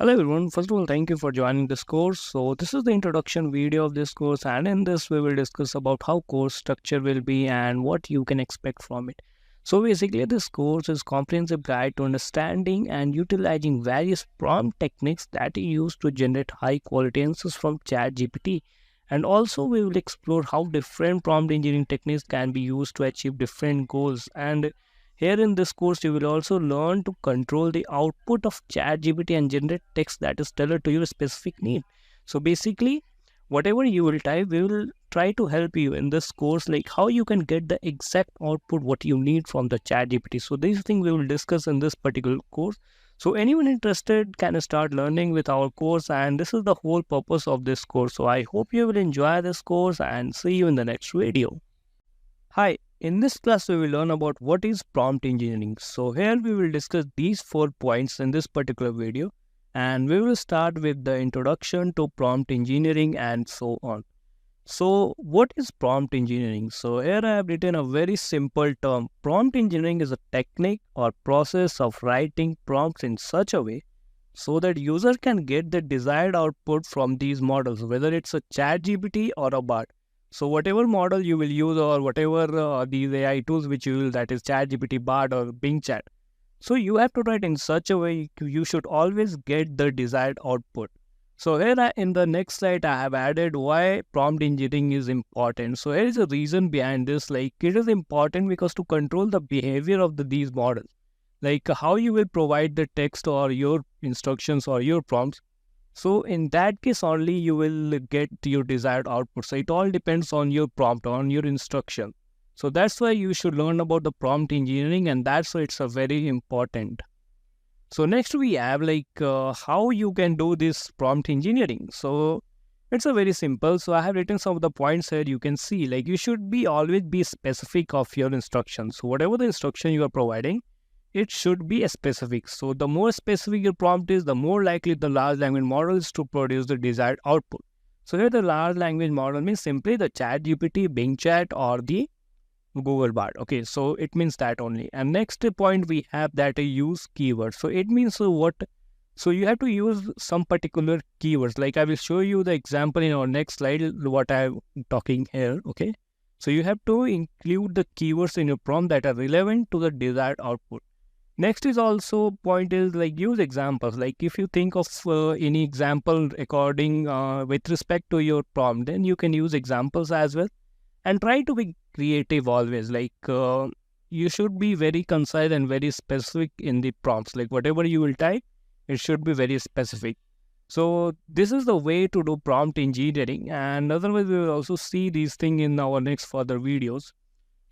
Hello everyone, first of all thank you for joining this course. So this is the introduction video of this course, and in this we will discuss about how course structure will be and what you can expect from it. So basically this course is comprehensive guide to understanding and utilizing various prompt techniques that are used to generate high quality answers from ChatGPT. And also we will explore how different prompt engineering techniques can be used to achieve different goals. And here in this course, you will also learn to control the output of ChatGPT and generate text that is tailored to your specific need. So basically, whatever you will type, we will try to help you in this course, like how you can get the exact output what you need from the ChatGPT. So these things we will discuss in this particular course. So anyone interested can start learning with our course, and this is the whole purpose of this course. So I hope you will enjoy this course and see you in the next video. Hi, in this class we will learn about what is prompt engineering. So here we will discuss these 4 points in this particular video, and we will start with the introduction to prompt engineering and so on. So what is prompt engineering? So here I have written a very simple term. Prompt engineering is a technique or process of writing prompts in such a way so that user can get the desired output from these models, whether it's a chat GPT or a bot. So whatever model you will use, or whatever these AI tools which you will, that is chat GPT, bot or BingChat. So you have to write in such a way you should always get the desired output. So here in the next slide I have added why prompt engineering is important. So here is a reason behind this. Like, it is important because to control the behavior of these models, like how you will provide the text or your instructions or your prompts. So in that case only you will get your desired output. So it all depends on your prompt, on your instruction. So that's why you should learn about the prompt engineering, and that's why it's a very important. So next we have how you can do this prompt engineering. So it's a very simple. So I have written some of the points here. You can see, like, you should be always be specific of your instructions. So whatever the instruction you are providing, it should be specific. So the more specific your prompt is, the more likely the large language model is to produce the desired output. So here the large language model means simply the chat GPT, Bing Chat or the Google Bard. Okay, so it means that only. And next point we have that a use keyword. So it means what? So you have to use some particular keywords. Like I will show you the example in our next slide what I'm talking here. Okay, so you have to include the keywords in your prompt that are relevant to the desired output. Next is also point is like use examples. Like if you think of any example according with respect to your prompt, then you can use examples as well. And try to be creative always. Like you should be very concise and very specific in the prompts. Like whatever you will type, it should be very specific. So this is the way to do prompt engineering. And otherwise we will also see these things in our next further videos.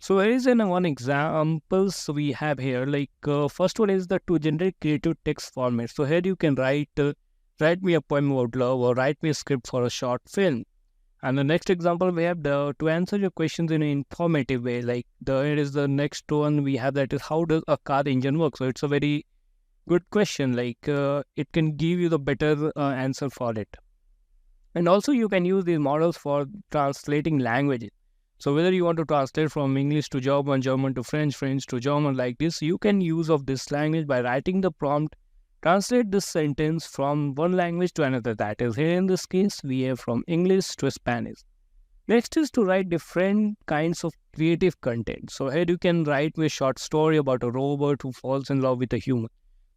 So here is one examples we have here. Like first one is the to generate creative text format. So here you can write me a poem about love, or write me a script for a short film. And the next example we have the to answer your questions in an informative way. Like here is the next one we have, that is how does a car engine work. So it's a very good question. Like it can give you the better answer for it. And also you can use these models for translating languages. So whether you want to translate from English to German, German to French, French to German, like this, you can use of this language by writing the prompt. Translate this sentence from one language to another. That is, here in this case, we have from English to Spanish. Next is to write different kinds of creative content. So here you can write me a short story about a robot who falls in love with a human.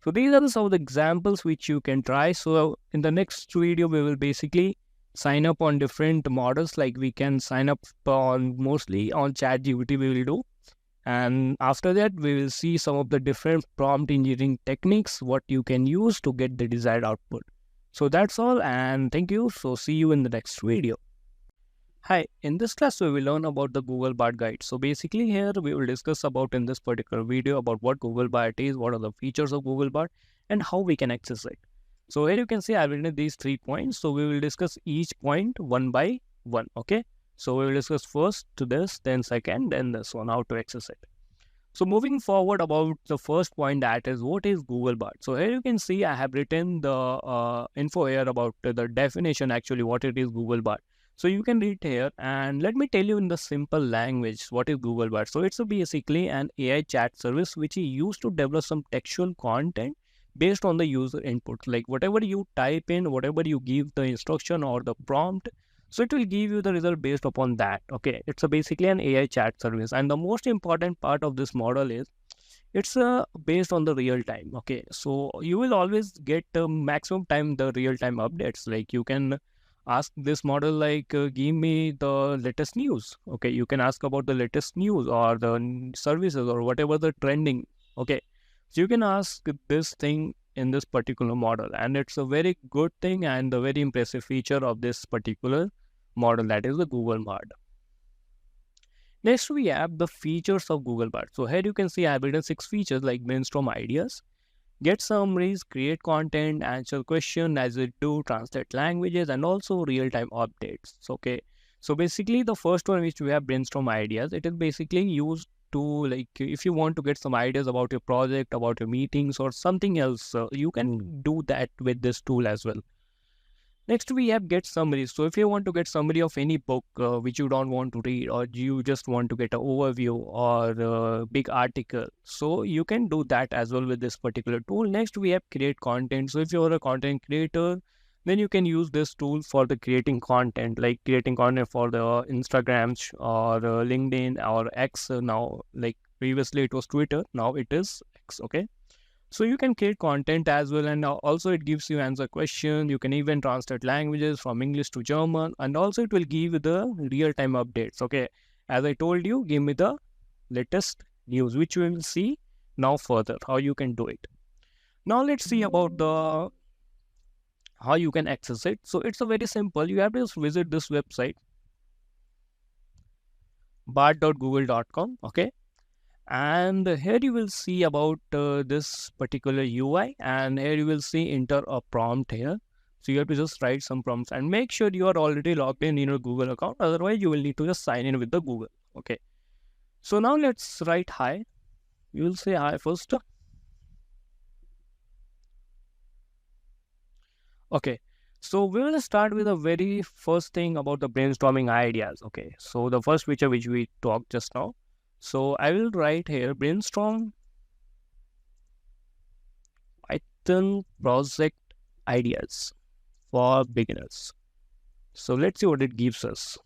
So these are some of the examples which you can try. So in the next video, we will basically sign up on different models. Like we can sign up on mostly on ChatGPT we will do. And after that, we will see some of the different prompt engineering techniques, what you can use to get the desired output. So that's all, and thank you. So see you in the next video. Hi, in this class, we will learn about the Google Bard guide. So basically here, we will discuss about in this particular video about what Google Bard is, what are the features of Google Bard, and how we can access it. So here you can see I've written these 3 points. So we will discuss each point one by one, okay? So we will discuss first to this, then second, then this one, how to access it. So moving forward about the first point, that is what is Google Bard. So here you can see I have written the info here about the definition, actually what it is Google Bard. So you can read here, and let me tell you in the simple language what is Google Bard. So it's basically an AI chat service which is used to develop some textual content based on the user input. Like whatever you type in, whatever you give the instruction or the prompt, so it will give you the result based upon that. Okay, it's a basically an AI chat service, and the most important part of this model is it's based on the real time. Okay, so you will always get maximum time the real time updates. Like you can ask this model like give me the latest news. Okay, you can ask about the latest news or the services or whatever the trending. Okay, so you can ask this thing in this particular model, and it's a very good thing and a very impressive feature of this particular model, that is the Google Bard. Next, we have the features of Google Bard. So here you can see I've written 6 features like brainstorm ideas, get summaries, create content, answer question as it do, translate languages, and also real-time updates. So, okay. So basically the first one which we have brainstorm ideas, it is basically used to, like, if you want to get some ideas about your project, about your meetings or something else, you can do that with this tool as well. Next, we have get summaries. So if you want to get summary of any book which you don't want to read, or you just want to get an overview or a big article, so you can do that as well with this particular tool. Next, we have create content. So if you're a content creator, then you can use this tool for the creating content, like creating content for the Instagram or LinkedIn or X now. Like previously it was Twitter, now it is X. Okay, so you can create content as well, and also it gives you answer question. You can even translate languages from English to German, and also it will give you the real-time updates. Okay, as I told you, give me the latest news, which we will see now further how you can do it. Now let's see about the how you can access it. So it's a very simple. You have to just visit this website bard.google.com. Okay, and here you will see about this particular UI, and here you will see enter a prompt here. So you have to just write some prompts and make sure you are already logged in your Google account, otherwise you will need to just sign in with the Google. Okay, so now let's write hi. You will say hi first. Okay, so we will start with the very first thing about the brainstorming ideas. Okay, so the first feature which we talked just now, so I will write here brainstorm Python project ideas for beginners. So let's see what it gives us.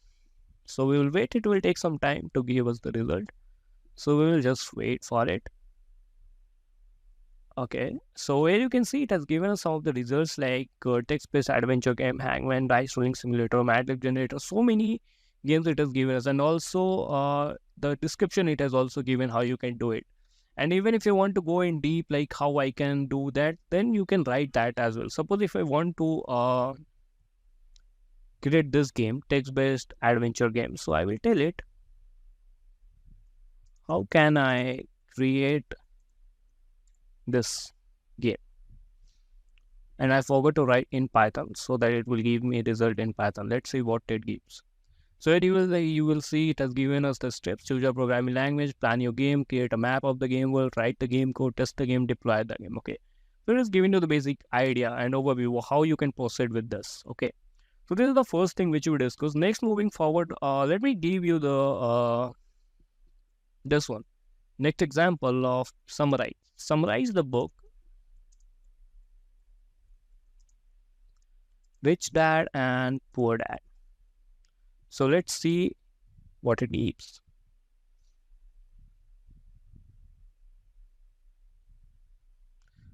So we will wait, it will take some time to give us the result. So we will just wait for it. Okay, so here you can see it has given us some of the results like text-based adventure game, Hangman, Dice Rolling Simulator, Madlib Generator, so many games it has given us, and also the description it has also given how you can do it. And even if you want to go in deep, like how I can do that, then you can write that as well. Suppose if I want to create this game, text-based adventure game, so I will tell it, how can I create this game? And I forgot to write in Python so that it will give me a result in Python. Let's see what it gives. So here you will see it has given us the steps: choose your programming language, plan your game, create a map of the game world, write the game code, test the game, deploy the game. Okay, so it is giving you the basic idea and overview of how you can proceed with this. Okay, so this is the first thing which we discuss. Next, moving forward, let me give you the this one. Next example of summarize. Summarize the book Rich Dad and Poor Dad. So let's see what it gives.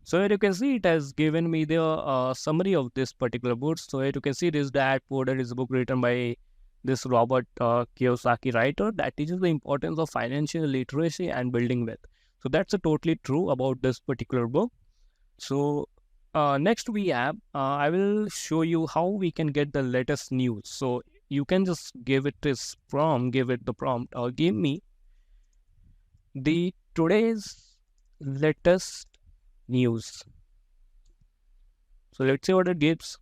So here you can see it has given me the summary of this particular book. So here you can see this Dad Poor Dad is a book written by this Robert Kiyosaki writer that teaches the importance of financial literacy and building wealth. So that's a totally true about this particular book. So next we have, I will show you how we can get the latest news. So you can just give it this prompt, give it the prompt, or give me the today's latest news. So let's see what it gives.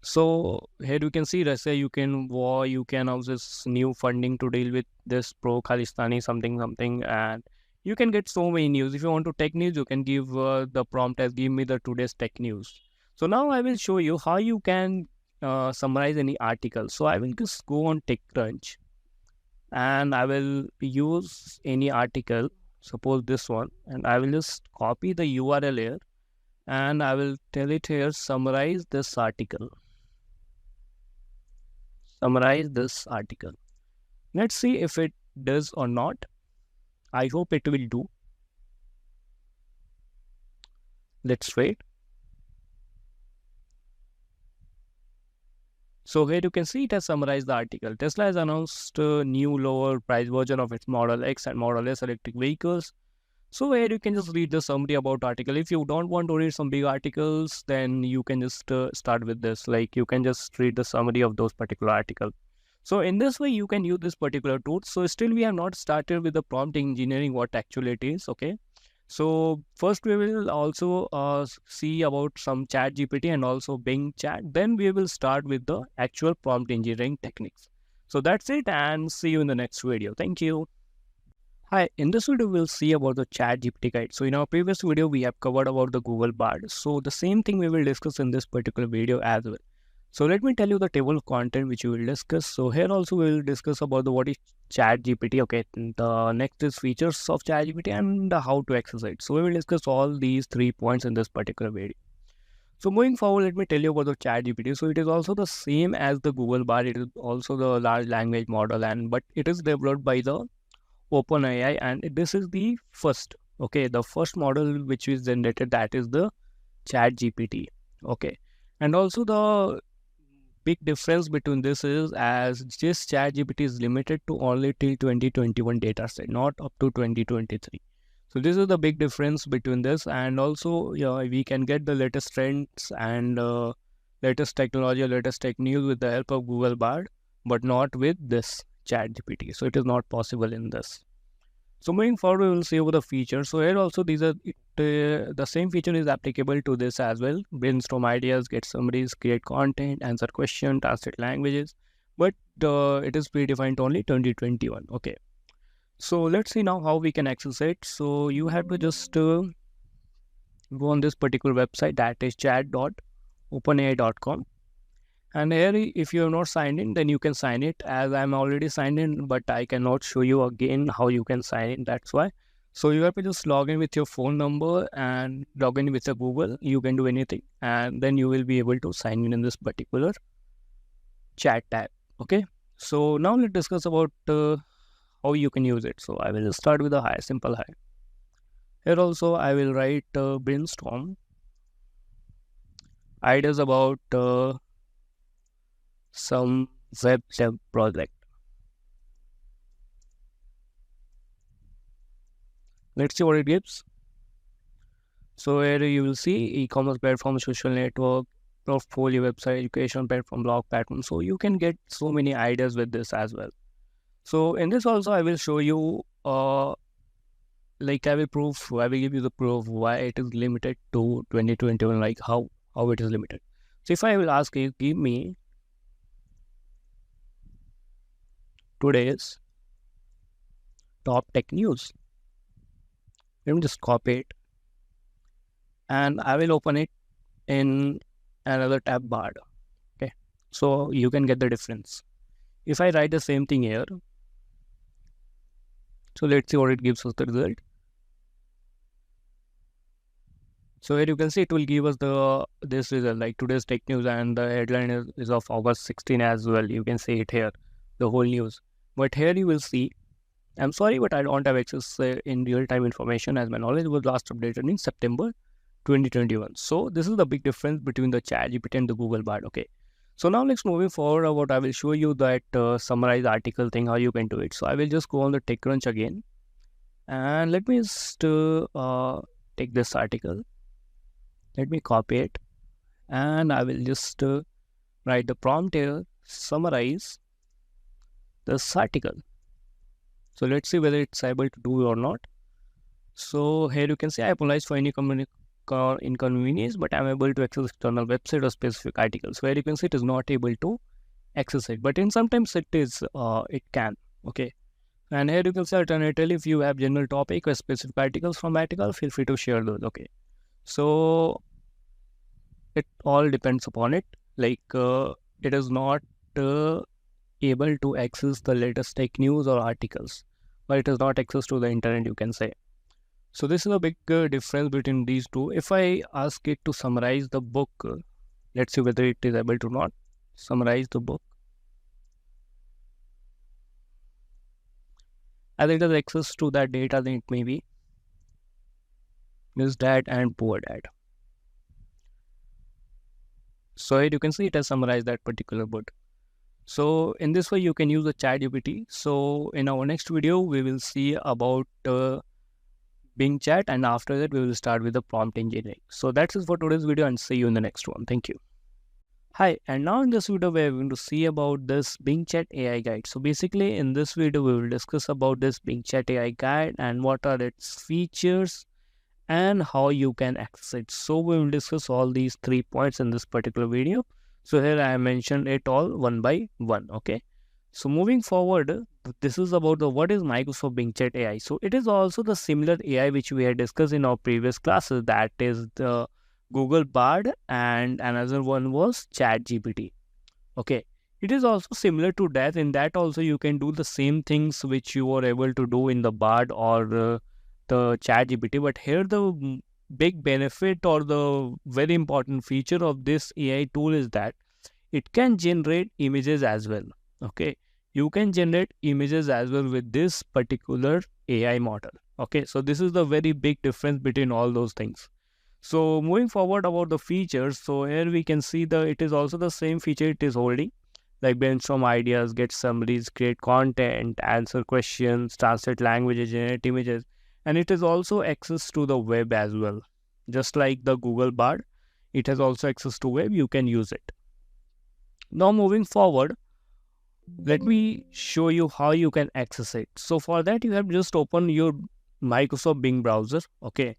So here you can see that say you can have this new funding to deal with this pro Khalistani something, and you can get so many news. If you want to tech news, you can give the prompt as give me the today's tech news. So now I will show you how you can summarize any article. So I will just go on TechCrunch and I will use any article. suppose this one, and I will just copy the URL here, and I will tell it here, summarize this article. Summarize this article. Let's see if it does or not. I hope it will do. Let's wait. So here you can see it has summarized the article. Tesla has announced a new lower price version of its Model X and Model S electric vehicles. So here you can just read the summary about article. If you don't want to read some big articles, then you can just start with this. Like you can just read the summary of those particular articles. So in this way, you can use this particular tool. So still we have not started with the prompt engineering, what actually it is. Okay. So first we will also see about some ChatGPT and also BingChat. Then we will start with the actual prompt engineering techniques. So that's it, and see you in the next video. Thank you. Hi, in this video we'll see about the ChatGPT guide. So in our previous video we have covered about the Google Bard. So the same thing we will discuss in this particular video as well. So let me tell you the table of content which we will discuss. So here also we will discuss about the what is ChatGPT. Okay, the next is features of ChatGPT and how to access it. So we will discuss all these 3 points in this particular video. So moving forward, let me tell you about the ChatGPT. So it is also the same as the Google Bard. It is also the large language model, and but it is developed by the OpenAI, and this is the first. Okay, the first model which is generated, that is the ChatGPT. Okay, and also the big difference between this is as this ChatGPT is limited to only till 2021 data set, not up to 2023. So this is the big difference between this, and also yeah, we can get the latest trends and latest technology, latest tech news with the help of Google Bard, but not with this ChatGPT. So it is not possible in this. So moving forward, we will see over the features. So here also these are the same feature is applicable to this as well. Brainstorm ideas, get summaries, create content, answer question, translate languages. But it is predefined only 2021. Okay. So let's see now how we can access it. So you have to just go on this particular website, that is chat.openai.com. And here, if you have not signed in, then you can sign it, as I'm already signed in, but I cannot show you again how you can sign in. That's why. So you have to just log in with your phone number and log in with your Google. You can do anything, and then you will be able to sign in this particular chat tab. Okay. So now let's discuss about how you can use it. So I will start with a hi, simple hi. Here also I will write brainstorm ideas about some web dev project. Let's see what it gives. So here you will see e-commerce platform, social network, portfolio, website, education platform, blog platform. So you can get so many ideas with this as well. So in this also I will show you like I will give you the proof why it is limited to 2021, like how it is limited. So if I will ask you, give me today's top tech news. Let me just copy it, and I will open it in another tab bar. Okay, so you can get the difference. If I write the same thing here, so let's see what it gives us the result. So here you can see it will give us this result, like today's tech news, and the headline is of August 16 as well. You can see it here, the whole news. But here you will see, I'm sorry, but I don't have access in real-time information, as my knowledge was last updated in September 2021. So this is the big difference between the ChatGPT and the Google Bard. Okay. So now let's moving forward about, I will show you that summarize article thing, how you can do it. So I will just go on the TechCrunch again, and let me just take this article. Let me copy it, and I will just write the prompt here, summarize this article. So let's see whether it's able to do or not. So here you can see, I apologize for any inconvenience, but I'm able to access external website or specific articles. So here you can see it is not able to access it, but in sometimes it is, it can. Okay. And here you can see alternatively, if you have general topic or specific articles from article, feel free to share those. Okay. So it all depends upon it. Like it is not able to access the latest tech news or articles, but it is not access to the internet, you can say. So this is a big difference between these two. If I ask it to summarize the book, let's see whether it is able to not summarize the book. As it has access to that data, then it may be Miss Dad and Poor Dad. So here you can see it has summarized that particular book. So in this way, you can use the ChatGPT. So in our next video, we will see about BingChat, and after that, we will start with the prompt engineering. So that's it for today's video, and see you in the next one. Thank you. Hi, and now in this video, we are going to see about this BingChat AI guide. So basically, in this video, we will discuss about this BingChat AI guide and what are its features and how you can access it. So we will discuss all these 3 points in this particular video. So here I mentioned it all one by one. Okay. So moving forward, this is about the what is Microsoft Bing Chat AI. So it is also the similar AI which we had discussed in our previous classes. That is the Google Bard, and another one was ChatGPT. Okay. It is also similar to that. In that also you can do the same things which you were able to do in the Bard or the ChatGPT. But here the big benefit or the very important feature of this AI tool is that it can generate images as well. Okay. You can generate images as well with this particular AI model. Okay. So this is the very big difference between all those things. So moving forward about the features, so here we can see it is also the same feature it is holding, like brainstorm ideas, get summaries, create content, answer questions, translate languages, generate images, and it is also access to the web as well. Just like the Google Bard, it has also access to web, you can use it. Now moving forward, let me show you how you can access it. So for that, you have just open your Microsoft Bing browser. Okay.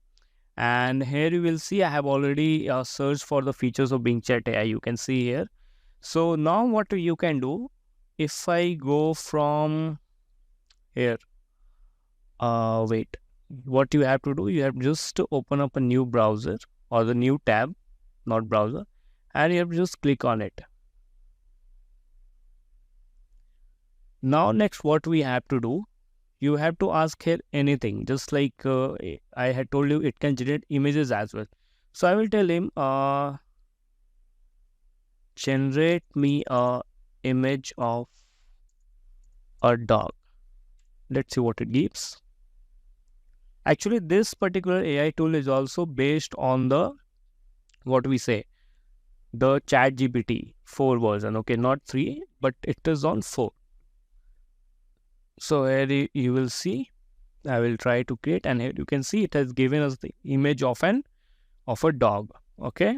And here you will see I have already searched for the features of Bing Chat AI. You can see here. So now what you can do, if I go from here, wait, what you have to do, you have just to open up a new browser or the new tab, not browser, and you have to just click on it. Now next what we have to do, you have to ask here anything, just like I had told you, it can generate images as well. So I will tell him, generate me a image of a dog. Let's see what it gives. Actually, this particular AI tool is also based on the, what we say, the ChatGPT 4 version. Okay, not 3, but it is on 4. So here you will see, I will try to create, and here you can see it has given us the image of a dog. Okay.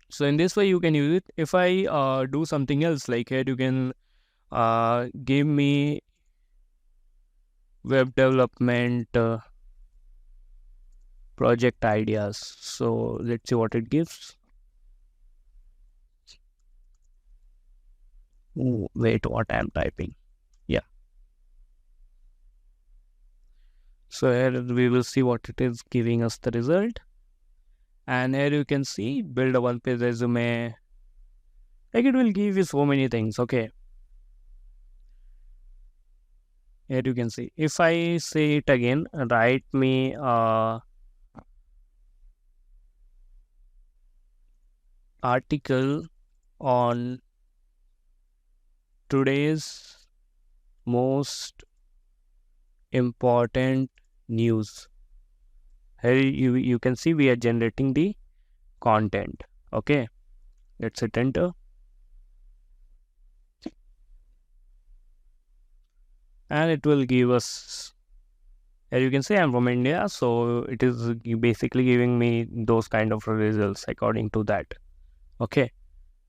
So in this way you can use it. If I do something else, like here you can give me web development project ideas. So let's see what it gives. Oh, wait, what I'm typing. Yeah. So here we will see what it is giving us the result. And here you can see build a one-page resume. Like it will give you so many things. Okay. Here you can see. If I say it again, write me article on today's most important news. Here you can see we are generating the content. Okay, let's hit enter. And it will give us, here you can see I'm from India, so it is basically giving me those kind of results according to that. Okay,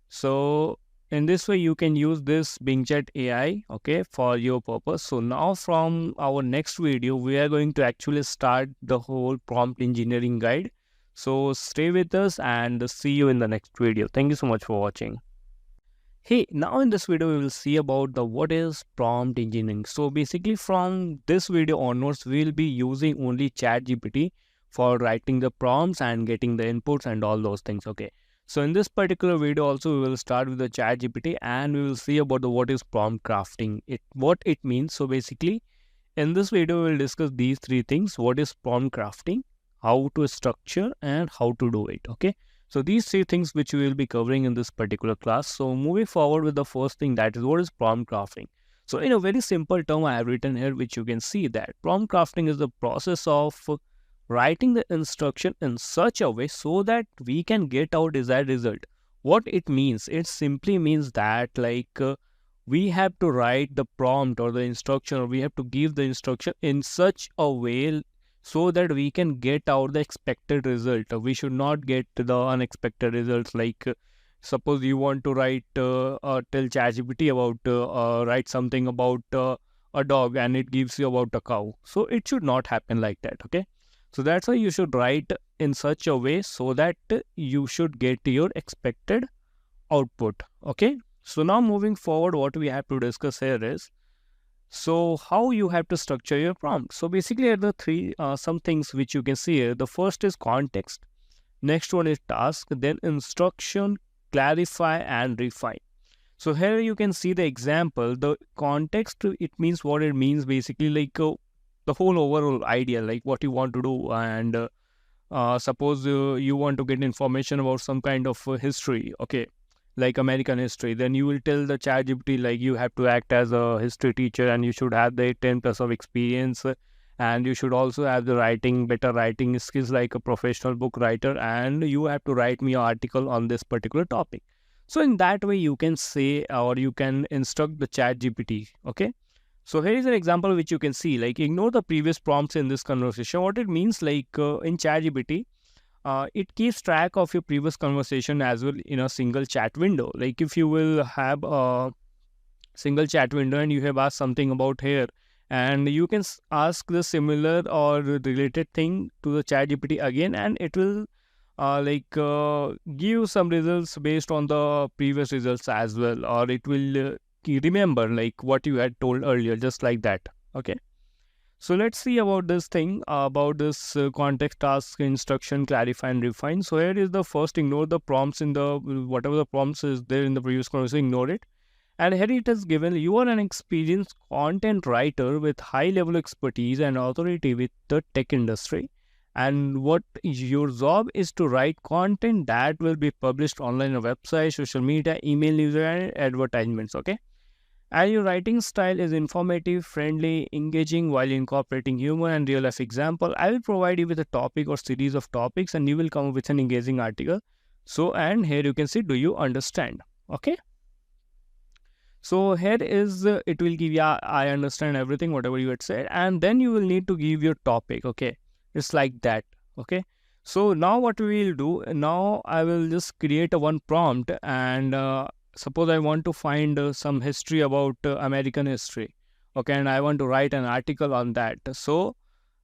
so in this way you can use this BingChat AI, okay, for your purpose. So now from our next video, we are going to actually start the whole prompt engineering guide. So stay with us and see you in the next video. Thank you so much for watching. Hey, now in this video, we will see about the what is prompt engineering. So basically from this video onwards, we will be using only ChatGPT for writing the prompts and getting the inputs and all those things. Okay. So in this particular video also, we will start with the ChatGPT and we will see about the what is prompt crafting, what it means. So basically, in this video, we'll discuss these three things: what is prompt crafting, how to structure, and how to do it. Okay. So these three things which we will be covering in this particular class. So moving forward with the first thing, that is what is prompt crafting. So in a very simple term, I have written here, which you can see that prompt crafting is the process of writing the instruction in such a way so that we can get our desired result. What it means, it simply means that we have to write the prompt or the instruction, or we have to give the instruction in such a way so that we can get out the expected result. We should not get the unexpected results. Suppose you want to write tell ChatGPT about write something about a dog, and it gives you about a cow. So it should not happen like that. Okay. So that's why you should write in such a way so that you should get your expected output. Okay. So now moving forward, what we have to discuss here is, so how you have to structure your prompt. So basically, are the three some things which you can see here. The first is context, next one is task, then instruction, clarify, and refine. So here you can see the example. The context, it means what it means basically, the whole overall idea, like what you want to do. And suppose you want to get information about some kind of history, okay, like American history, then you will tell the ChatGPT like you have to act as a history teacher, and you should have the 10 plus of experience, and you should also have the better writing skills like a professional book writer, and you have to write me an article on this particular topic. So in that way, you can say, or you can instruct the ChatGPT. Okay. So here is an example which you can see, like ignore the previous prompts in this conversation. What it means, in ChatGPT, it keeps track of your previous conversation as well in a single chat window. Like if you will have a single chat window and you have asked something about hair, and you can ask the similar or related thing to the chat GPT again, and it will give some results based on the previous results as well, or it will remember like what you had told earlier, just like that. Okay. So let's see about this thing, about this context, task, instruction, clarify, and refine. So here is the first: ignore the prompts in the whatever the prompts is there in the previous conversation, ignore it. And here it is given, you are an experienced content writer with high level expertise and authority with the tech industry. And what your job is to write content that will be published online on website, social media, email newsletter, and advertisements. Okay. And your writing style is informative, friendly, engaging while incorporating humor and real life example. I will provide you with a topic or series of topics, and you will come up with an engaging article. So, and here you can see, do you understand? Okay. So here is, it will give you, I understand everything, whatever you had said. And then you will need to give your topic. Okay. It's like that. Okay. So now what we will do, now I will just create a one prompt, and suppose I want to find some history about American history. Okay, and I want to write an article on that. So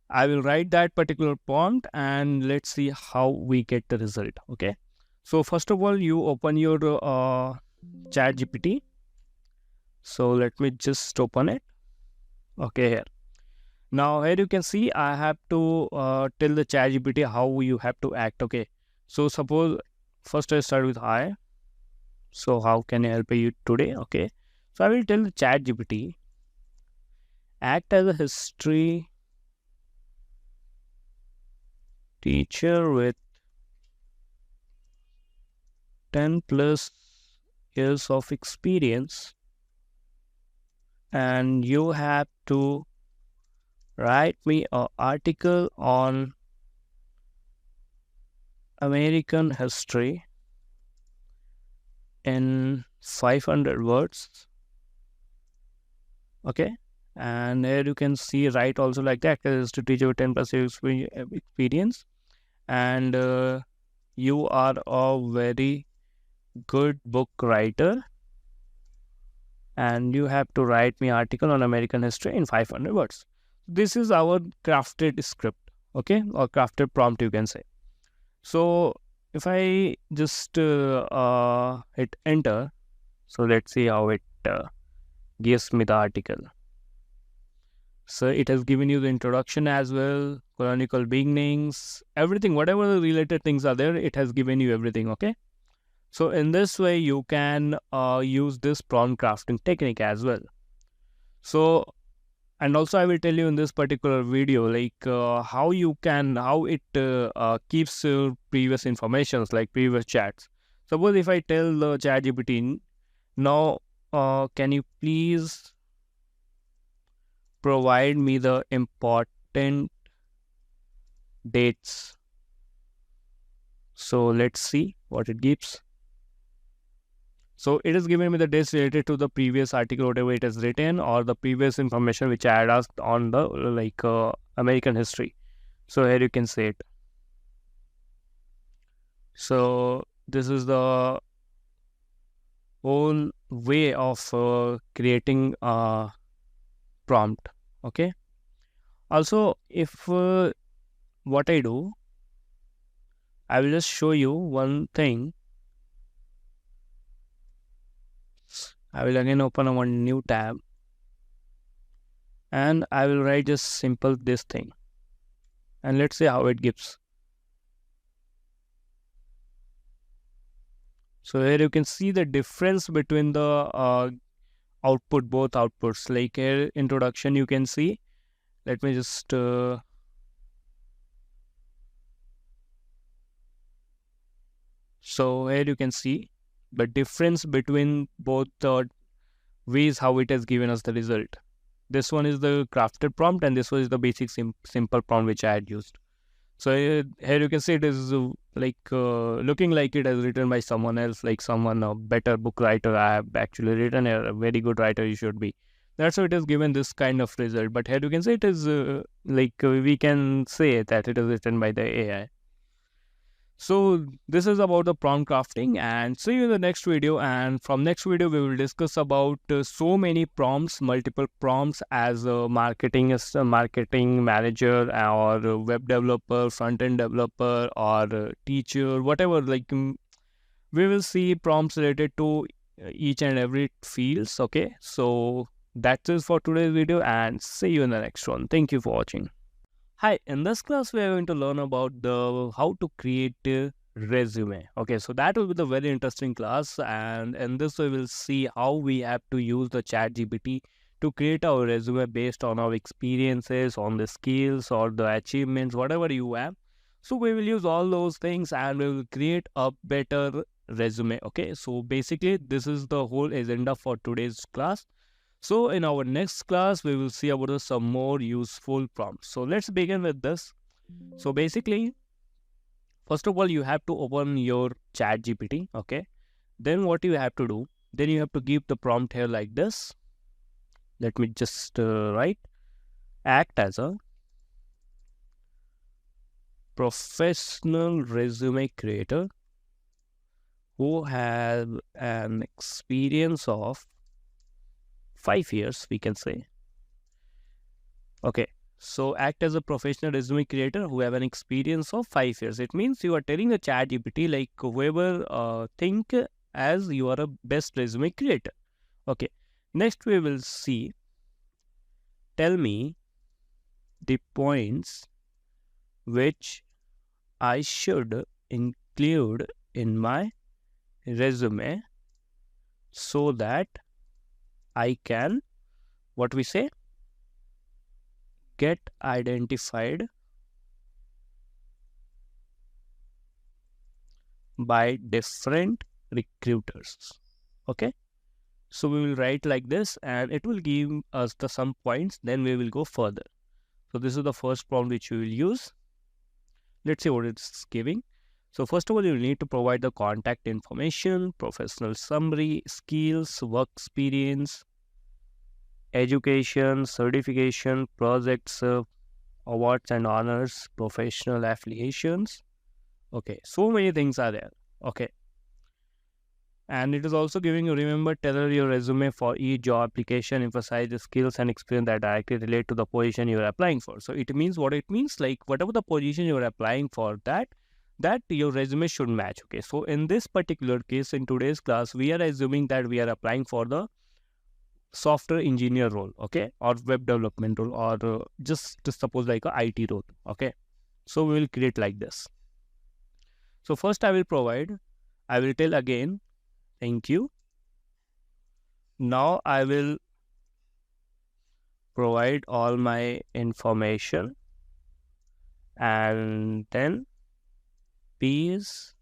I will write that particular prompt, and let's see how we get the result. Okay. So first of all, you open your chat GPT. So let me just open it. Okay, here. Now here you can see I have to tell the chat GPT how you have to act. Okay. So suppose first I start with hi. So how can I help you today? Okay. So I will tell the chat GPT, act as a history teacher with 10 plus years of experience, and you have to write me an article on American history in 500 words. Okay. And here you can see write also like that, as to teach you 10 plus years experience, and you are a very good book writer, and you have to write me article on American history in 500 words. This is our crafted script. Okay, or crafted prompt, you can say. So if I just hit enter, so let's see how it gives me the article. So it has given you the introduction as well, canonical beginnings, everything, whatever the related things are there, it has given you everything. Okay. So in this way, you can use this prompt crafting technique as well. So And also I will tell you in this particular video like how it keeps previous informations like previous chats. Suppose if I tell the ChatGPT now, can you please provide me the important dates. So let's see what it gives. So it is giving me the dates related to the previous article, whatever it has written, or the previous information which I had asked on the American history. So here you can see it. So this is the whole way of creating a prompt. Okay. Also, if what I do, I will just show you one thing. I will again open a one new tab and I will write just simple this thing. And let's see how it gives. So here you can see the difference between the both outputs. Like here introduction you can see. Let me just so here you can see the difference between both the ways how it has given us the result. This one is the crafted prompt and this one is the basic simple prompt which I had used. So here you can see it is looking like it has written by someone else, like someone a better book writer. I have actually written a very good writer you should be. That's why it is given this kind of result. But here you can see it is we can say that it is written by the AI. So this is about the prompt crafting, and see you in the next video. And from next video we will discuss about so many prompts, multiple prompts as a marketing manager or a web developer, front end developer, or teacher, whatever. We will see prompts related to each and every fields. Okay, so that's it for today's video, and see you in the next one. Thank you for watching. Hi, in this class we are going to learn about the how to create a resume. Okay, so that will be the very interesting class, and in this we will see how we have to use the chat GPT to create our resume based on our experiences, on the skills or the achievements, whatever you have. So we will use all those things and we will create a better resume. Okay, so basically this is the whole agenda for today's class. So in our next class, we will see about some more useful prompts. So let's begin with this. So basically, first of all, you have to open your chat GPT. Okay. Then what you have to do, then you have to give the prompt here like this. Let me just write, act as a professional resume creator who has an experience of 5 years, we can say. Okay, so act as a professional resume creator who have an experience of 5 years. It means you are telling the chat GPT like whoever think as you are a best resume creator. Okay, next we will see, tell me the points which I should include in my resume so that I can, what we say, get identified by different recruiters. Okay, so we will write like this and it will give us the some points, then we will go further. So this is the first prompt which we will use. Let's see what it's giving. So first of all, you need to provide the contact information, professional summary, skills, work experience, education, certification, projects, awards and honors, professional affiliations. Okay, so many things are there. Okay, and it is also giving you, remember, tailor your resume for each job application, emphasize the skills and experience that directly relate to the position you are applying for. So it means, what it means, like whatever the position you are applying for, that your resume should match. Okay, so in this particular case, in today's class, we are assuming that we are applying for the software engineer role, okay, or web development role, or just suppose like a IT role. Okay, so we will create like this. So first I will tell again, thank you. Now I will provide all my information, and then please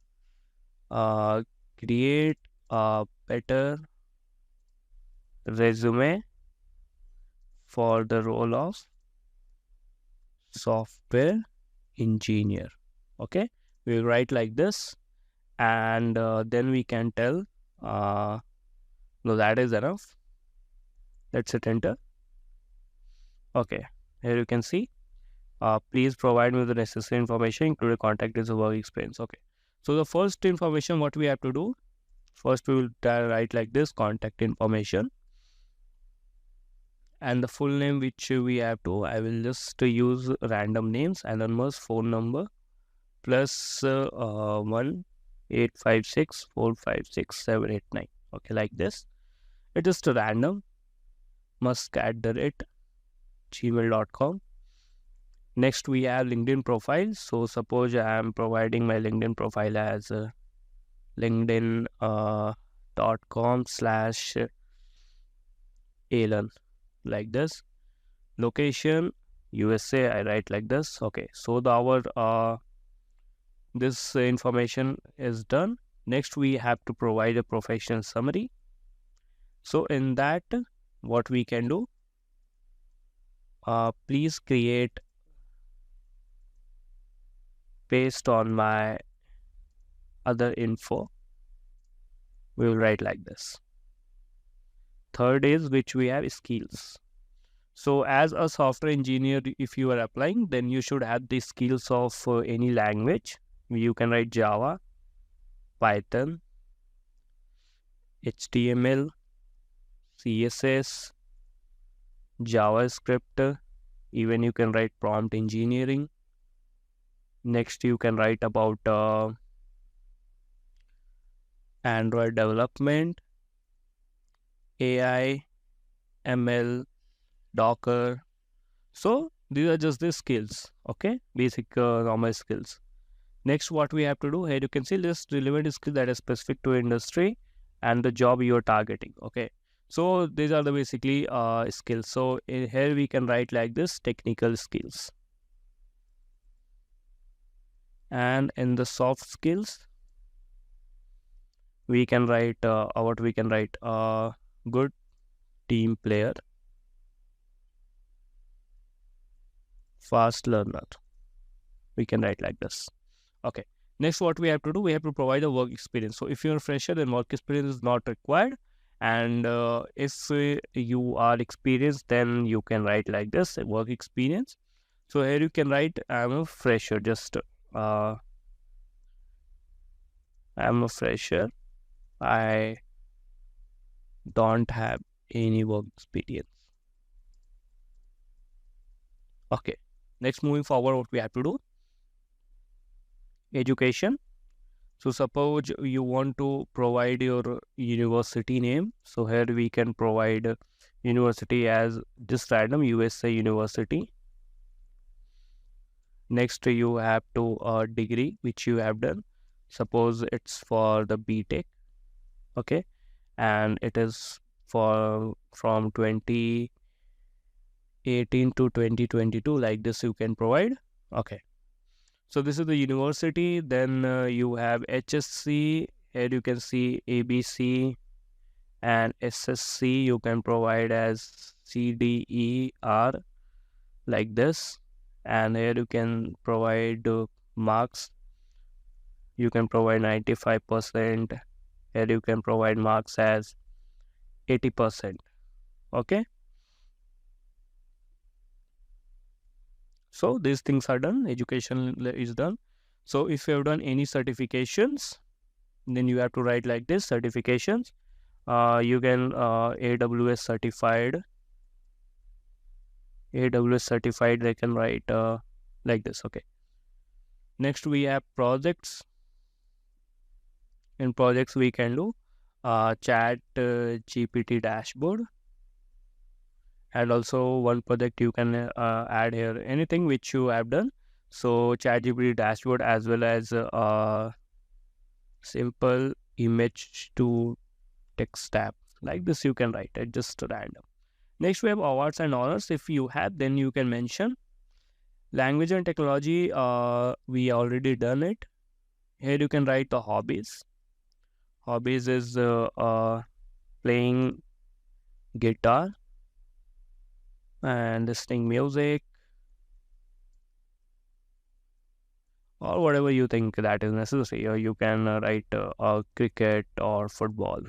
create a better resume for the role of software engineer. Okay, we'll write like this, and then we can tell no, that is enough. Let's hit enter. Okay, here you can see please provide me the necessary information including contact details, work experience. Okay, so the first information what we have to do, first we will write like this: contact information, and the full name which we have to, I will just use random names, anonymous, phone number plus 1-856-456-789. Okay, like this. It is random, musk@gmail.com. Next we have LinkedIn profile. So suppose I am providing my LinkedIn profile as linkedin.com/Alan, like this. Location USA, I write like this. Okay, so our this information is done. Next we have to provide a professional summary. So in that, what we can do, please create based on my other info. We will write like this. Third is which we have skills. So as a software engineer, if you are applying, then you should have the skills of any language. You can write Java, Python, HTML, CSS, JavaScript. Even you can write prompt engineering. Next you can write about Android development, AI, ML, Docker. So these are just the skills. Okay, basic normal skills. Next, what we have to do here, you can see list relevant skill that is specific to industry and the job you are targeting. Okay, so these are the basically skills. So here we can write like this: technical skills. And in the soft skills, we can write what we can write good team player, fast learner. We can write like this. Okay. Next, what we have to do, we have to provide a work experience. So if you're a fresher, then work experience is not required. And if you are experienced, then you can write like this: work experience. So here you can write, I'm a fresher. Just I'm a fresher. I don't have any work experience. Okay. Next, moving forward, what we have to do, education. So suppose you want to provide your university name. So here we can provide university as just random USA University. Next you have to degree which you have done. Suppose it's for the BTech. Okay, and it is for from 2018 to 2022, like this you can provide. Okay, so this is the university. Then you have HSC. Here you can see ABC, and SSC you can provide as CDER, like this. And here you can provide marks. You can provide 95%. Here you can provide marks as 80%. Okay, so these things are done. Education is done. So if you have done any certifications, then you have to write like this: certifications. You can AWS certified. They can write like this. Okay. Next we have projects. In projects we can do chat GPT dashboard, and also one project you can add here anything which you have done. So chat GPT dashboard, as well as simple image to text app, like this you can write it just random. Next we have awards and honors. If you have, then you can mention. Language and technology, we already done it. Here you can write the hobbies. Hobbies is playing guitar and listening music, or whatever you think that is necessary. Or you can write cricket or football.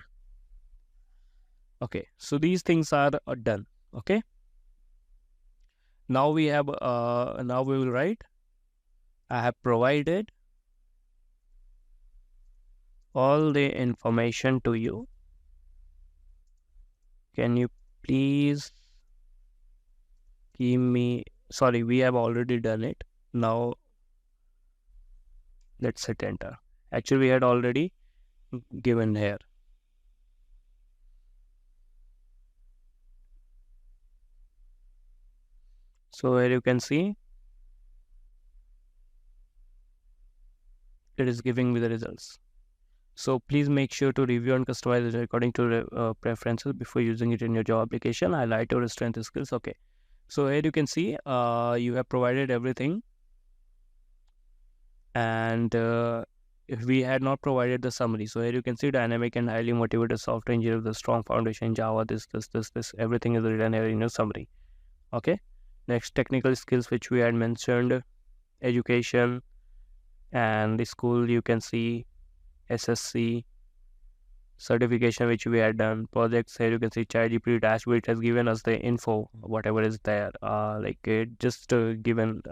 Okay, so these things are done. Okay, now we have now we will write, I have provided all the information to you. Can you please give me, sorry, we have already done it. Now let's hit enter. Actually, we had already given here. So here you can see it is giving me the results. So please make sure to review and customize it according to preferences before using it in your job application. Highlight your strength skills. Okay. So here you can see you have provided everything. And if we had not provided the summary, so here you can see dynamic and highly motivated software engineer with a strong foundation in Java, this, everything is written here in your summary. Okay. Next, technical skills, which we had mentioned, education and the school, you can see SSC, certification, which we had done, projects. Here you can see ChatGPT dashboard has given us the info, whatever is there, like it just given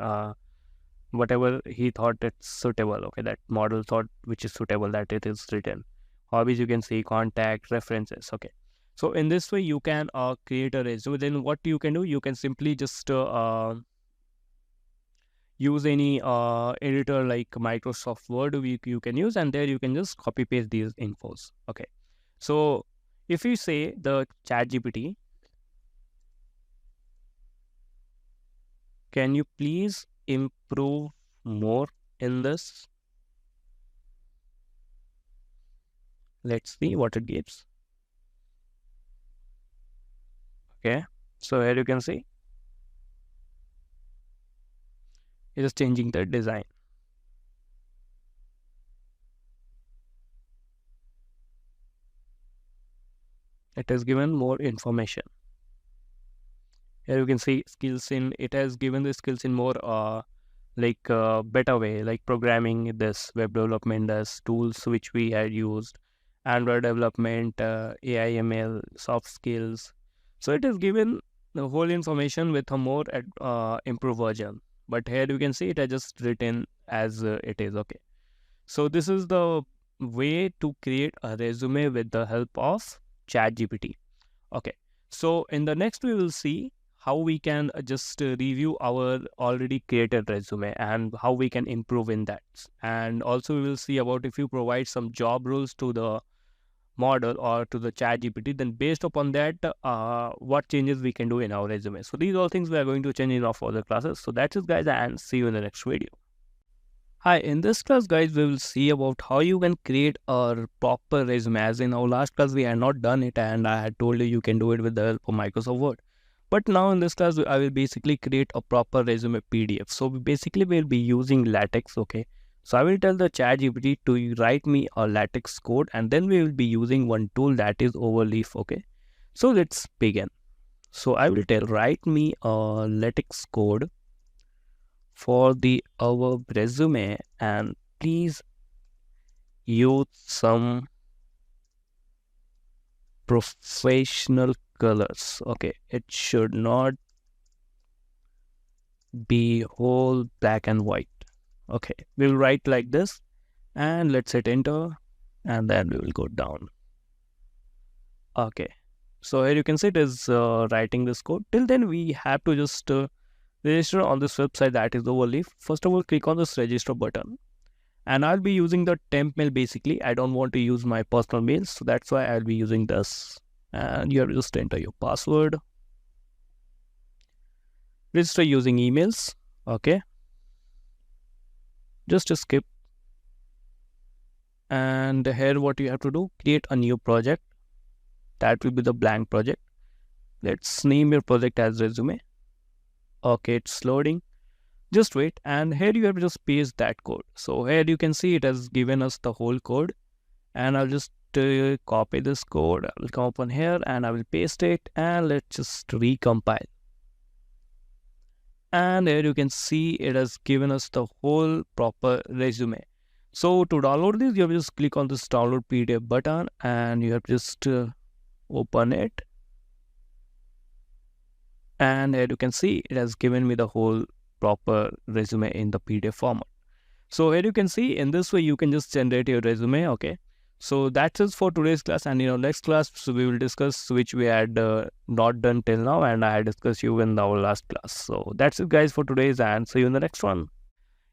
whatever he thought it's suitable. Okay, that model thought which is suitable, that it is written. Hobbies, you can see contact references. Okay, so in this way you can create a resume. Then what you can do, you can simply just use any editor like Microsoft Word you can use, and there you can just copy paste these infos. Okay, so if you say the ChatGPT, can you please improve more in this? Let's see what it gives. Okay, so here you can see it is changing the design. It has given more information. Here you can see skills in, it has given the skills in more like better way, like programming, this web development, this tools which we had used, Android development, AI, ML, soft skills. So it is given the whole information with a more improved version. But here you can see it has just written as it is. Okay, so this is the way to create a resume with the help of ChatGPT. Okay, so in the next we will see how we can just review our already created resume and how we can improve in that. And also we will see about if you provide some job roles to the model or to the ChatGPT, then based upon that, what changes we can do in our resume. So these all things we are going to change in our further classes. So that's it, guys, and see you in the next video. Hi, in this class, guys, we will see about how you can create a proper resume. As in our last class, we had not done it, and I had told you can do it with the help of Microsoft Word. But now in this class, I will basically create a proper resume PDF. So we basically will be using LaTeX, okay? So I will tell the ChatGPT to write me a LaTeX code, and then we will be using one tool that is Overleaf, okay? So let's begin. So I will tell, write me a LaTeX code for the our resume, and please use some professional colors. Okay, it should not be whole black and white. Okay, we will write like this, and let's hit enter, and then we will go down. Okay, so here you can see it is writing this code. Till then we have to just register on this website, that is Overleaf. First of all, click on this register button, and I'll be using the temp mail. Basically, I don't want to use my personal mail, so that's why I'll be using this. And you have to just enter your password. Register using emails. Okay, just skip. And here what you have to do, create a new project. That will be the blank project. Let's name your project as resume. Okay, it's loading. Just wait, and here you have to just paste that code. So here you can see it has given us the whole code, and I'll just copy this code. I will come upon here and I will paste it, and let's just recompile. And here you can see it has given us the whole proper resume. So to download this, you have to just click on this download PDF button, and you have to just open it. And here you can see it has given me the whole proper resume in the PDF format. So here you can see in this way you can just generate your resume. Okay, so that's it for today's class, and next class so we will discuss which we had not done till now, and I had discussed you in our last class. So that's it guys for today's, and see you in the next one.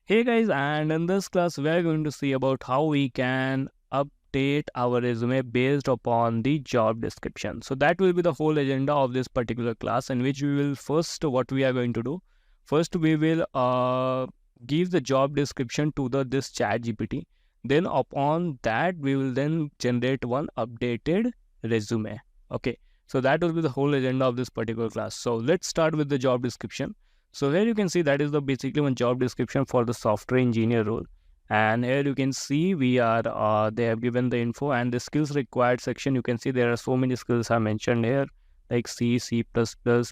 Hey guys, and in this class we are going to see about how we can update our resume based upon the job description. So that will be the whole agenda of this particular class, in which we will first, what we are going to do, first we will give the job description to this ChatGPT. Then upon that we will then generate one updated resume. Okay, so that will be the whole agenda of this particular class. So let's start with the job description. So here you can see that is the basically one job description for the software engineer role. And here you can see we are they have given the info and the skills required section. You can see there are so many skills are mentioned here, like C, C++,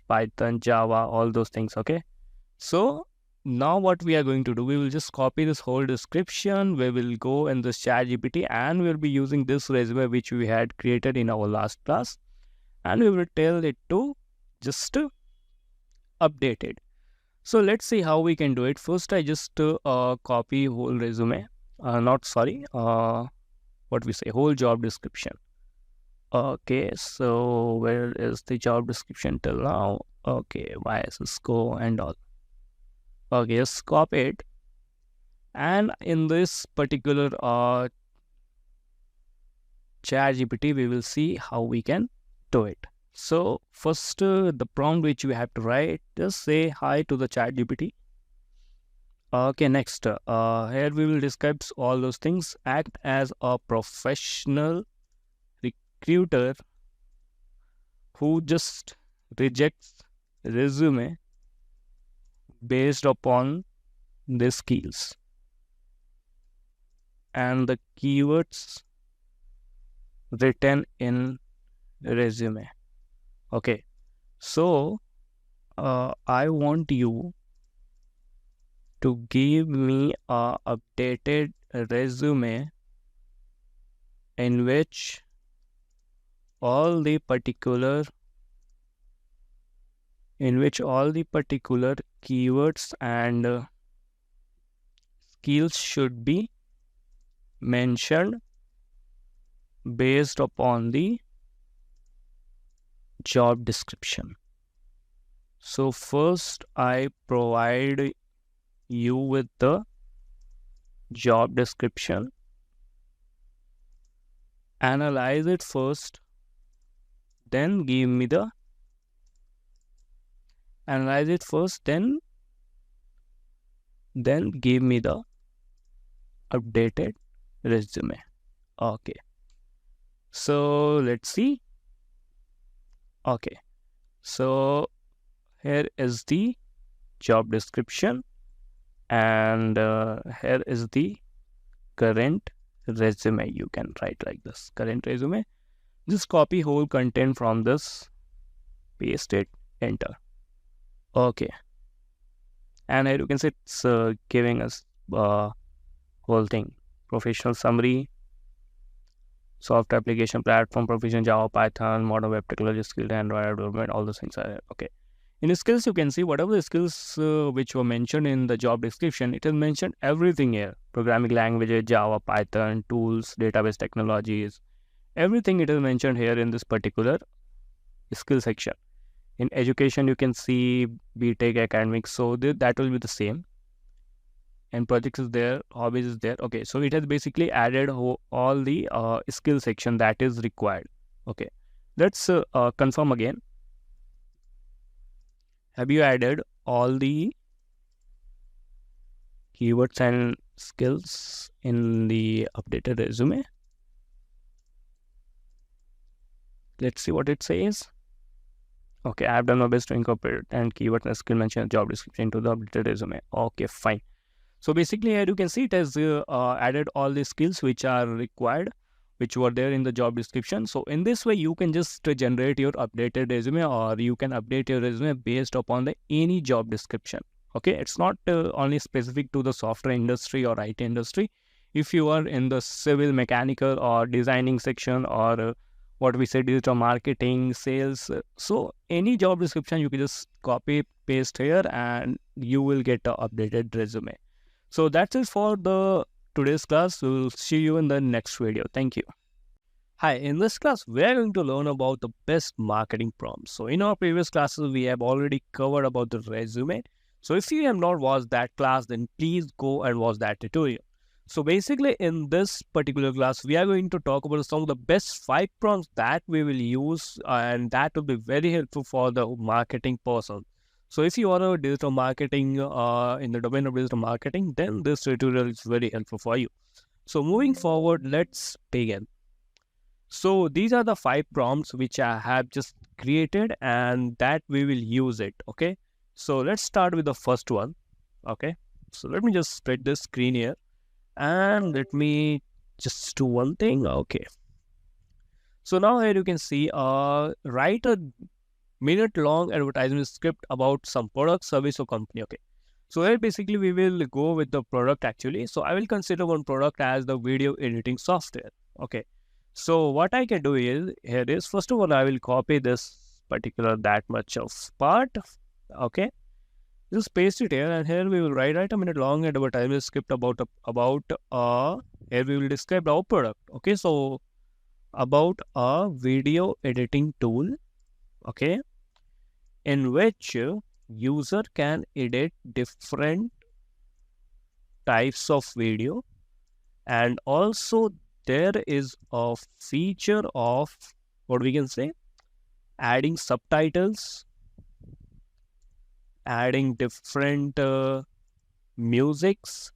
Python, Java, all those things. Okay, so now what we are going to do, we will just copy this whole description. We will go in this ChatGPT and we'll be using this resume which we had created in our last class, and we will tell it to just update it. So let's see how we can do it. First, I just copy whole resume. Not sorry. What we say, whole job description. Okay, so where is the job description till now? Okay, why Cisco and all. Okay, just copy it. And in this particular ChatGPT, we will see how we can do it. So first, the prompt which we have to write, just say hi to the ChatGPT. Okay, next, here we will describe all those things. Act as a professional recruiter who just rejects resume based upon the skills and the keywords written in resume. Okay, so I want you to give me a updated resume in which all the particular keywords and skills should be mentioned based upon the job description. So first I provide you with the job description, analyze it first, then give me the then give me the updated resume. Okay, so let's see. Okay, so here is the job description, and here is the current resume. You can write like this, current resume. Just copy whole content from this, paste it, enter. Okay, and here you can see it's giving us whole thing: professional summary, soft application platform, proficient Java, Python, modern web technology, skilled Android development, all those things are there. Okay, in the skills you can see whatever the skills which were mentioned in the job description, it has mentioned everything here: programming languages, Java, Python, tools, database technologies, everything it is mentioned here in this particular skill section. In education you can see BTech, academics, so that will be the same, and projects is there, hobbies is there. Okay, so it has basically added all the skill section that is required. Okay, let's confirm again. Have you added all the keywords and skills in the updated resume? Let's see what it says. Okay, I've done my best to incorporate and keyword and skill mention job description into the updated resume. Okay, fine. So basically, here you can see it has added all the skills which are required, which were there in the job description. So in this way, you can just generate your updated resume, or you can update your resume based upon the any job description. Okay, it's not only specific to the software industry or IT industry. If you are in the civil, mechanical, or designing section, or what we say digital marketing, sales, so any job description you can just copy paste here, and you will get a updated resume. So that's it for the today's class. We'll see you in the next video. Thank you. Hi, in this class, we are going to learn about the best marketing prompts. So in our previous classes, we have already covered about the resume. So if you have not watched that class, then please go and watch that tutorial. So basically in this particular class, we are going to talk about some of the best 5 prompts that we will use, and that will be very helpful for the marketing person. So if you are a digital marketing in the domain of digital marketing, then this tutorial is very helpful for you. So moving forward, let's begin. So these are the 5 prompts which I have just created and that we will use it. Okay. So let's start with the first one. Okay. So let me just spread the screen here and let me just do one thing. Okay. So now here you can see write a minute long advertisement script about some product, service or company. Okay. So here basically we will go with the product actually. So I will consider one product as the video editing software. Okay. So what I can do is here is first of all I will copy this particular that much of part. Okay. Just paste it here and here we will write a minute long advertisement script about here we will describe our product. Okay. So about a video editing tool. Okay. In which user can edit different types of video, and also there is a feature of what we can say adding subtitles, adding different musics,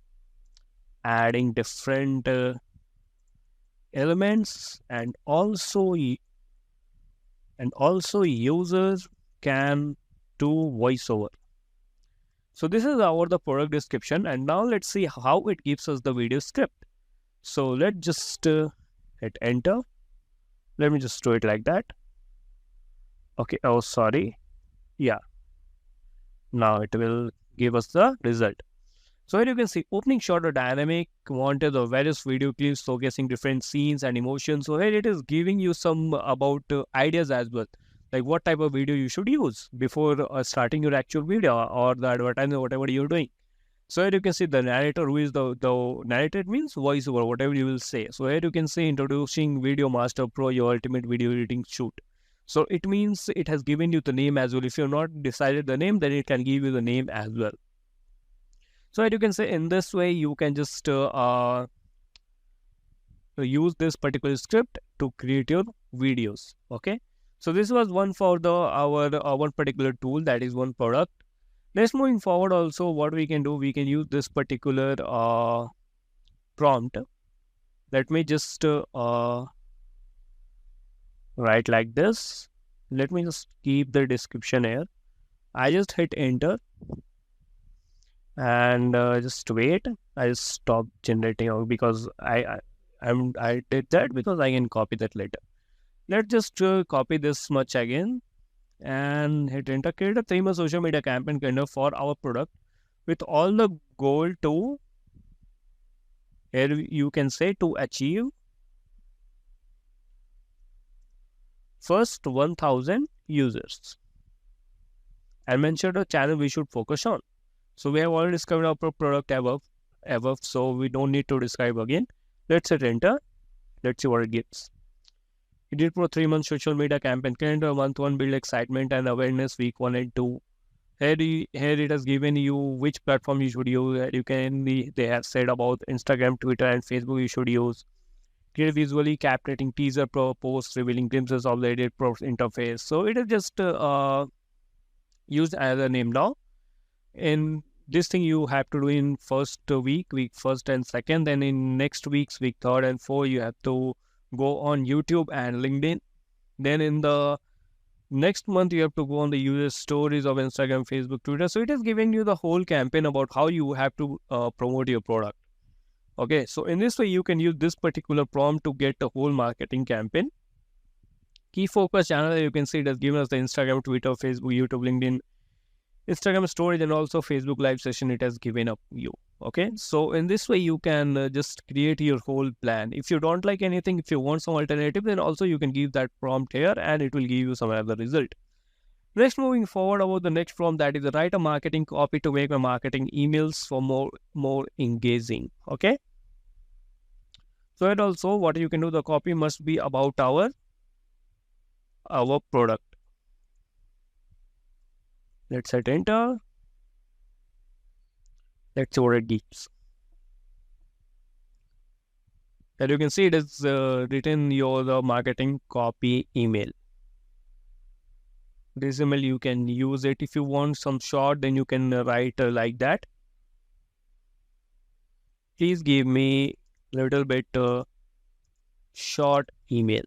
adding different elements, and also users can do voiceover. So this is our the product description, and now let's see how it gives us the video script. So let's just hit enter. Let me just do it like that. Okay. Oh, sorry. Yeah. Now it will give us the result. So here you can see opening shot or dynamic wanted of various video clips showcasing different scenes and emotions. So here it is giving you some about ideas as well, like what type of video you should use before starting your actual video or the advertisement, whatever you're doing. So here you can see the narrator, who is the narrator means voiceover, whatever you will say. So here you can see introducing Video Master Pro, your ultimate video editing shoot. So it means it has given you the name as well. If you're not decided the name, then it can give you the name as well. So as you can say, in this way, you can just use this particular script to create your videos. Okay. So this was one for the our one particular tool, that is one product. Next, moving forward, also what we can do, we can use this particular prompt. Let me just write like this. Let me just keep the description here. I just hit enter. And just wait. I just stop generating because I did that because I can copy that later. Let's just copy this much again and hit enter. Create a 3-month social media campaign kind of for our product with all the goal to, here you can say, to achieve first 1000 users, and mention the channel we should focus on. So we have already discovered our product above, so we don't need to describe again. Let's hit enter. Let's see what it gives. It did for 3-month social media campaign. Calendar month 1 build excitement and awareness, week 1 and 2. Here it has given you which platform you should use. They have said about Instagram, Twitter and Facebook you should use. Create visually captivating teaser posts revealing glimpses of the edit interface. So it is just used as a name now. In this thing you have to do in first week 1st and 2nd, then in next week's week 3rd and 4th you have to go on YouTube and LinkedIn. Then in the Next month, you have to go on the user stories of Instagram, Facebook, Twitter. So it is giving you the whole campaign about how you have to promote your product. Okay, so in this way, you can use this particular prompt to get a whole marketing campaign. Key focus channel, you can see it has given us the Instagram, Twitter, Facebook, YouTube, LinkedIn, Instagram stories, and also Facebook live session it has given up you. Okay, so in this way you can just create your whole plan. If you don't like anything, if you want some alternative, then also you can give that prompt here and it will give you some other result. Next, moving forward about the next prompt, that is write a marketing copy to make my marketing emails for more engaging. Okay, so and also what you can do, the copy must be about our product. Let's hit enter. Let's see what it gives. As you can see, it is written your marketing copy email. This email you can use it if you want some short, then you can write like that. Please give me little bit short email.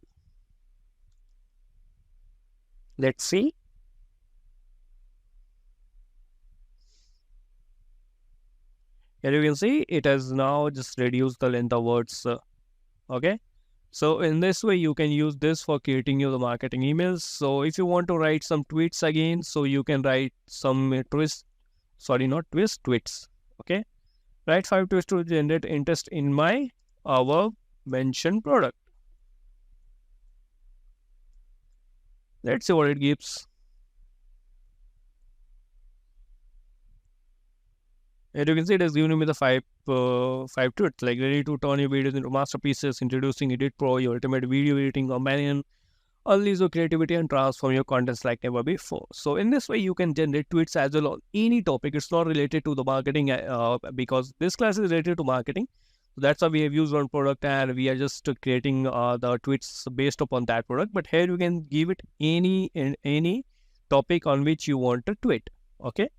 Let's see. Here you can see it has now just reduced the length of words. Okay. So in this way, you can use this for creating your marketing emails. So if you want to write some tweets again, so you can write some tweets. Okay. Write 5 tweets to generate interest in my our mentioned product. Let's see what it gives. As you can see, it has given me the five tweets, like ready to turn your videos into masterpieces, introducing Edit Pro, your ultimate video editing companion, unleash your creativity and transform your contents like never before. So in this way, you can generate tweets as well on any topic. It's not related to the marketing because this class is related to marketing. So that's why we have used one product and we are just creating the tweets based upon that product. But here you can give it any topic on which you want to tweet. Okay.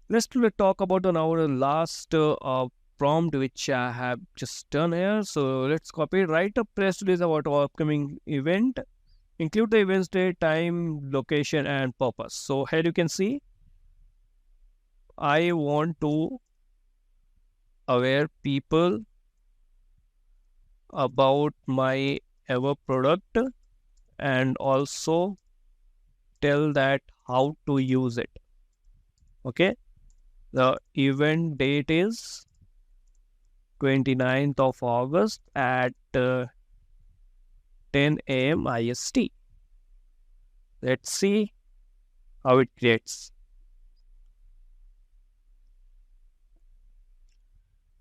Let's talk about our last prompt which I have just done here. So let's copy, write a press release about our upcoming event. Include the event's date, time, location, and purpose. So here you can see, I want to aware people about my ever product and also tell that how to use it. Okay. The event date is 29th of August at 10 a.m. IST. Let's see how it creates.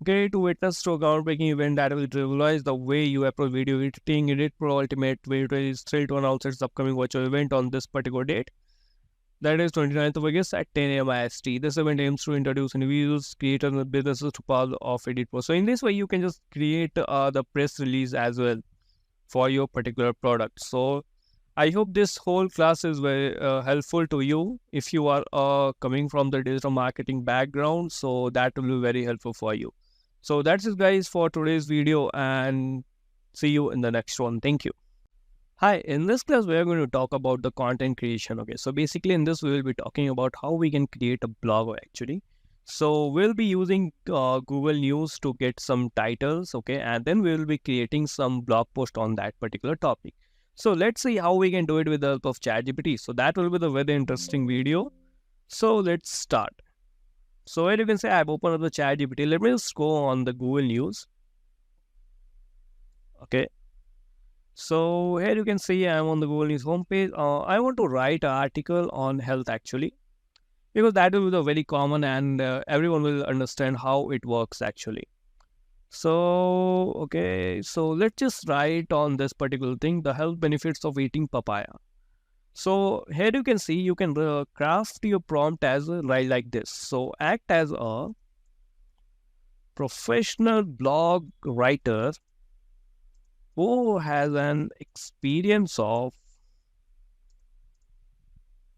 Okay, to witness to a groundbreaking event that will revolutionize the way you approach video editing. Edit Pro Ultimate Video is thrilled to announce its upcoming virtual event on this particular date. That is 29th of August at 10 a.m. IST. This event aims to introduce individuals, creators, and businesses to power of Edit Pro. So in this way, you can just create the press release as well for your particular product. So I hope this whole class is very helpful to you if you are coming from the digital marketing background. So that will be very helpful for you. So that's it, guys, for today's video, and see you in the next one. Thank you. Hi, in this class, we are going to talk about the content creation. Okay, so basically in this, we will be talking about how we can create a blog actually. So we'll be using Google News to get some titles, okay, and then we will be creating some blog post on that particular topic. So let's see how we can do it with the help of ChatGPT. So that will be the very interesting video. So let's start. So here you can say I've opened up the ChatGPT. Let me just go on the Google News. Okay. So here you can see I'm on the Google News homepage. I want to write an article on health actually, because that will be the very common and everyone will understand how it works actually. So, okay, so let's just write on this particular thing, the health benefits of eating papaya. So here you can see you can craft your prompt as like this. So act as a professional blog writer who has an experience of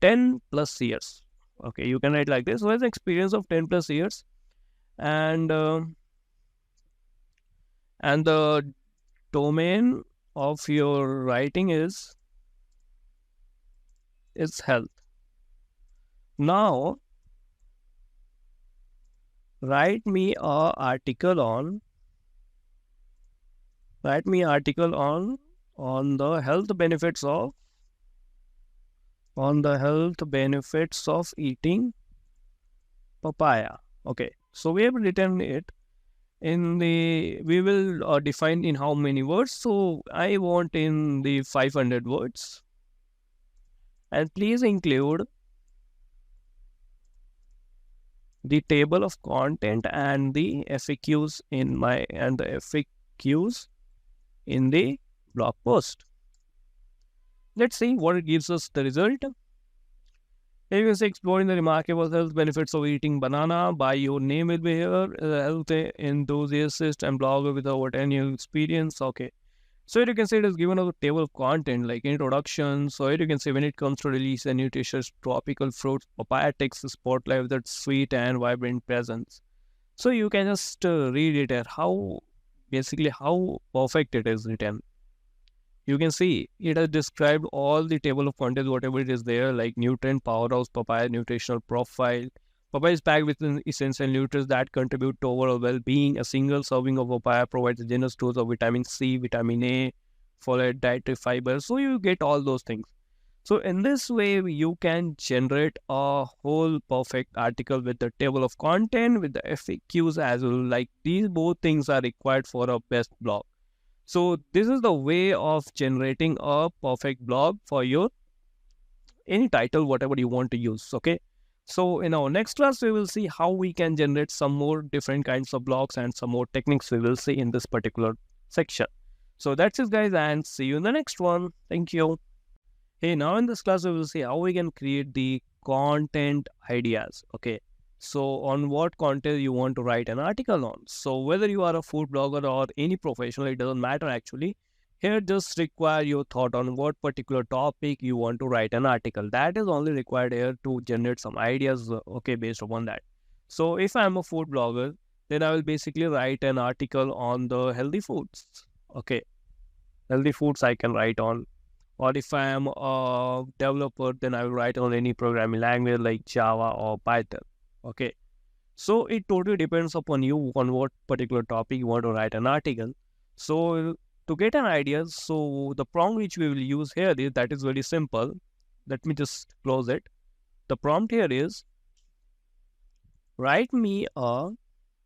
10 plus years. Okay, you can write like this. Who has an experience of 10 plus years, and the domain of your writing is is health. Now, write me a article on write me article on the health benefits of eating papaya. Okay, so we have written it in the we will define in how many words. So I want in the 500 words, and please include the table of content and the FAQs in the blog post. Let's see what it gives us the result. Here you can see exploring the remarkable health benefits of eating banana. By your name will be here. A health enthusiast and blogger with over 10 years experience. Okay. So here you can see it is given a table of content like introduction. So here you can see when it comes to release and nutritious tropical fruits, papaya takes the spotlight with its sweet and vibrant presence. So you can just read it at how perfect it is written. You can see it has described all the table of contents, whatever it is there, like nutrient powerhouse, papaya nutritional profile. Papaya is packed with essential nutrients that contribute to overall well-being. A single serving of papaya provides a generous dose of vitamin C, vitamin A, folate, dietary fiber. So you get all those things. So in this way, you can generate a whole perfect article with the table of content, with the FAQs as well. Like these both things are required for a best blog. So this is the way of generating a perfect blog for your any title, whatever you want to use. Okay. So in our next class, we will see how we can generate some more different kinds of blogs and some more techniques we will see in this particular section. So that's it, guys, and see you in the next one. Thank you. Hey, now in this class, we will see how we can create the content ideas. Okay. So on what content you want to write an article on. So whether you are a food blogger or any professional, it doesn't matter actually. Here just require your thought on what particular topic you want to write an article. That is only required here to generate some ideas, okay, based upon that. So if I'm a food blogger, then I will basically write an article on the healthy foods. Okay. Healthy foods I can write on. Or if I am a developer, then I will write on any programming language like Java or Python. Okay. So it totally depends upon you on what particular topic you want to write an article. So to get an idea, so the prompt which we will use here is that is very simple. Let me just close it. The prompt here is write me a,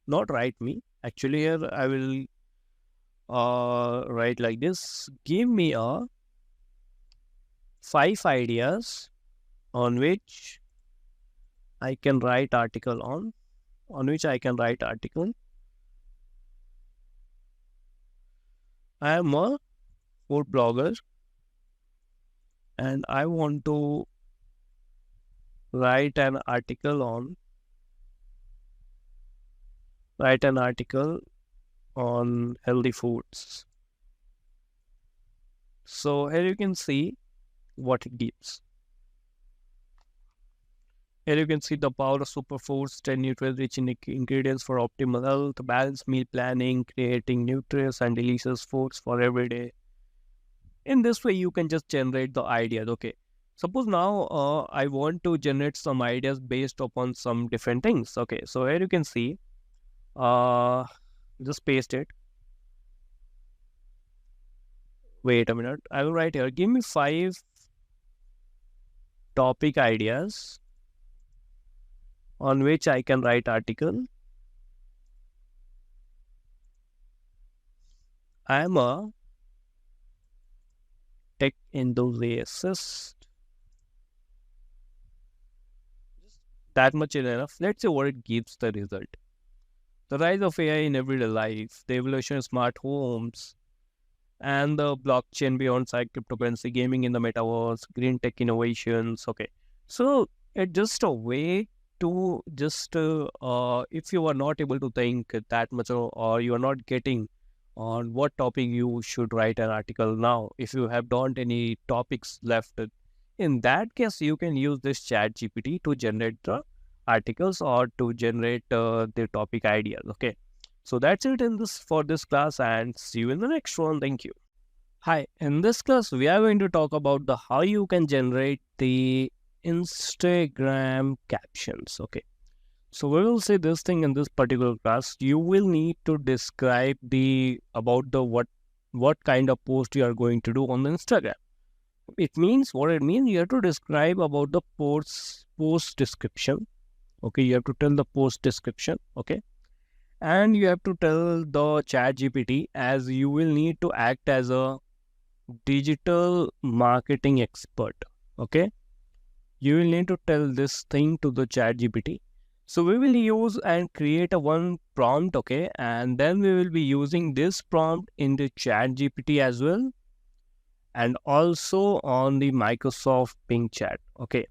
not write me. Actually here I will write like this. Give me a 5 ideas on which I can write article on which I can write article. I am a food blogger and I want to write an article on healthy foods. So here you can see what it gives. Here you can see the power of superfoods, 10 nutrient-rich ingredients for optimal health, balanced meal planning, creating nutritious and delicious foods for every day. In this way, you can just generate the ideas. Okay. Suppose now I want to generate some ideas based upon some different things. Okay. So here you can see, just paste it. Wait a minute. I will write here. Give me 5 topic ideas on which I can write article. I am a tech enthusiast. That much is enough. Let's see what it gives the result. The rise of AI in everyday life, the evolution of smart homes, and the blockchain beyond cryptocurrency, gaming in the metaverse, green tech innovations. Okay. So it's just a way to just if you are not able to think that much or you are not getting on what topic you should write an article now, if you have don't any topics left, in that case you can use this ChatGPT to generate the articles or to generate the topic ideas. Okay, so that's it in this for this class, and see you in the next one. Thank you. Hi, in this class we are going to talk about the how you can generate the Instagram captions. Okay. So we will say this thing in this particular class. You will need to describe the about the what kind of post you are going to do on the Instagram. It means what it means you have to describe about the post description. Okay, you have to tell the post description. Okay. And you have to tell the chat GPT as you will need to act as a digital marketing expert. Okay, you will need to tell this thing to the chat gpt. So we will use and create a one prompt. Okay, and then we will be using this prompt in the chat gpt as well, and also on the Microsoft BingChat. Okay,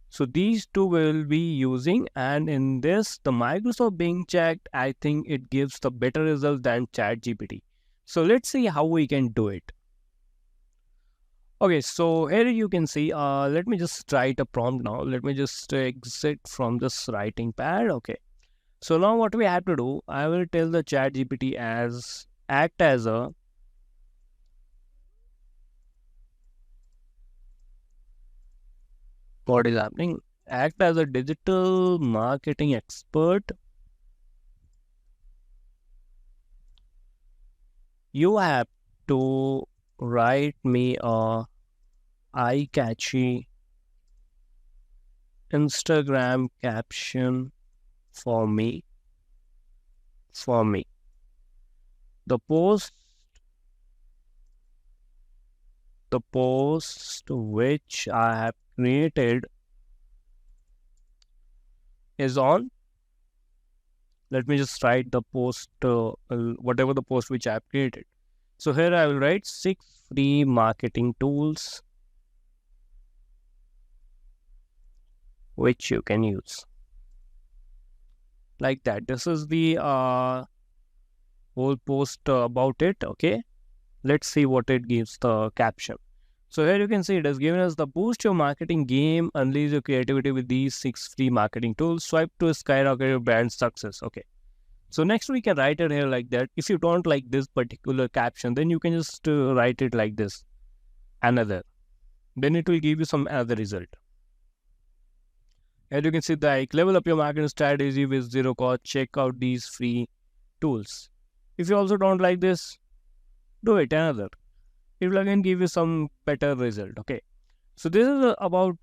so these two will be using, and in this the Microsoft BingChat, I think it gives the better result than chat gpt. So let's see how we can do it. Okay, so here you can see, let me just write a prompt now. Let me just exit from this writing pad. Okay, so now what we have to do, I will tell the chat GPT as act as a, what is happening? Act as a digital marketing expert. You have to write me a eye-catchy Instagram caption for me. For me. The post the post which I have created is on. Let me just write the post, whatever the post which I have created. So here I will write 6 free marketing tools which you can use. Like that. This is the whole post about it. Okay. Let's see what it gives the caption. So here you can see it has given us the boost your marketing game, unleash your creativity with these 6 free marketing tools. Swipe to skyrocket your brand success. Okay. So next we can write it here like that. If you don't like this particular caption, then you can just write it like this, another. Then it will give you some other result. As you can see, like level up your marketing strategy with zero cost. Check out these free tools. If you also don't like this, do it another. It will again give you some better result. Okay. So this is about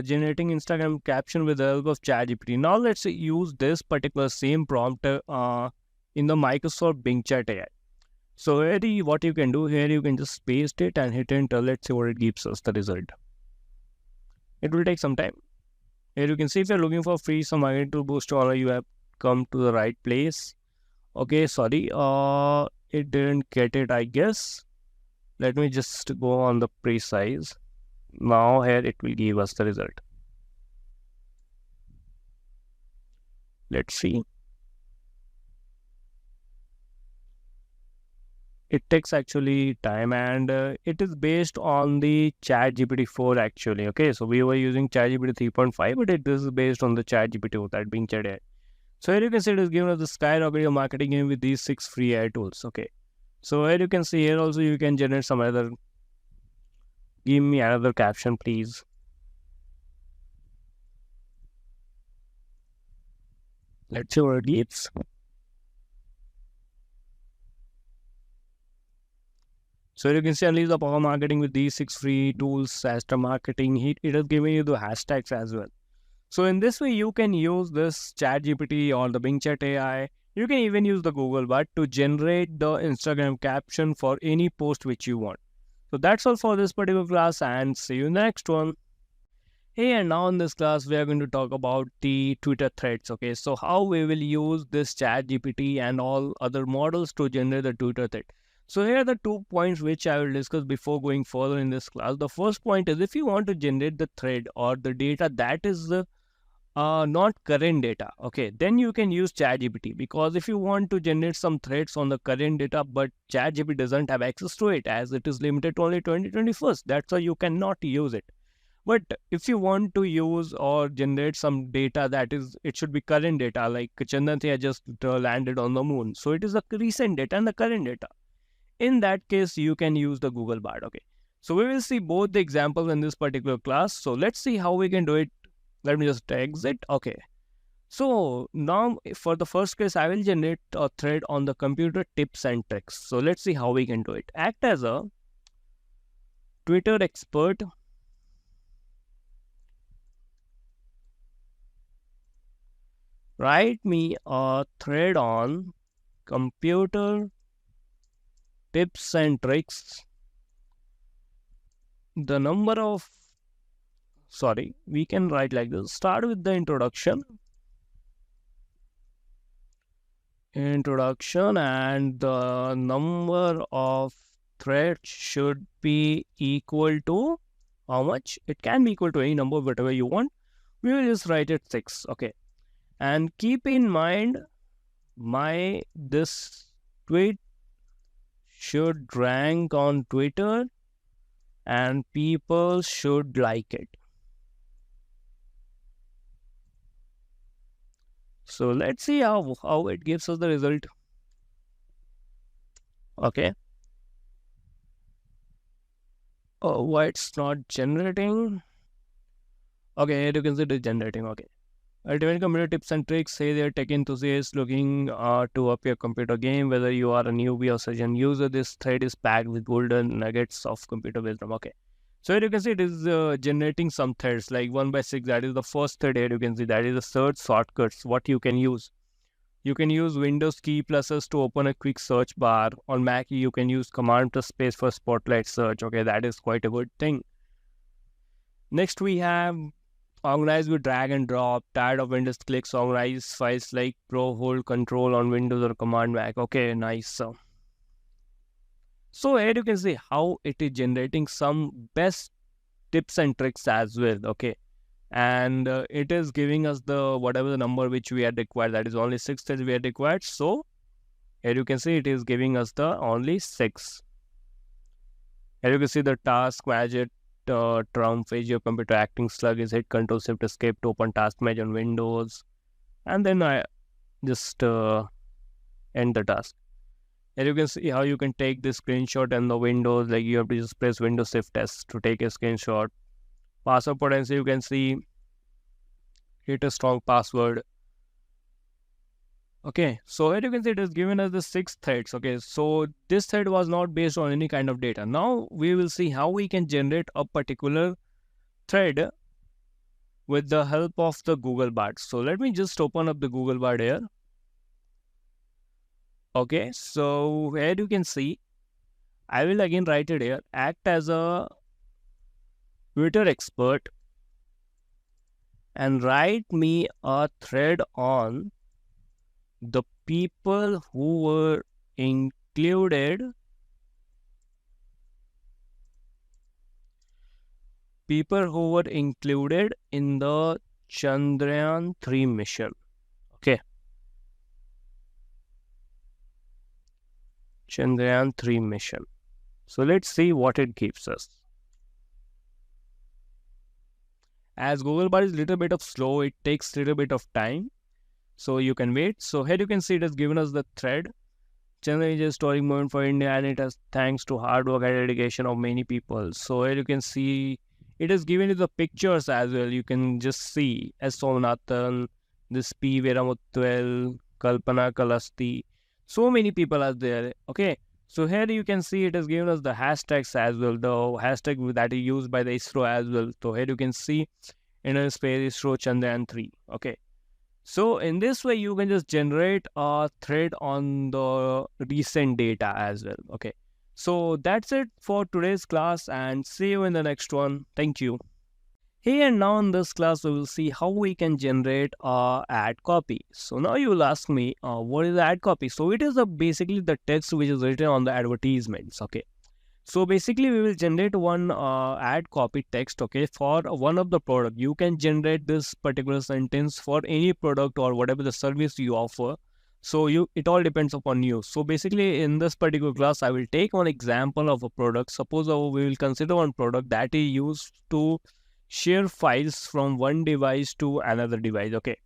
generating Instagram caption with the help of ChatGPT. Now let's use this particular same prompt in the Microsoft BingChat AI. So here what you can do here, you can just paste it and hit enter. Let's see what it gives us the result. It will take some time. Here you can see if you're looking for free some marketing to boost your, you have come to the right place. Okay, sorry, it didn't get it, I guess. Let me just go on the precise. Now here it will give us the result. Let's see. It takes actually time, and it is based on the ChatGPT 4 actually. Okay, so we were using ChatGPT 3.5, but it is based on the ChatGPT 4, that being Chat AI. So here you can see it is given us the skyrocket marketing game with these 6 free AI tools. Okay, so here you can see here also you can generate some other. Give me another caption, please. Let's see what it gives. So you can see unleash the power marketing with these 6 free tools. Hashtag marketing. It has given you the hashtags as well. So in this way, you can use this ChatGPT or the BingChat AI. You can even use the Google Bot to generate the Instagram caption for any post which you want. So that's all for this particular class, and see you in the next one. Hey, and now in this class, we are going to talk about the Twitter threads. Okay, so how we will use this chat GPT and all other models to generate the Twitter thread. So here are the 2 points which I will discuss before going further in this class. The first point is if you want to generate the thread or the data that is not current data, okay, then you can use ChatGPT, because if you want to generate some threads on the current data, but ChatGPT doesn't have access to it as it is limited to only 2021, that's why you cannot use it. But if you want to use or generate some data that is, it should be current data, like Chandan just landed on the moon. So it is the recent data and the current data. In that case, you can use the Google Bard. Okay. So we will see both the examples in this particular class. So let's see how we can do it. Let me just exit. Okay. So now for the first case, I will generate a thread on the computer tips and tricks. So let's see how we can do it. Act as a Twitter expert. Write me a thread on computer tips and tricks. The number of, sorry, we can write like this. Start with the introduction. Introduction, and the number of threads should be equal to how much? It can be equal to any number, whatever you want. We will just write it 6. Okay. And keep in mind, this tweet should rank on Twitter and people should like it. So let's see how it gives us the result. Okay. Oh, why it's not generating? Okay, here you can see it is generating. Okay. Ultimate computer tips and tricks. Say they're tech enthusiasts looking to up your computer game. Whether you are a newbie or seasoned user, this thread is packed with golden nuggets of computer wisdom. Okay. So here you can see it is generating some threads like 1 by 6. That is the first thread. Here you can see that is the search shortcuts. What you can use. You can use Windows key pluses to open a quick search bar. On Mac, you can use Command plus space for spotlight search. Okay, that is quite a good thing. Next, we have organize with drag and drop. Tired of Windows clicks, organize files like Pro, hold Control on Windows or Command Mac. Okay, nice. So here you can see how it is generating some best tips and tricks as well. Okay. And it is giving us the whatever the number which we had required. That is only 6 that we had required. So here you can see it is giving us the only 6. Here you can see the task widget trump is your computer acting slug is hit Control Shift Escape to open task manager on Windows, and then I just end the task. Here you can see how you can take this screenshot and the Windows, like you have to just press Windows Shift S to take a screenshot. Password potency, you can see hit a strong password. Okay, so here you can see it has given us the 6 threads. Okay, so this thread was not based on any kind of data. Now we will see how we can generate a particular thread with the help of the Google Bard. So let me just open up the Google Bard here. Okay, so here you can see, I will again write it here. Act as a Twitter expert and write me a thread on the people who were included in the Chandrayaan 3 mission. Okay. Chandrayaan 3 mission. So let's see what it gives us. As Google Bard is a little bit of slow, it takes a little bit of time. So you can wait. So here you can see it has given us the thread. Chandrayaan is a historic moment for India, and it has thanks to hard work and dedication of many people. So here you can see it has given you the pictures as well. You can just see S. Somanathan, this P. Veramutwel, Kalpana Kalasti. So many people are there. Okay. So here you can see it has given us the hashtags as well. The hashtag that is used by the ISRO as well. So here you can see Indian Space ISRO Chandrayaan 3. Okay. So in this way, you can just generate a thread on the recent data as well. Okay. So that's it for today's class, and see you in the next one. Thank you. Here and now in this class, we will see how we can generate a ad copy. So now you will ask me, what is the ad copy? So it is basically the text which is written on the advertisements. Okay. So basically, we will generate one ad copy text, okay, for one of the product. You can generate this particular sentence for any product or whatever the service you offer. So it all depends upon you. So basically, in this particular class, I will take one example of a product. Suppose we will consider one product that is used to share files from one device to another device, okay.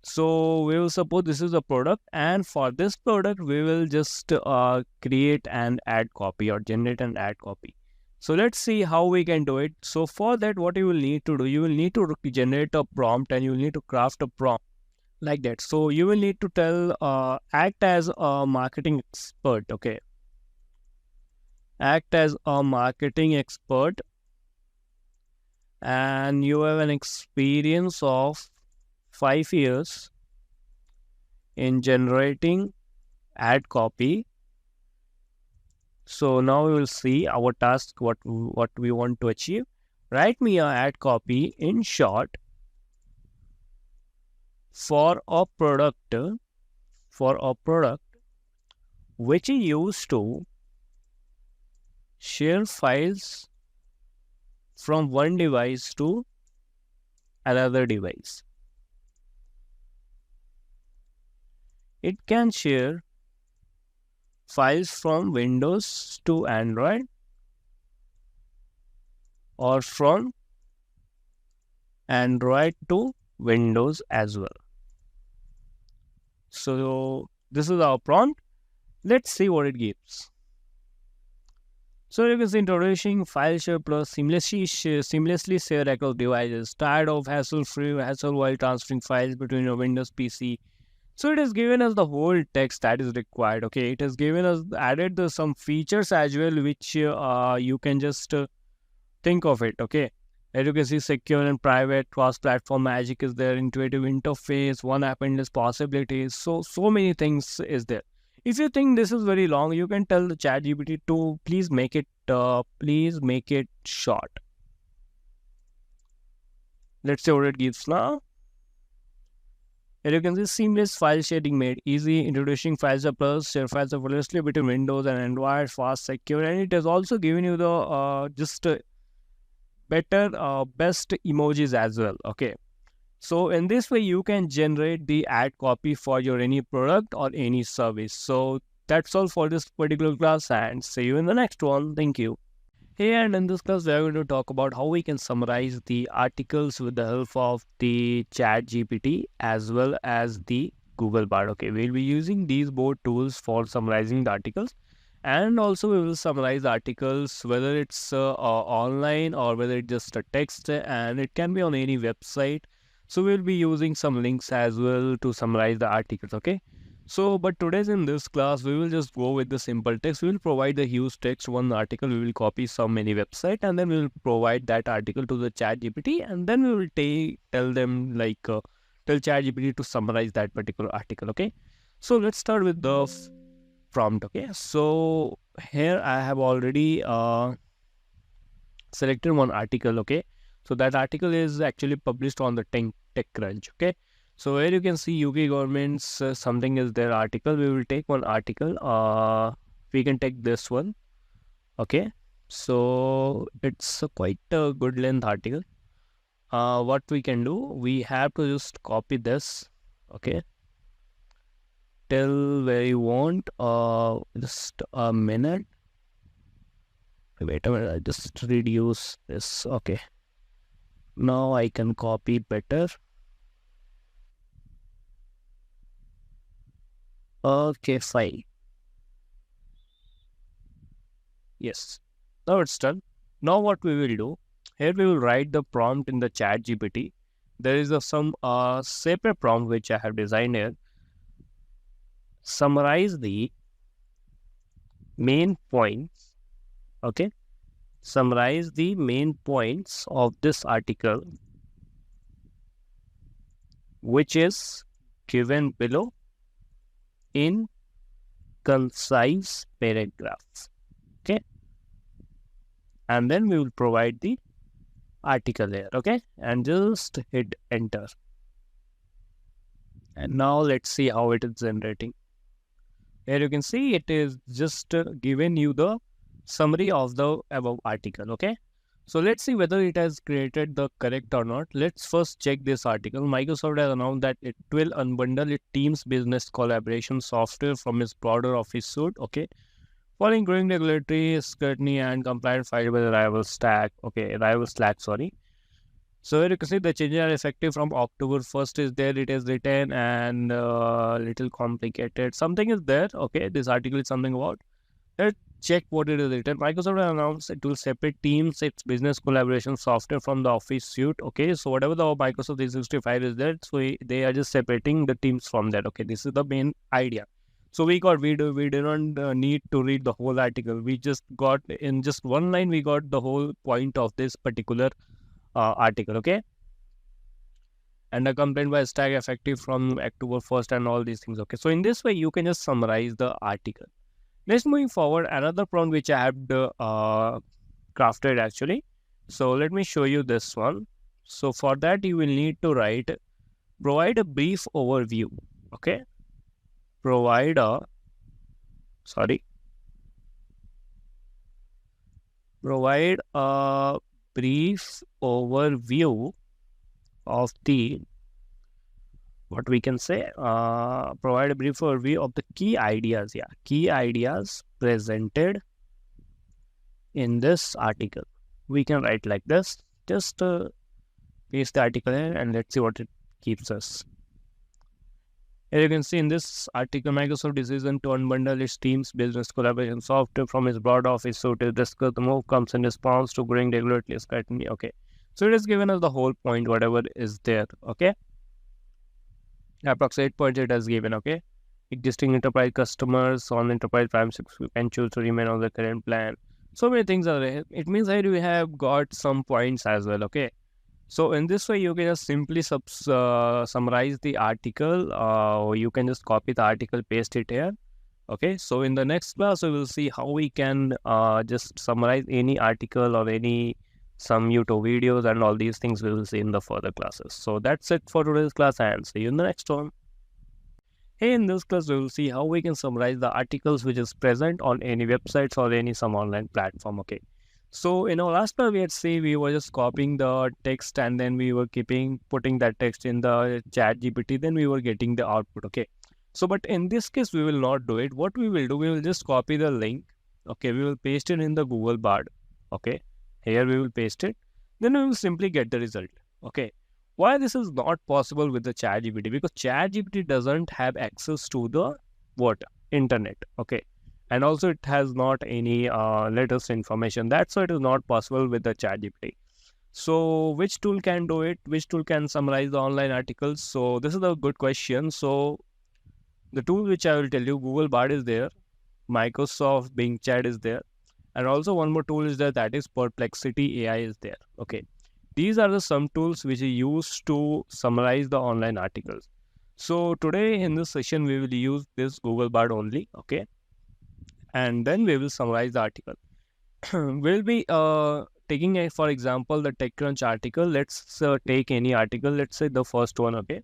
So we will suppose this is a product, and for this product we will just create an ad copy or generate an ad copy. So let's see how we can do it. So for that, what you will need to do, you will need to generate a prompt, and you will need to craft a prompt like that. So you will need to tell act as a marketing expert. Okay, act as a marketing expert, and you have an experience of 5 years in generating ad copy. So now we will see our task, what we want to achieve. Write me a ad copy in short for a product, which is used to share files from one device to another device. It can share files from Windows to Android or from Android to Windows as well. So this is our prompt. Let's see what it gives. So it is introducing file share plus seamlessly share across devices. Tired of hassle while transferring files between your Windows PC. So it has given us the whole text that is required. Okay, it has given us added some features as well, which you can just think of it. Okay, as you can see, secure and private, cross-platform magic is there, intuitive interface, one app endless possibilities. So many things is there. If you think this is very long, you can tell the ChatGPT to please make it short. Let's see what it gives now. Here you can see seamless file sharing made easy, introducing files are plus, share files effortlessly between Windows and Android, fast, secure, and it has also given you the best emojis as well. Okay, so in this way you can generate the ad copy for your any product or any service. So that's all for this particular class, and see you in the next one. Thank you. Hey, and in this class, we are going to talk about how we can summarize the articles with the help of the Chat GPT as well as the Google Bard. Okay, we'll be using these both tools for summarizing the articles, and also we will summarize the articles whether it's online or whether it's just a text, and it can be on any website. So we'll be using some links as well to summarize the articles. Okay. So, but today's in this class, we will just go with the simple text. We will provide the huge text, one article. We will copy some many website, and then we will provide that article to the Chat GPT, and then we will tell them tell Chat GPT to summarize that particular article. Okay. So let's start with the prompt. Okay. So here I have already selected one article. Okay. So that article is actually published on the TechCrunch. Okay. So here you can see UK government's something is their article. We will take one article. We can take this one. Okay. So it's a quite a good length article. What we can do, we have to just copy this. Okay. Till where you want. Just a minute. Wait a minute. I just reduce this. Okay. Now I can copy better. Okay, fine. Yes. Now it's done. Now what we will do, here we will write the prompt in the Chat GPT. There is some separate prompt which I have designed here. Summarize the main points. Okay. Summarize the main points of this article, which is given below in concise paragraphs. Okay. And then we will provide the article here. Okay. And just hit enter. And now let's see how it is generating. Here you can see it is just given you the summary of the above article. Okay. So let's see whether it has created the correct or not. Let's first check this article. Microsoft has announced that it will unbundle its Teams business collaboration software from its broader Office suite. Okay. Following growing regulatory scrutiny and compliance filed by the rival Slack. Okay, rival Slack, sorry. So here you can see the changes are effective from October 1st is there. It is written and little complicated. Something is there. Okay, this article is something about. Let's check what it is written. Microsoft announced it will separate Teams, its business collaboration software from the Office suite. Okay, so whatever the Microsoft 365 is there, so they are just separating the Teams from that. Okay, this is the main idea. So we didn't need to read the whole article. We just got in just one line. We got the whole point of this particular article. Okay, and a complaint by stack effective from October 1st and all these things. Okay, so in this way you can just summarize the article. Let's moving forward. Another prompt which I have crafted actually. So let me show you this one. So for that you will need to write provide a brief overview. Okay, provide a sorry provide a brief overview of the what we can say provide a brief overview of the key ideas, key ideas presented in this article. We can write like this. Just paste the article here and let's see what it keeps us. Here you can see in this article, Microsoft decision to unbundle its Teams business collaboration software from its broad office suite to discuss the move comes in response to growing regulatory scrutiny. Okay, so it has given us the whole point, whatever is there. Okay, approx 8 points it has given. Okay, existing enterprise customers on enterprise plans can choose to remain on the current plan. So many things are there. It means that we have got some points as well. Okay, so in this way you can just simply summarize the article. You can just copy the article, paste it here. Okay, so in the next class we will see how we can just summarize any article or any some YouTube videos, and all these things we will see in the further classes. So that's it for today's class, and see you in the next one. Hey, in this class, we will see how we can summarize the articles which is present on any websites or any some online platform. Okay. So in our last class, we had say we were just copying the text and then we were putting that text in the ChatGPT. Then we were getting the output. Okay. So, but in this case, we will not do it. What we will do, we will just copy the link. Okay. We will paste it in the Google bar. Okay. Here we will paste it. Then we will simply get the result. Okay. Why this is not possible with the ChatGPT? Because ChatGPT doesn't have access to the what internet. Okay, and also it has not any latest information. That's why it is not possible with the ChatGPT. So which tool can do it? Which tool can summarize the online articles? So this is a good question. So the tool which I will tell you, Google Bard is there, Microsoft BingChat is there, and also one more tool is there, that is Perplexity AI is there. Okay. These are the some tools which are used to summarize the online articles. So today in this session, we will use this Google Bard only, okay? And then we will summarize the article. We'll be taking, for example, the TechCrunch article. Let's take any article. Let's say the first one, okay?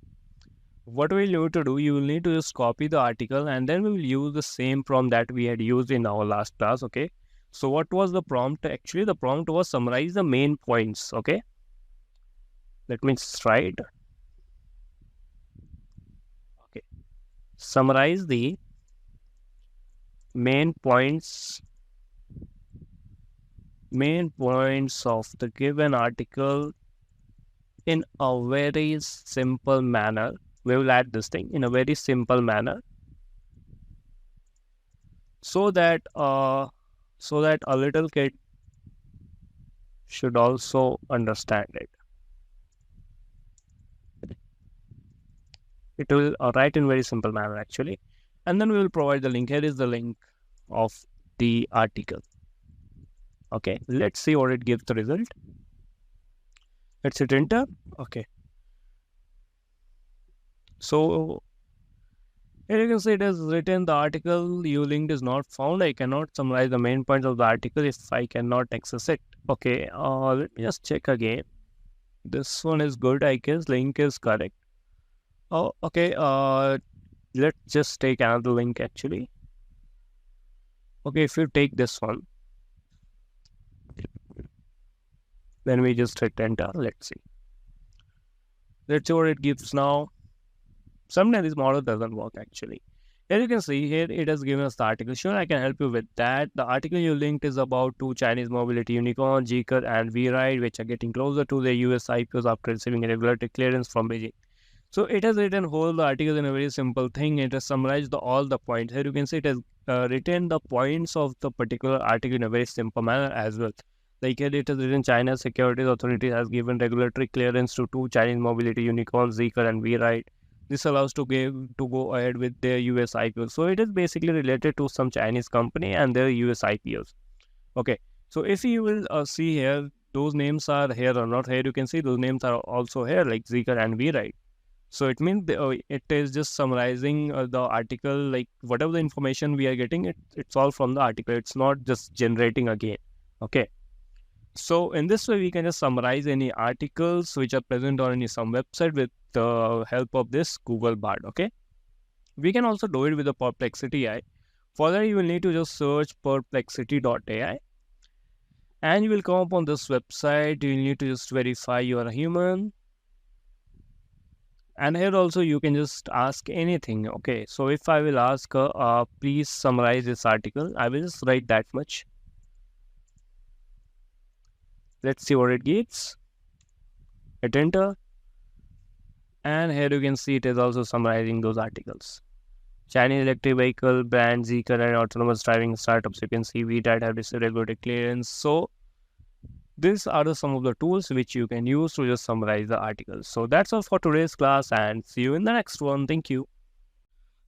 What we'll need to do, you will need to just copy the article and then we will use the same prompt that we had used in our last class, okay? So what was the prompt? Actually, the prompt was summarize the main points, okay? Let me try it. Okay. Summarize the main points of the given article in a very simple manner. We will add this thing in a very simple manner so that a little kid should also understand it. It will write in very simple manner actually, and then we will provide the link. Here is the link of the article. Okay, let's see what it gives the result. Let's hit enter. Okay, so here you can see it has written the article you linked is not found. I cannot summarize the main points of the article if I cannot access it. Okay, let me just check again. This one is good, I guess. Link is correct. Oh, okay. Let's just take another link actually. Okay, if you take this one, then we just hit enter. Let's see. Let's see what it gives now. Sometimes this model doesn't work actually. As you can see here, it has given us the article. Sure, I can help you with that. The article you linked is about two Chinese mobility unicorns, Zeekr and WeRide, which are getting closer to their US IPOs after receiving a regulatory clearance from Beijing. So it has written whole the article in a very simple thing. It has summarized all the points. Here you can see it has written the points of the particular article in a very simple manner as well. Like here it has written China's Securities Authority has given regulatory clearance to two Chinese mobility unicorns, Zeekr and WeRide. This allows to go ahead with their US IPOs. So it is basically related to some Chinese company and their US IPOs. Okay. So if you will see here, those names are here or not here. You can see those names are also here, like Zeekr and WeRide. So it means it is just summarizing the article, like whatever the information we are getting, it's all from the article. It's not just generating again. Okay. So in this way, we can just summarize any articles which are present on any some website with the help of this Google Bard. Okay. We can also do it with the Perplexity AI. For that, you will need to just search perplexity.ai and you will come up on this website. You need to just verify you are a human. And here also you can just ask anything. Okay, so if I will ask please summarize this article, I will just write that much. Let's see what it gives. Hit enter, and here you can see it is also summarizing those articles. Chinese electric vehicle brand Zeekr and autonomous driving startups, you can see WeRide have received regulatory clearance. So these are some of the tools which you can use to just summarize the articles. So that's all for today's class, and see you in the next one. Thank you.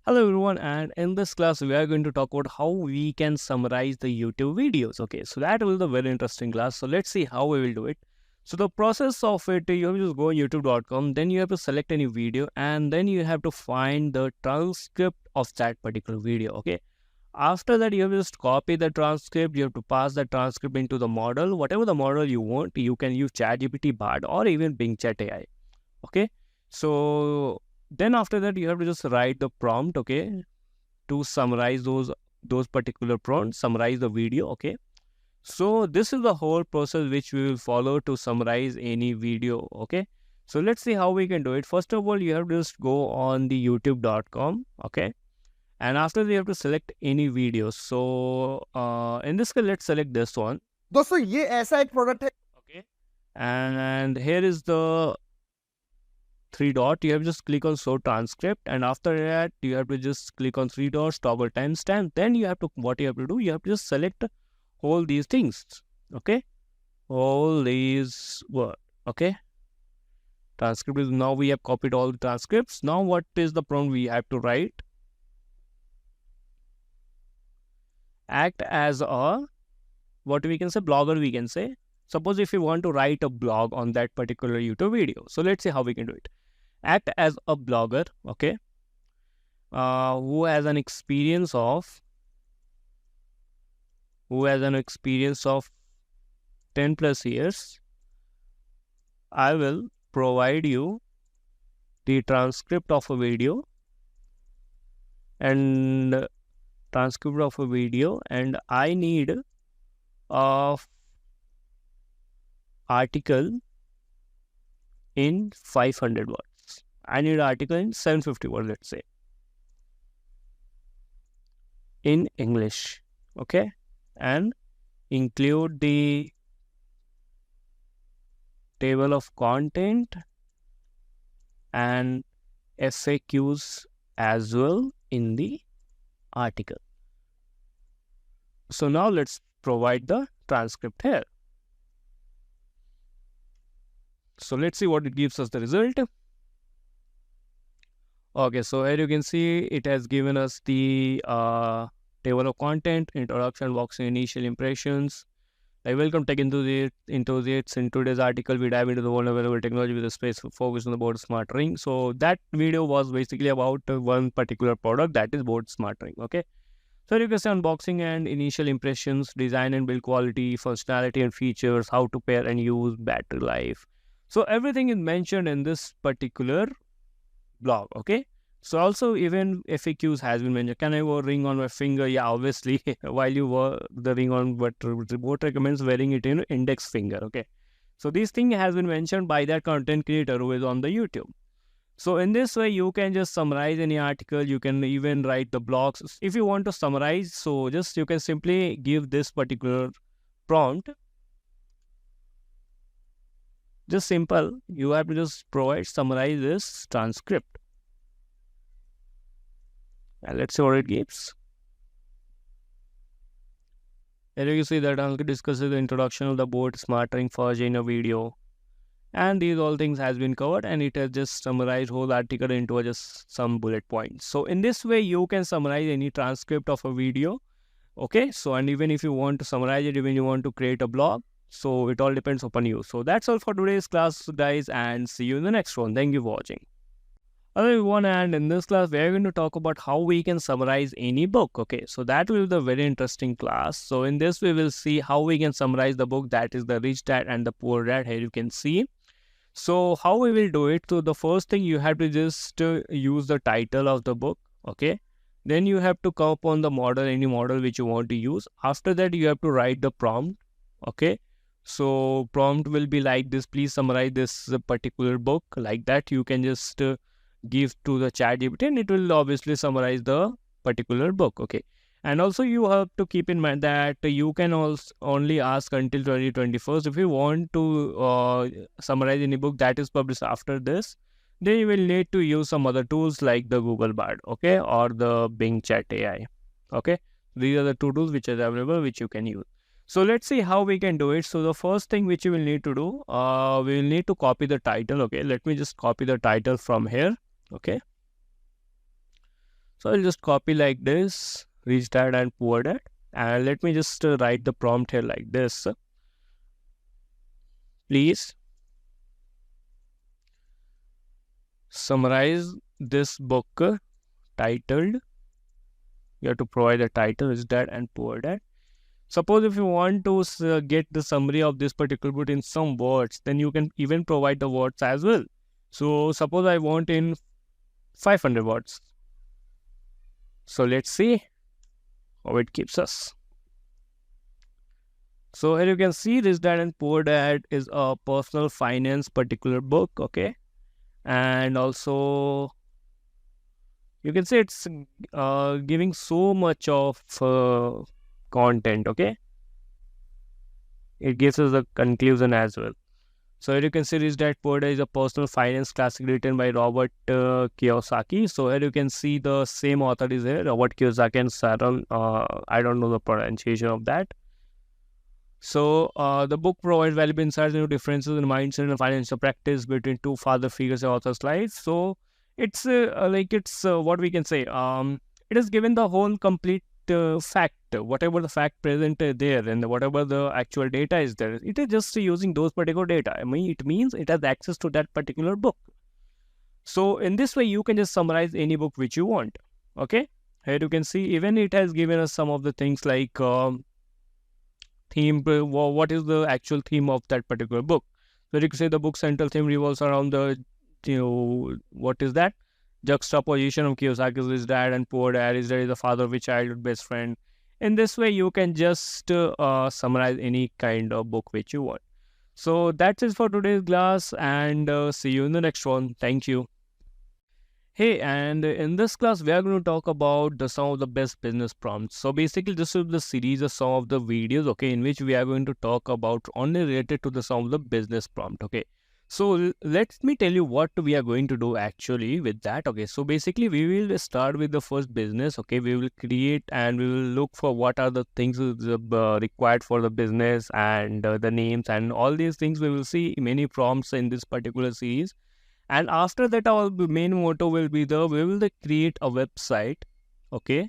Hello everyone, and in this class we are going to talk about how we can summarize the YouTube videos. Okay, so that will be the very interesting class. So let's see how we will do it. So the process of it, you have to just go on youtube.com, then you have to select any video, and then you have to find the transcript of that particular video. Okay, after that you have to just copy the transcript. You have to pass the transcript into the model, whatever the model you want. You can use ChatGPT, Bard, or even BingChat AI. Okay, so then after that you have to just write the prompt, okay, to summarize those particular prompts, summarize the video. Okay, so this is the whole process which we will follow to summarize any video. Okay, so let's see how we can do it. First of all, you have to just go on the youtube.com. Okay, and after that you have to select any video. So in this case, let's select this one. दोस्तों ये ऐसा एक product है. Okay, and here is the three dot. You have to just click on show transcript, and after that you have to just click on three dots, toggle timestamp. Then you have to, what you have to do, you have to just select all these things. Okay, all these word. Okay, transcript is, now we have copied all the transcripts. Now what is the prompt we have to write? Act as a, what we can say, blogger, we can say. Suppose if you want to write a blog on that particular YouTube video. So let's see how we can do it. Act as a blogger, okay, who has an experience of 10 plus years. I will provide you the transcript of a video and I need a article in 500 words. I need an article in 750 words, let's say, in English. Okay, and include the table of content and FAQs as well in the article. So now let's provide the transcript here. So let's see what it gives us the result. Okay, so here you can see it has given us the table of content, introduction, boxing, initial impressions. I welcome tech enthusiasts. In today's article, we dive into the world of available technology with a space focus on the board smart ring. So that video was basically about one particular product, that is board smart ring. Okay, so you can say unboxing and initial impressions, design and build quality, functionality and features, how to pair and use, battery life. So everything is mentioned in this particular blog. Okay, so also even FAQs has been mentioned. Can I wear a ring on my finger? Yeah, obviously while you wear the ring on, but report recommends wearing it in index finger. Okay, so this thing has been mentioned by that content creator who is on the YouTube. So in this way, you can just summarize any article. You can even write the blogs. If you want to summarize, so just you can simply give this particular prompt. Just simple. You have to just provide summarize this transcript. And let's see what it gives. Here you see that Anki discusses the introduction of the board smartering fudge in a video. And these all things has been covered, and it has just summarized whole article into just some bullet points. So in this way, you can summarize any transcript of a video. Okay, so and even if you want to summarize it, even you want to create a blog, so it all depends upon you. So that's all for today's class, guys, and see you in the next one. Thank you for watching. Hello everyone, and in this class we are going to talk about how we can summarize any book. Okay, so that will be the very interesting class. So in this we will see how we can summarize the book, that is the Rich Dad and the Poor Dad. Here you can see. So how we will do it? So the first thing, you have to just use the title of the book. Okay, then you have to come upon the model, any model which you want to use. After that you have to write the prompt. Okay, so prompt will be like this: please summarize this particular book. Like that you can just give to the ChatGPT, and it will obviously summarize the particular book. Okay, and also you have to keep in mind that you can also only ask until 2021. If you want to summarize any book that is published after this, then you will need to use some other tools like the Google Bard, okay, or the BingChat AI. Okay, these are the two tools which are available which you can use. So let's see how we can do it. So the first thing which you will need to do, we will need to copy the title. Okay, let me just copy the title from here. Okay, so I'll just copy like this, Rich Dad and Poor Dad, and let me just write the prompt here like this: please summarize this book titled. You have to provide the title, Rich Dad and Poor Dad. Suppose if you want to get the summary of this particular book in some words, then you can even provide the words as well. So suppose I want in 500 words. So let's see how it keeps us. So here you can see Rich Dad and Poor Dad is a personal finance particular book. Okay, and also you can say it's giving so much of content. Okay, it gives us a conclusion as well. So here you can see Rich Dad Poor Dad is a personal finance classic written by Robert Kiyosaki. So here you can see the same author is here, Robert Kiyosaki and Sharon. I don't know the pronunciation of that. So the book provides valuable insights into differences in mindset and financial practice between two father figures in author's life. So it's what we can say. It has given the whole complete fact, whatever the fact present there, and whatever the actual data is there. It is just using those particular data. I mean, it means it has access to that particular book. So in this way, you can just summarize any book which you want. Okay, here you can see even it has given us some of the things like. Theme, what is the actual theme of that particular book. So you can say the book's central theme revolves around the, what is that? Juxtaposition of Kiyosaki's Rich Dad and Poor Dad. Rich Dad is the father of a childhood best friend. In this way, you can just summarize any kind of book which you want. So that's it for today's class, and see you in the next one. Thank you. Hey, and in this class, we are going to talk about some of the best business prompts. So basically, this is the series of some of the videos, okay, in which we are going to talk about only related to some of the business prompt, okay. So let me tell you what we are going to do actually with that, okay. So basically, we will start with the first business, okay. We will create and we will look for what are the things required for the business, and the names and all these things. We will see many prompts in this particular series. And after that, our main motto will be we will create a website, okay,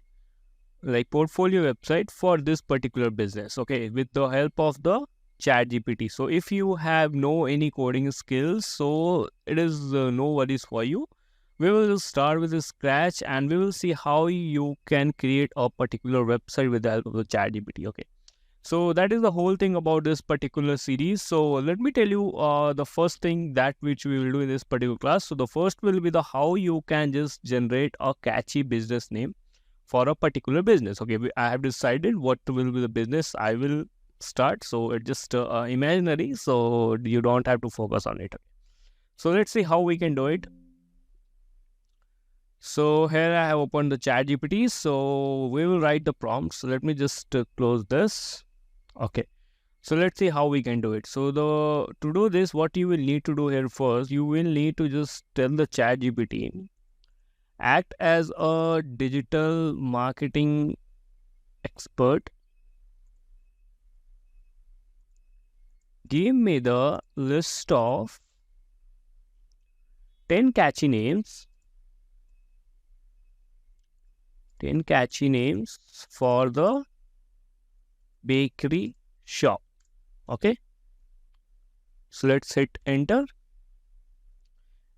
like portfolio website for this particular business, okay, with the help of the ChatGPT. So if you have no any coding skills, so it is no worries for you. We will start with the scratch, and we will see how you can create a particular website with the help of the ChatGPT, okay. So that is the whole thing about this particular series. So let me tell you the first thing that which we will do in this particular class. So the first will be the how you can just generate a catchy business name for a particular business. Okay, I have decided what will be the business I will start. So it's just imaginary, so you don't have to focus on it. So let's see how we can do it. So here I have opened the ChatGPT. So we will write the prompt. So let me just close this. Okay. So let's see how we can do it. So the to do this, what you will need to do here first, you will need to just tell the ChatGPT, act as a digital marketing expert. Give me the list of 10 catchy names, 10 catchy names for the bakery shop. Okay. So let's hit enter.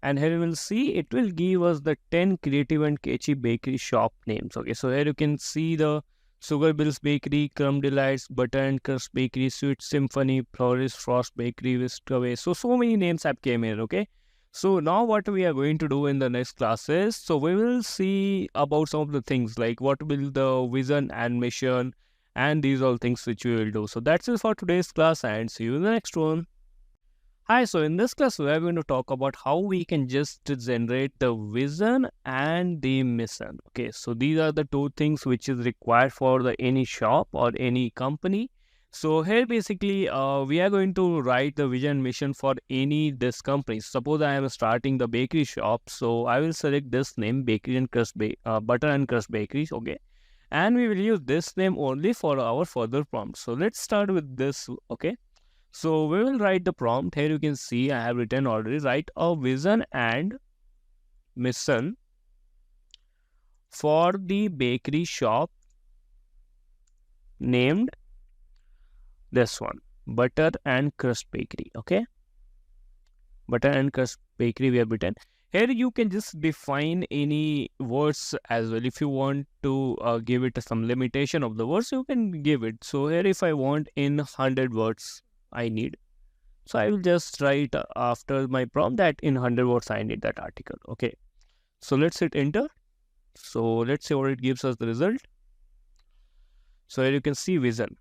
And here you will see it will give us the 10 creative and catchy bakery shop names. Okay, so here you can see the Sugar Bills Bakery, Crumb Delights, Butter and Crust Bakery, Sweet Symphony, Florist Frost Bakery, Whiskaway. So many names have came here. Okay, so now what we are going to do in the next classes, so we will see about some of the things like what will the vision and mission, and these all things which we will do. So that's it for today's class, and see you in the next one. Hi, so in this class, we are going to talk about how we can just generate the vision and the mission. Okay, so these are the two things which is required for the any shop or any company. So here basically, we are going to write the vision mission for any this company. Suppose I am starting the bakery shop, so I will select this name, Bakery and Butter and Crust Bakeries. Okay, and we will use this name only for our further prompt. So let's start with this. Okay. So we will write the prompt. Here you can see I have written already. Write a vision and mission for the bakery shop named this one, Butter and Crust Bakery. Okay, Butter and Crust Bakery we have written. Here you can just define any words as well. If you want to give it some limitation of the words, you can give it. So here if I want in 100 words, I need. So I will just write after my prompt that in 100 words I need that article. Okay. So let's hit enter. So let's see what it gives us the result. So here you can see vision.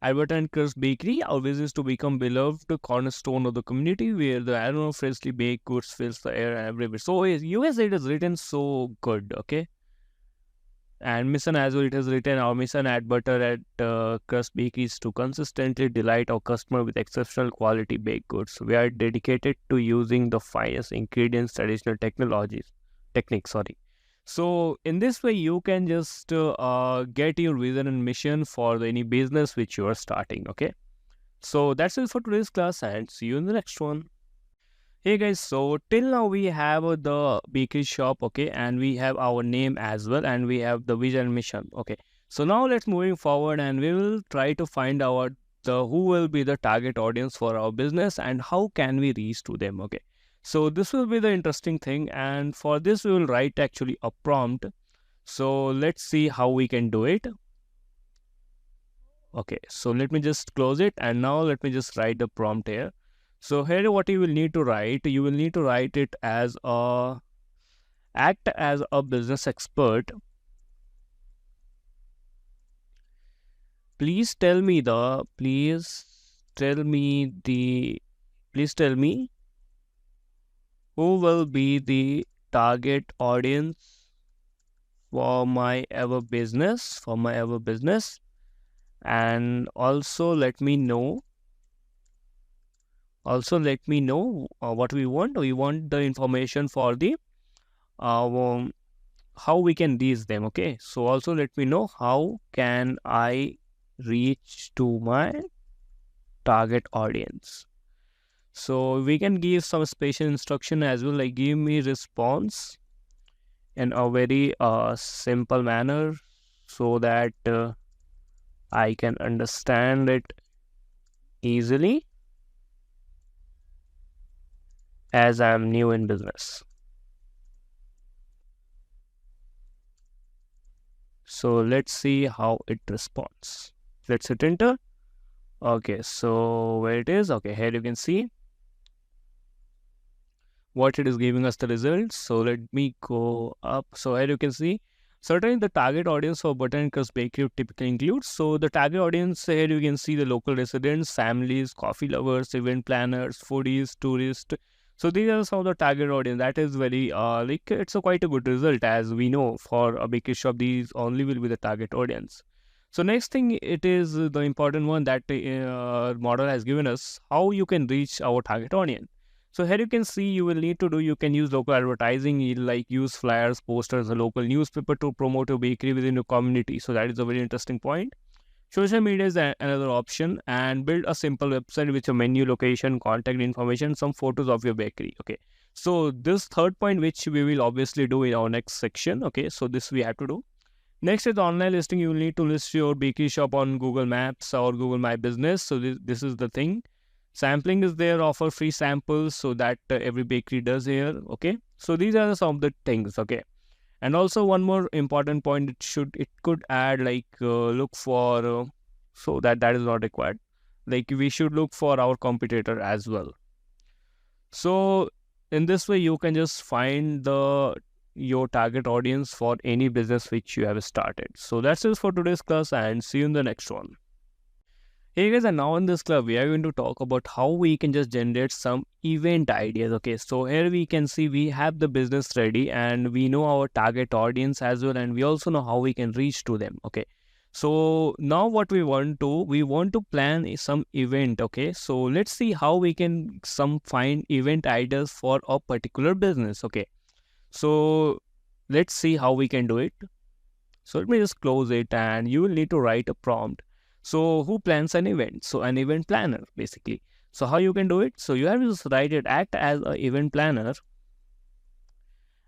Albert and Chris Bakery, our vision is to become beloved cornerstone of the community where the aroma of freshly baked goods fills the air everywhere. So US it is written so good. Okay. And mission as well, it has written our mission at Butter at Crust Bakeries to consistently delight our customer with exceptional quality baked goods. We are dedicated to using the finest ingredients, traditional techniques. Sorry. So in this way, you can just get your vision and mission for any business which you are starting. Okay. So that's it for today's class, and see you in the next one. Hey guys, so till now we have the bakery shop, okay, and we have our name as well, and we have the vision mission, okay. So now let's moving forward, and we will try to find out the who will be the target audience for our business and how can we reach to them, okay. So this will be the interesting thing, and for this we will write actually a prompt. So let's see how we can do it. Okay, so let me just close it, and now let me just write the prompt here. So here what you will need to write, you will need to write it as act as a business expert. Please tell me who will be the target audience for my ever business, and also let me know what we want. We want the information for the how we can reach them. Okay, so also let me know how can I reach to my target audience. So we can give some special instruction as well, like give me response in a very simple manner so that I can understand it easily as I'm new in business. So let's see how it responds. Let's hit enter. Okay, so where it is, okay, here you can see what it is giving us the results. So let me go up. So here you can see certainly the target audience for Butter and Crust Bakery typically includes. So the target audience here you can see the local residents, families, coffee lovers, event planners, foodies, tourists. So these are some of the target audience. That is very like it's a quite a good result, as we know for a bakery shop these only will be the target audience. So next thing, it is the important one that model has given us, how you can reach our target audience. So here you can see you will need to do, you can use local advertising, like use flyers, posters, a local newspaper to promote your bakery within your community. So that is a very interesting point. Social media is another option, and build a simple website with your menu, location, contact information, some photos of your bakery. Okay. So this third point, which we will obviously do in our next section. Okay. So this we have to do. Next is online listing. You will need to list your bakery shop on Google Maps or Google My Business. So this is the thing. Sampling is there, offer free samples so that every bakery does here. Okay. So these are some of the things. Okay. And also one more important point, it could add like look for so that is not required, like we should look for our competitor as well. So in this way you can just find the your target audience for any business which you have started. So that's it for today's class, and see you in the next one. Hey guys, and now in this club, we are going to talk about how we can just generate some event ideas. Okay, so here we can see we have the business ready and we know our target audience as well, and we also know how we can reach to them. Okay, so now what we want to plan some event. Okay, so let's see how we can some find event ideas for a particular business. Okay, so let's see how we can do it. So let me just close it, and you will need to write a prompt. So who plans an event? So an event planner basically. So how you can do it? So you have to just write it, act as an event planner,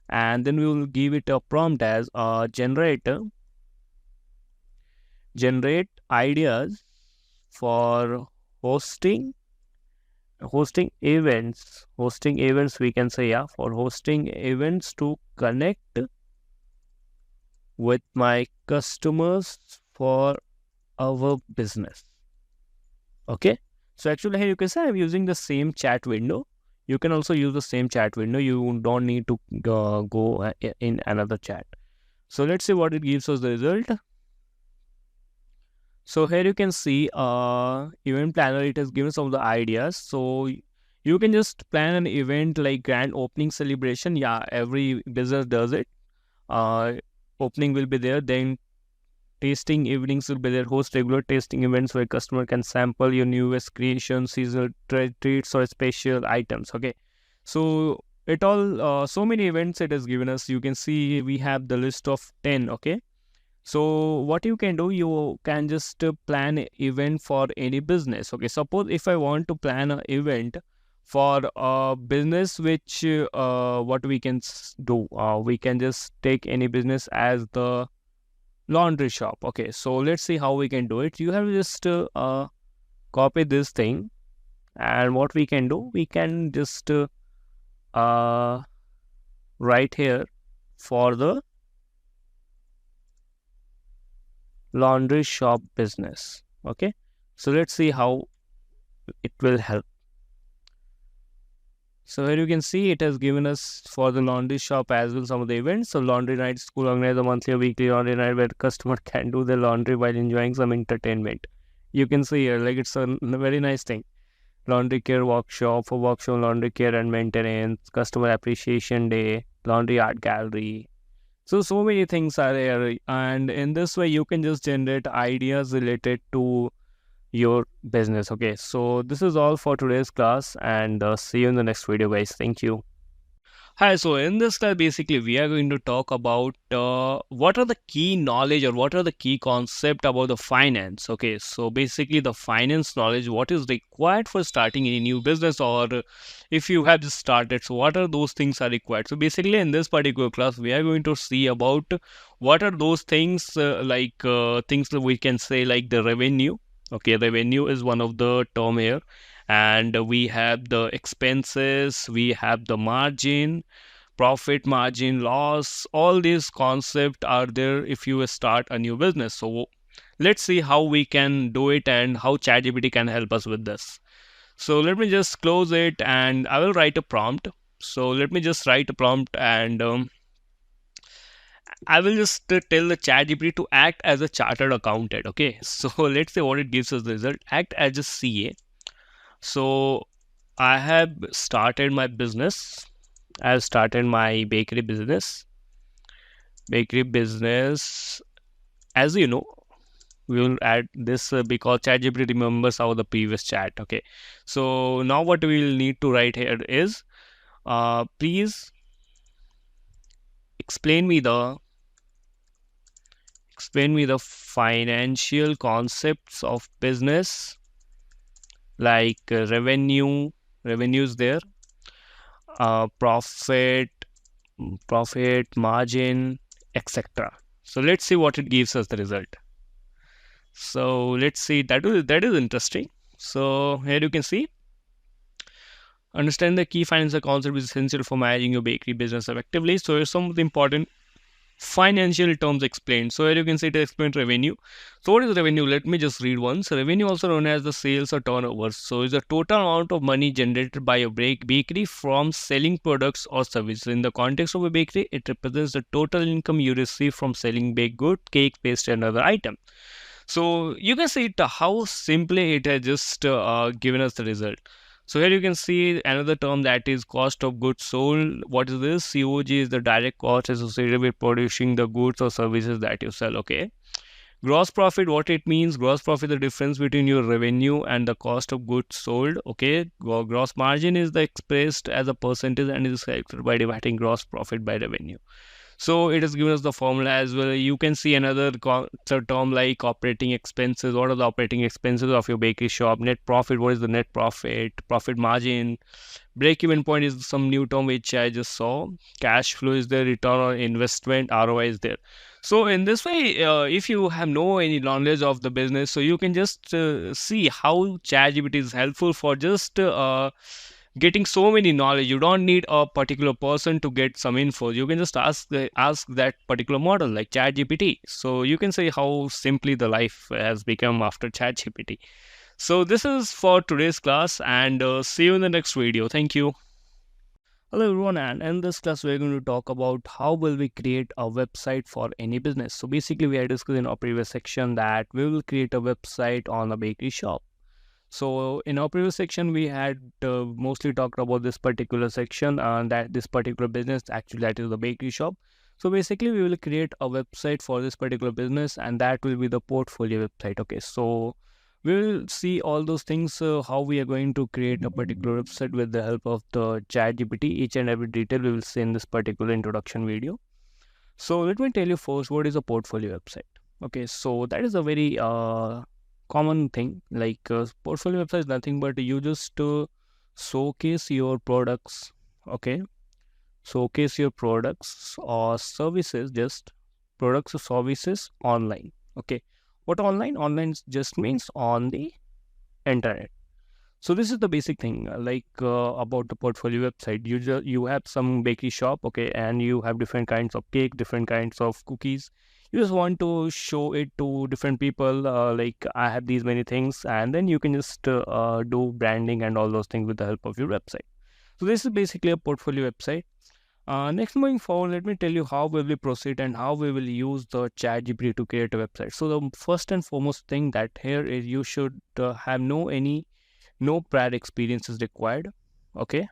and then we will give it a prompt as a generate ideas for hosting hosting events, we can say, yeah, for hosting events to connect with my customers for our business. Okay, so actually here you can say I'm using the same chat window. You can also use the same chat window. You don't need to go in another chat. So let's see what it gives us the result. So here you can see event planner, it has given some of the ideas. So you can just plan an event like grand opening celebration. Yeah, every business does it. uh Opening will be there, then tasting evenings will be there. Host regular tasting events where customer can sample your newest creations, seasonal treats, or special items. Okay, so it all so many events it has given us. You can see we have the list of 10. Okay, so what you can do, you can just plan an event for any business. Okay, suppose if I want to plan an event for a business which what we can do, we can just take any business as the laundry shop. Okay, so let's see how we can do it. You have to just copy this thing, and what we can do, we can just write here for the laundry shop business. Okay, so let's see how it will help. So here you can see it has given us for the laundry shop as well some of the events. So laundry night, school organize a monthly or weekly laundry night where customer can do their laundry while enjoying some entertainment. You can see here like it's a very nice thing. Laundry care workshop for workshop laundry care and maintenance, customer appreciation day, laundry art gallery. So many things are there, and in this way you can just generate ideas related to your business. Okay, so this is all for today's class, and see you in the next video, guys. Thank you. Hi, so in this class, basically, we are going to talk about what are the key knowledge or what are the key concept about the finance. Okay, so basically, the finance knowledge, what is required for starting any new business, or if you have just started, so what are those things are required. So basically, in this particular class, we are going to see about what are those things like things that we can say like the revenue. Okay, revenue is one of the term here, and we have the expenses, we have the margin, profit margin, loss. All these concepts are there if you start a new business. So let's see how we can do it and how ChatGPT can help us with this. So let me just close it, and I will write a prompt. So let me just write a prompt, and I will just tell the ChatGPT to act as a chartered accountant. Okay, so let's say what it gives us the result: act as a CA. So I have started my business. I've started my bakery business. Bakery business, as you know, we will add this because ChatGPT remembers our the previous chat. Okay, so now what we will need to write here is, please explain me the financial concepts of business, like revenues there, profit, margin, etc. So let's see what it gives us the result. So let's see, that is interesting. So here you can see, understand the key financial concept is essential for managing your bakery business effectively. So here's some of the important financial terms explained. So here you can see it explains revenue. So what is revenue? Let me just read once. Revenue, also known as the sales or turnover, so is the total amount of money generated by a bakery from selling products or services. In the context of a bakery, it represents the total income you receive from selling baked good, cake, pastry, and other items. So you can see it, how simply it has just given us the result. So here you can see another term, that is cost of goods sold. What is this? COG is the direct cost associated with producing the goods or services that you sell. Okay. Gross profit, what it means? Gross profit, the difference between your revenue and the cost of goods sold. Okay. Gross margin is the expressed as a percentage and is calculated by dividing gross profit by revenue. So it has given us the formula as well. You can see another term like operating expenses. What are the operating expenses of your bakery shop? Net profit, what is the net profit? Profit margin. Break even point is some new term which I just saw. Cash flow is there, return on investment, ROI is there. So in this way, if you have no any knowledge of the business, so you can just see how ChatGPT is helpful for just getting so many knowledge. You don't need a particular person to get some info. You can just ask that particular model like ChatGPT. So you can see how simply the life has become after ChatGPT. So this is for today's class, and see you in the next video. Thank you. Hello everyone, and in this class we're going to talk about how will we create a website for any business. So basically we had discussed in our previous section that we will create a website on a bakery shop. So in our previous section, we had mostly talked about this particular section, and that this particular business, actually that is the bakery shop. So basically we will create a website for this particular business, and that will be the portfolio website. Okay, so we will see all those things, how we are going to create a particular website with the help of the ChatGPT. Each and every detail we will see in this particular introduction video. So let me tell you first what is a portfolio website. Okay, so that is a very common thing. Like portfolio website is nothing but you just showcase your products. Okay, showcase your products or services, just products or services online. Okay, what online? Online just means on the internet. So this is the basic thing, about the portfolio website. You have some bakery shop, okay, and you have different kinds of cake, different kinds of cookies. You just want to show it to different people, like I have these many things, and then you can just do branding and all those things with the help of your website. So this is basically a portfolio website. Next, moving forward, let me tell you how we will proceed and how we will use the ChatGPT to create a website. So the first and foremost thing that here is you should have no prior experience is required. Okay,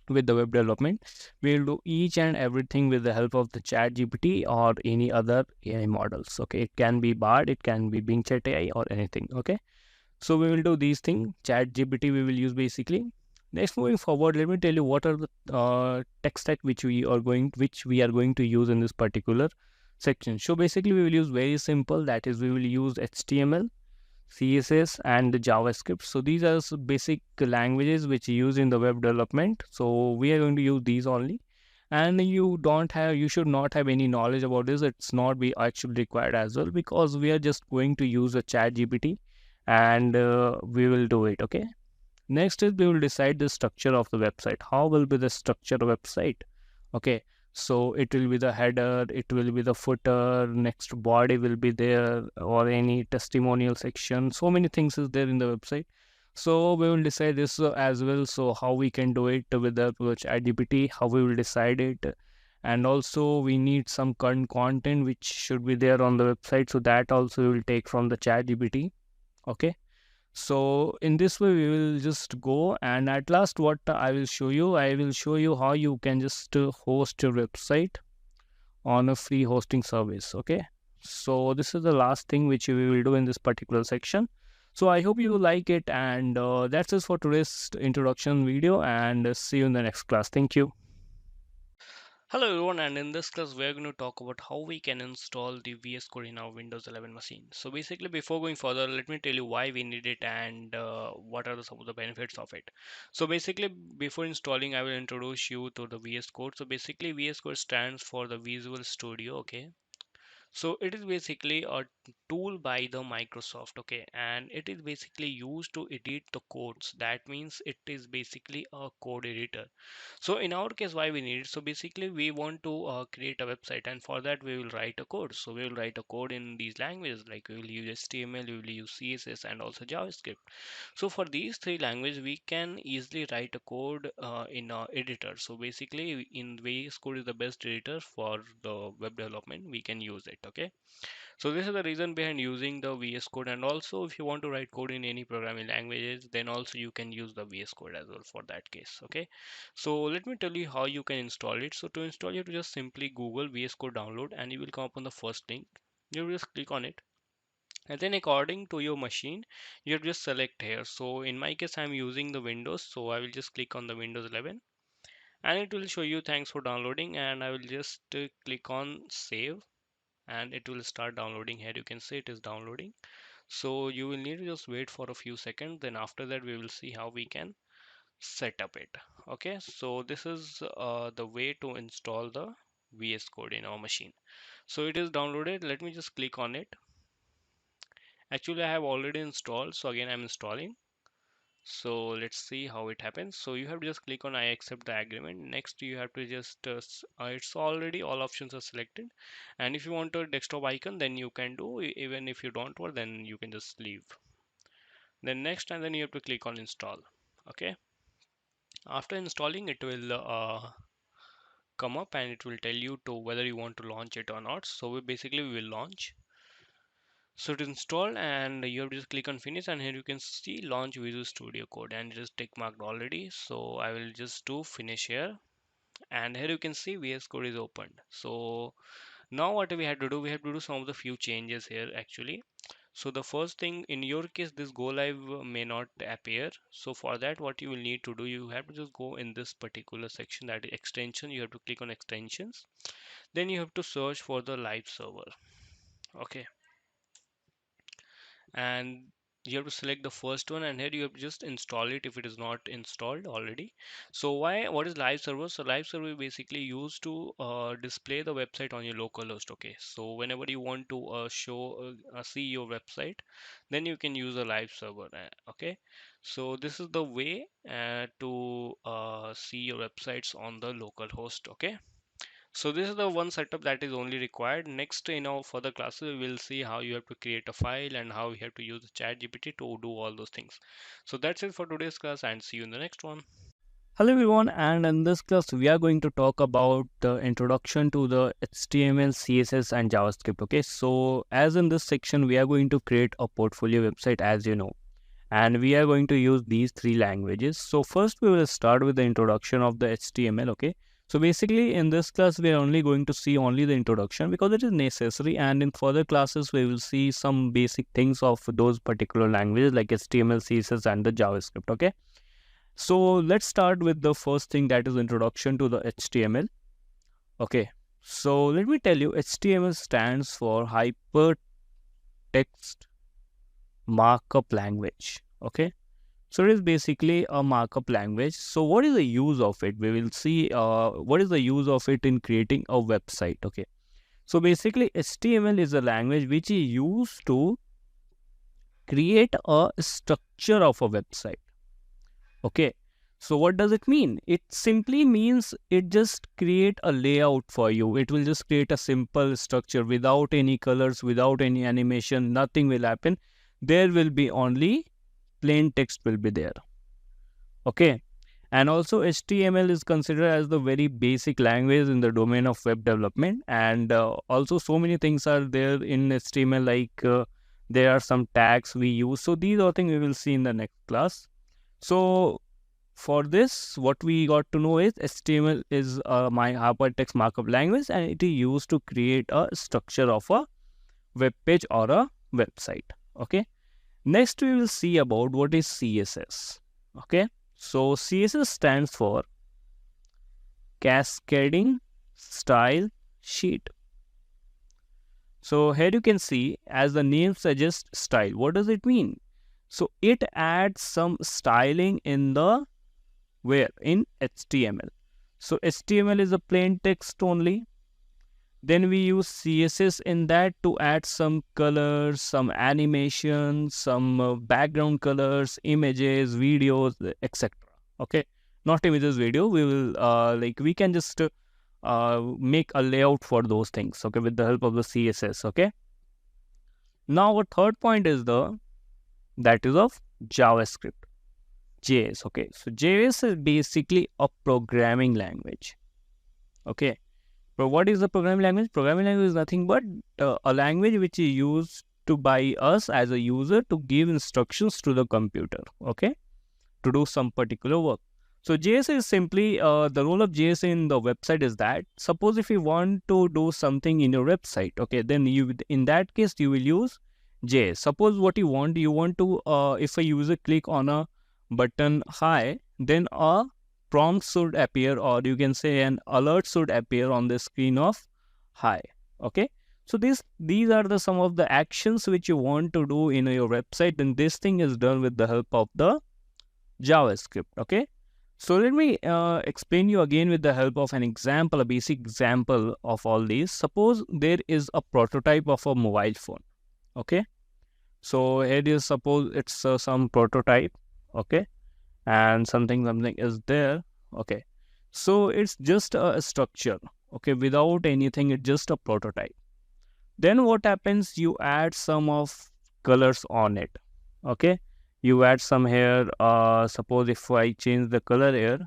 with the web development we'll do each and everything with the help of the chat gpt or any other AI models. Okay, it can be bard, it can be BingChat AI or anything. Okay, so we will do these things. Chat gpt we will use basically. Next, moving forward, let me tell you what are the tech stack which we are going to use in this particular section. So basically we will use very simple, that is we will use HTML, CSS and the JavaScript. So these are basic languages which you use in the web development. So we are going to use these only. And you should not have any knowledge about this. It's not be actually required as well, because we are just going to use a chat GPT and we will do it. Okay. Next is we will decide the structure of the website. How will be the structure of website? Okay, so it will be the header, it will be the footer, next body will be there, or any testimonial section. So many things is there in the website. So we will decide this as well. So how we can do it with the ChatGPT, how we will decide it. And also we need some current content which should be there on the website. So that also we will take from the ChatGPT. Okay. So in this way we will just go, and at last what I will show you, how you can just host your website on a free hosting service. Okay, so this is the last thing which we will do in this particular section. So I hope you like it, and that's it for today's introduction video, and see you in the next class. Thank you. Hello everyone, and in this class we are going to talk about how we can install the VS Code in our Windows 11 machine. So basically, before going further, let me tell you why we need it and what are some of the benefits of it. So basically, before installing, I will introduce you to the VS Code. So basically, VS Code stands for the Visual Studio. Okay, so it is basically a tool by the Microsoft, okay, and it is basically used to edit the codes. That means it is basically a code editor. So in our case, why we need it? So basically we want to create a website, and for that we will write a code. So we will write a code in these languages, like we will use HTML, we will use CSS, and also JavaScript. So for these three languages, we can easily write a code in our editor. So basically, in VS Code is the best editor for the web development. We can use it. Okay. So this is the reason behind using the VS Code. And also, if you want to write code in any programming languages, then also you can use the VS Code as well for that case. Okay. So let me tell you how you can install it. So to install, you have to just simply Google VS Code download, and you will come up on the first link. You will just click on it, and then according to your machine you have just select here. So in my case I'm using the Windows, so I will just click on the Windows 11, and it will show you thanks for downloading, and I will just click on save, and it will start downloading. Here you can see it is downloading. So you will need to just wait for a few seconds, then after that we will see how we can set up it. Okay, so this is the way to install the VS Code in our machine. So it is downloaded. Let me just click on it. Actually, I have already installed, so again I'm installing. So let's see how it happens. So you have to just click on I accept the agreement. Next you have to just it's already all options are selected, and if you want a desktop icon, then you can do. Even if you don't want, then you can just leave. Then next, and then you have to click on install. Okay, after installing it will come up, and it will tell you to whether you want to launch it or not. So we will launch. So it's installed, and you have to just click on finish, and here you can see launch Visual Studio Code, and it is tick marked already. So I will just do finish here, and here you can see VS Code is opened. So now what we have to do, we have to do some of the few changes here actually. So the first thing, in your case this go live may not appear. So for that what you will need to do, you have to just go in this particular section, that is extension. You have to click on extensions, then you have to search for the live server. Okay, and you have to select the first one, and here you have to just install it if it is not installed already. So what is live server? So live server is basically used to display the website on your local host. Okay, so whenever you want to see your website, then you can use a live server. Okay, so this is the way to see your websites on the local host. Okay, so this is the one setup that is only required. Next, in our further classes, we will see how you have to create a file and how you have to use the ChatGPT to do all those things. So that's it for today's class, and see you in the next one. Hello everyone, and in this class we are going to talk about the introduction to the HTML, CSS and JavaScript. Okay, so as in this section we are going to create a portfolio website, as you know, and we are going to use these three languages. So first we will start with the introduction of the HTML. Okay, so basically in this class we are only going to see only the introduction because it is necessary, and in further classes we will see some basic things of those particular languages like HTML, CSS and the JavaScript. Okay, so let's start with the first thing, that is introduction to the HTML. Okay, so let me tell you, HTML stands for hypertext markup language. Okay, so it is basically a markup language. So what is the use of it? We will see what is the use of it in creating a website. Okay, so basically HTML is a language which is used to create a structure of a website. Okay, so what does it mean? It simply means it just create a layout for you. It will just create a simple structure without any colors, without any animation. Nothing will happen. There will be only plain text will be there. Okay, and also HTML is considered as the very basic language in the domain of web development, and also so many things are there in HTML, like There are some tags we use. So these are things we will see in the next class. So for this, what we got to know is HTML is my hypertext markup language, and it is used to create a structure of a web page or a website. Okay. Next, we will see about what is CSS. Okay. So CSS stands for Cascading Style Sheet. So here you can see, as the name suggests, style. What does it mean? So it adds some styling in the where in HTML. So HTML is a plain text only. Then we use CSS in that to add some colors, some animations, some background colors, images, videos, etc. Okay, not images, video. We will we can just make a layout for those things. Okay, with the help of the CSS. Okay. Now our third point is that is of JavaScript. JS. Okay, so JS is basically a programming language. Okay, but what is the programming language? Programming language is nothing but a language which is used to by us as a user to give instructions to the computer. Okay, to do some particular work. So JS is simply the role of JS in the website is that suppose if you want to do something in your website, okay, then you in that case you will use JS. Suppose what you want to if a user click on a button hi, then a prompt should appear, or you can say an alert should appear on the screen of hi. Okay. So these are the some of the actions which you want to do in your website, and this thing is done with the help of the JavaScript. Okay. So let me explain you again with the help of an example, a basic example of all these. Suppose there is a prototype of a mobile phone. Okay. So here is suppose it's some prototype. Okay. And something is there. Okay. So it's just a structure. Okay. Without anything, it's just a prototype. Then what happens? You add some of colors on it. Okay. You add some here. Suppose if I change the color here,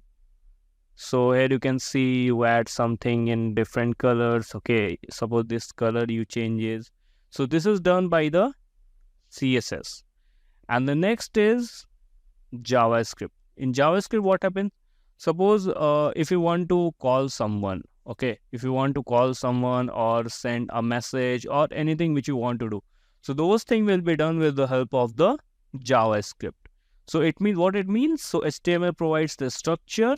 so here you can see you add something in different colors. Okay, suppose this color you changes. So this is done by the CSS. And the next is JavaScript. In JavaScript, what happens? Suppose if you want to call someone, okay, if you want to call someone or send a message or anything which you want to do, so those things will be done with the help of the JavaScript. So it means what it means. So HTML provides the structure,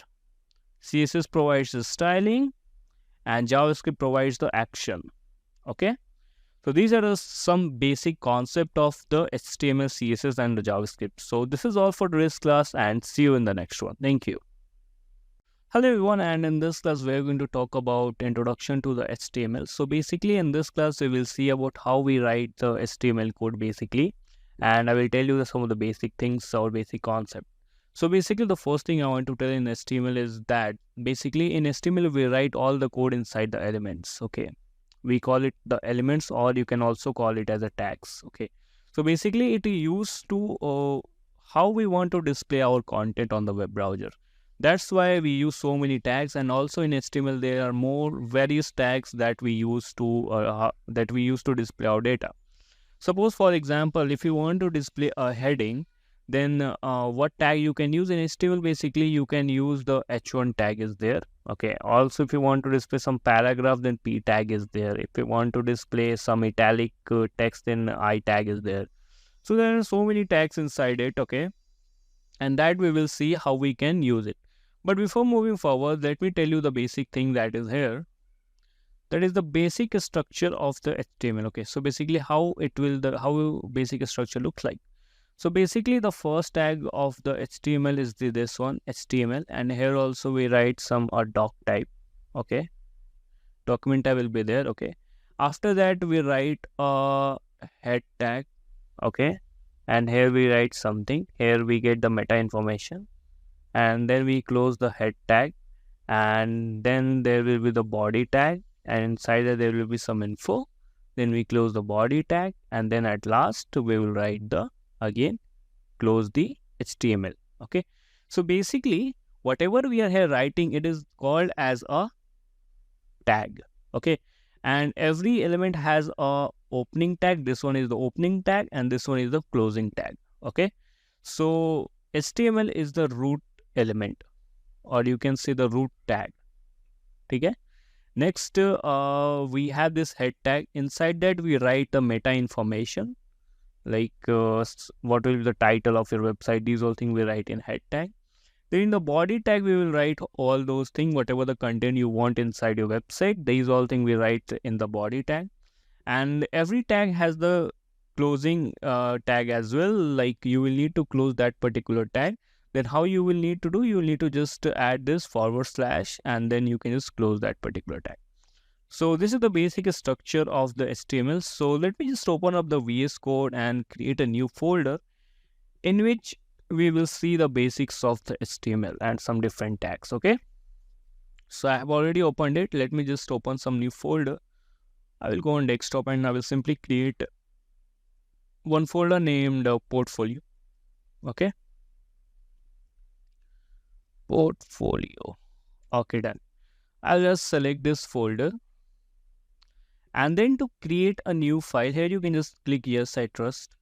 CSS provides the styling, and JavaScript provides the action. Okay. So these are some basic concept of the HTML, CSS, and the JavaScript. So this is all for today's class, and see you in the next one. Thank you. Hello everyone, and in this class we are going to talk about introduction to the HTML. So basically in this class we will see about how we write the HTML code basically, and I will tell you some of the basic things or basic concept. So basically the first thing I want to tell in HTML is that basically in HTML we write all the code inside the elements. Okay, we call it the elements, or you can also call it as a tags. Okay, so basically it is used to how we want to display our content on the web browser. That's why we use so many tags, and also in HTML there are more various tags that we use to display our data. Suppose for example, if you want to display a heading, then what tag you can use in HTML? Basically you can use the h1 tag is there. Okay, also if you want to display some paragraph, then p tag is there. If you want to display some italic text, then I tag is there. So there are so many tags inside it. Okay, and that we will see how we can use it. But before moving forward, let me tell you the basic thing that is here. That is the basic structure of the HTML. Okay, so basically how basic structure looks like. So basically the first tag of the HTML is this one, HTML, and here also we write some doc type. Okay, document type will be there. Okay, after that we write a head tag. Okay, and here we write something. Here we get the meta information, and then we close the head tag, and then there will be the body tag, and inside there will be some info. Then we close the body tag, and then at last we will write the again close the HTML. Okay, so basically whatever we are here writing, it is called as a tag. Okay, and every element has a opening tag, this one is the opening tag, and this one is the closing tag. Okay, so HTML is the root element, or you can say the root tag. Okay. Next, we have this head tag. Inside that, we write the meta information, like what will be the title of your website. These all things we write in head tag. Then in the body tag, we will write all those things, whatever the content you want inside your website. These all things we write in the body tag. And every tag has the closing tag as well. Like you will need to close that particular tag. Then how you will need to do, you will need to just add this /, and then you can just close that particular tag. So this is the basic structure of the HTML. So let me just open up the VS Code and create a new folder in which we will see the basics of the HTML and some different tags. Okay. So I have already opened it. Let me just open some new folder. I will go on desktop and I will simply create one folder named portfolio. Okay. Portfolio. Okay, done. I'll just select this folder. And then to create a new file, here you can just click yes, I trust.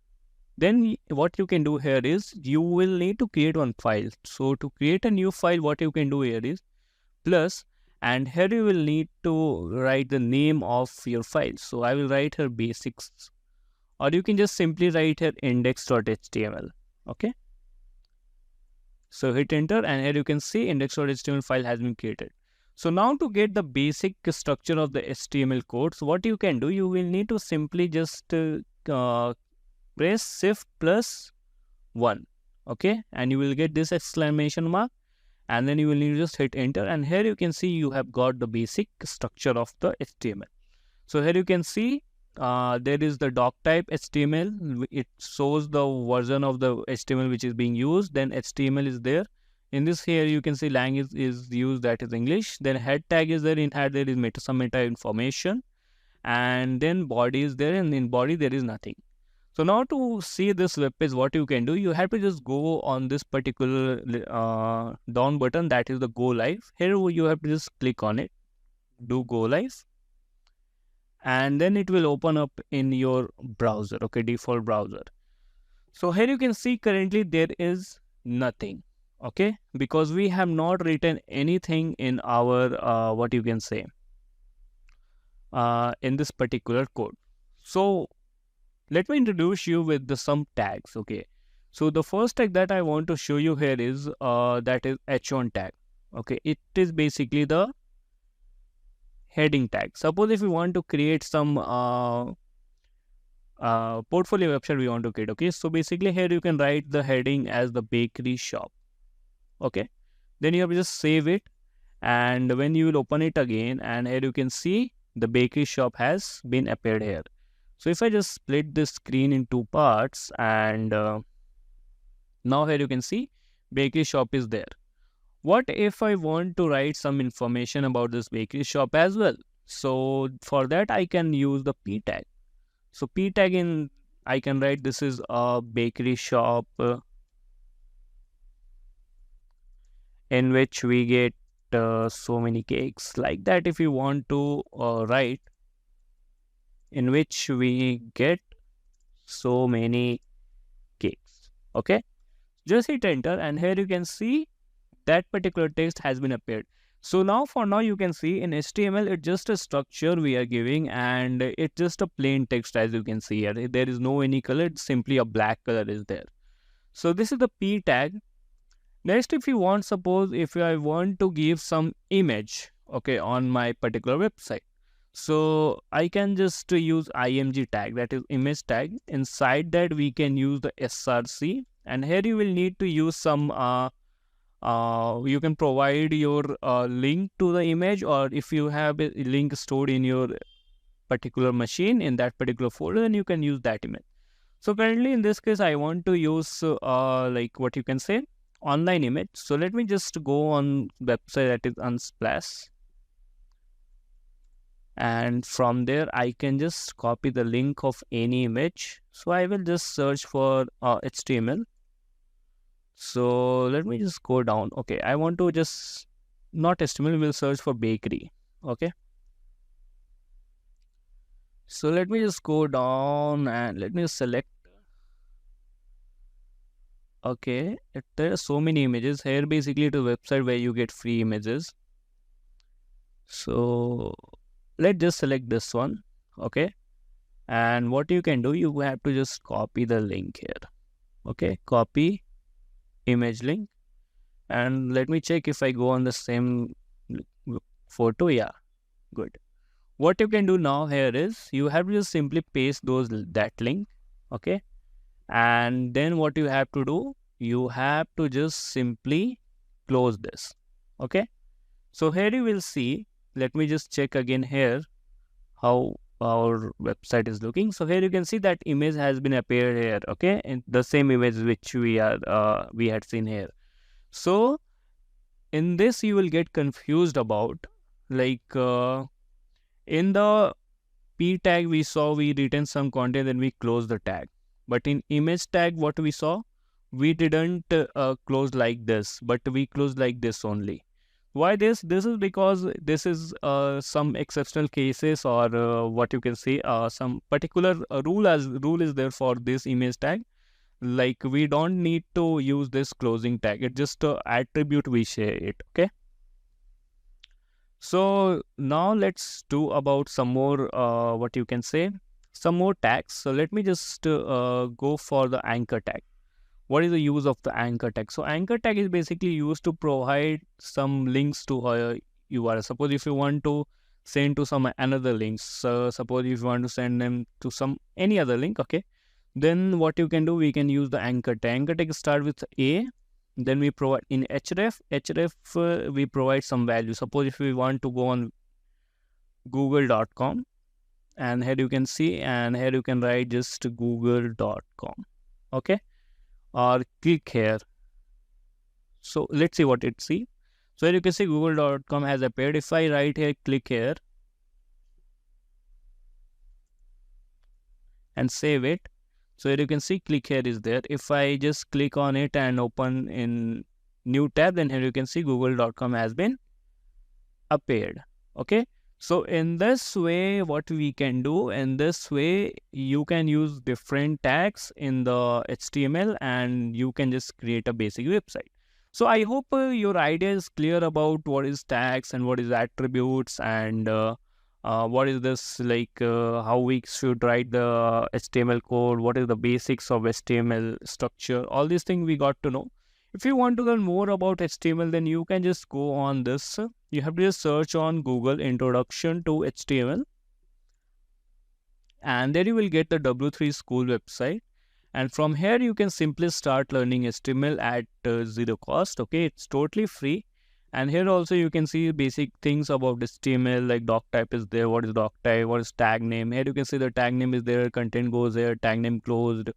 Then what you can do here is you will need to create one file. So to create a new file, what you can do here is plus, and here you will need to write the name of your file. So I will write here basics, or you can just simply write here index.html. Okay. So hit enter, and here you can see index.html file has been created. So now to get the basic structure of the HTML code, so what you can do, you will need to simply just press shift +1. Okay, and you will get this exclamation mark, and then you will need to just hit enter, and here you can see you have got the basic structure of the HTML. So here you can see there is the doc type HTML. It shows the version of the HTML which is being used. Then HTML is there. In this here you can see language is used, that is English. Then head tag is there. In head there is some meta information, and then body is there, and in body there is nothing. So now to see this web page, what you can do, you have to just go on this particular down button, that is the go live. Here you have to just click on it, do go live, and then it will open up in your browser. Okay, default browser. So here you can see currently there is nothing. Okay, because we have not written anything in our what you can say in this particular code. So let me introduce you with some tags. Okay, so the first tag that I want to show you here is that is h1 tag. Okay, it is basically the heading tag. Suppose if we want to create some portfolio website we want to create. Okay, so basically here you can write the heading as the bakery shop. Okay, then you have to just save it, and when you will open it again, and here you can see the bakery shop has been appeared here. So if I just split this screen in two parts, and now here you can see bakery shop is there. What if I want to write some information about this bakery shop as well? So for that I can use the p tag. So p tag, in I can write this is a bakery shop in which we get so many cakes, like that. If you want to write in which we get so many cakes. Okay, just hit enter, and here you can see that particular text has been appeared. So now for now you can see in HTML it's just a structure we are giving, and it's just a plain text. As you can see here, there is no any color, it's simply a black color is there. So this is the p tag. Next, if you want, suppose if I want to give some image, okay, on my particular website, so I can just use img tag, that is image tag. Inside that we can use the src, and here you will need to use some you can provide your link to the image, or if you have a link stored in your particular machine in that particular folder, then you can use that image. So currently in this case I want to use like what you can say online image. So let me just go on website that is Unsplash, and from there I can just copy the link of any image. So I will just search for HTML. So let me just go down. Okay, I want to just not HTML, we'll search for bakery. Okay, So let me just go down and let me select. Okay, there are so many images here. Basically, to website where you get free images. So let's just select this one. Okay, and what you can do, you have to just copy the link here. Okay, copy image link, and let me check if I go on the same photo. Yeah, good. What you can do now here is you have to just simply paste that link. Okay, and then what you have to do, you have to just simply close this. Okay, so here you will see, let me just check again here how our website is looking. So here you can see that image has been appeared here. Okay, and the same image which we had seen here. So in this you will get confused about, like in the p tag we saw we retain some content and we close the tag, but in image tag what we saw, we didn't close like this, but we closed like this only. Why this is because this is some exceptional cases, or what you can say, some particular rule is there for this image tag. Like we don't need to use this closing tag, it's just a attribute we share it. Okay, so now let's do about some more what you can say, some more tags. So let me just go for the anchor tag. What is the use of the anchor tag? So anchor tag is basically used to provide some links to URL. Suppose if you want to send to some another links, so suppose if you want to send them to some any other link, okay, then what you can do, we can use the anchor tag. Anchor tag start with A, then we provide in href we provide some value. Suppose if we want to go on google.com, and here you can see, and here you can write just google.com. Okay, or click here. So let's see what it see. So here you can see google.com has appeared. If I write here, click here and save it. So here you can see click here is there. If I just click on it and open in new tab, then here you can see google.com has been appeared. Okay, so in this way what we can do, in this way you can use different tags in the HTML and you can just create a basic website. So I hope your idea is clear about what is tags and what is attributes, and what is this, like how we should write the HTML code, what is the basics of HTML structure. All these things we got to know. If you want to learn more about HTML, then you can just go on this. You have to just search on Google Introduction to HTML, and there you will get the W3 School website. And from here you can simply start learning HTML at zero cost. Okay, it's totally free. And here also you can see basic things about HTML, like doc type is there, what is doc type, what is tag name. Here you can see the tag name is there, content goes there, tag name closed.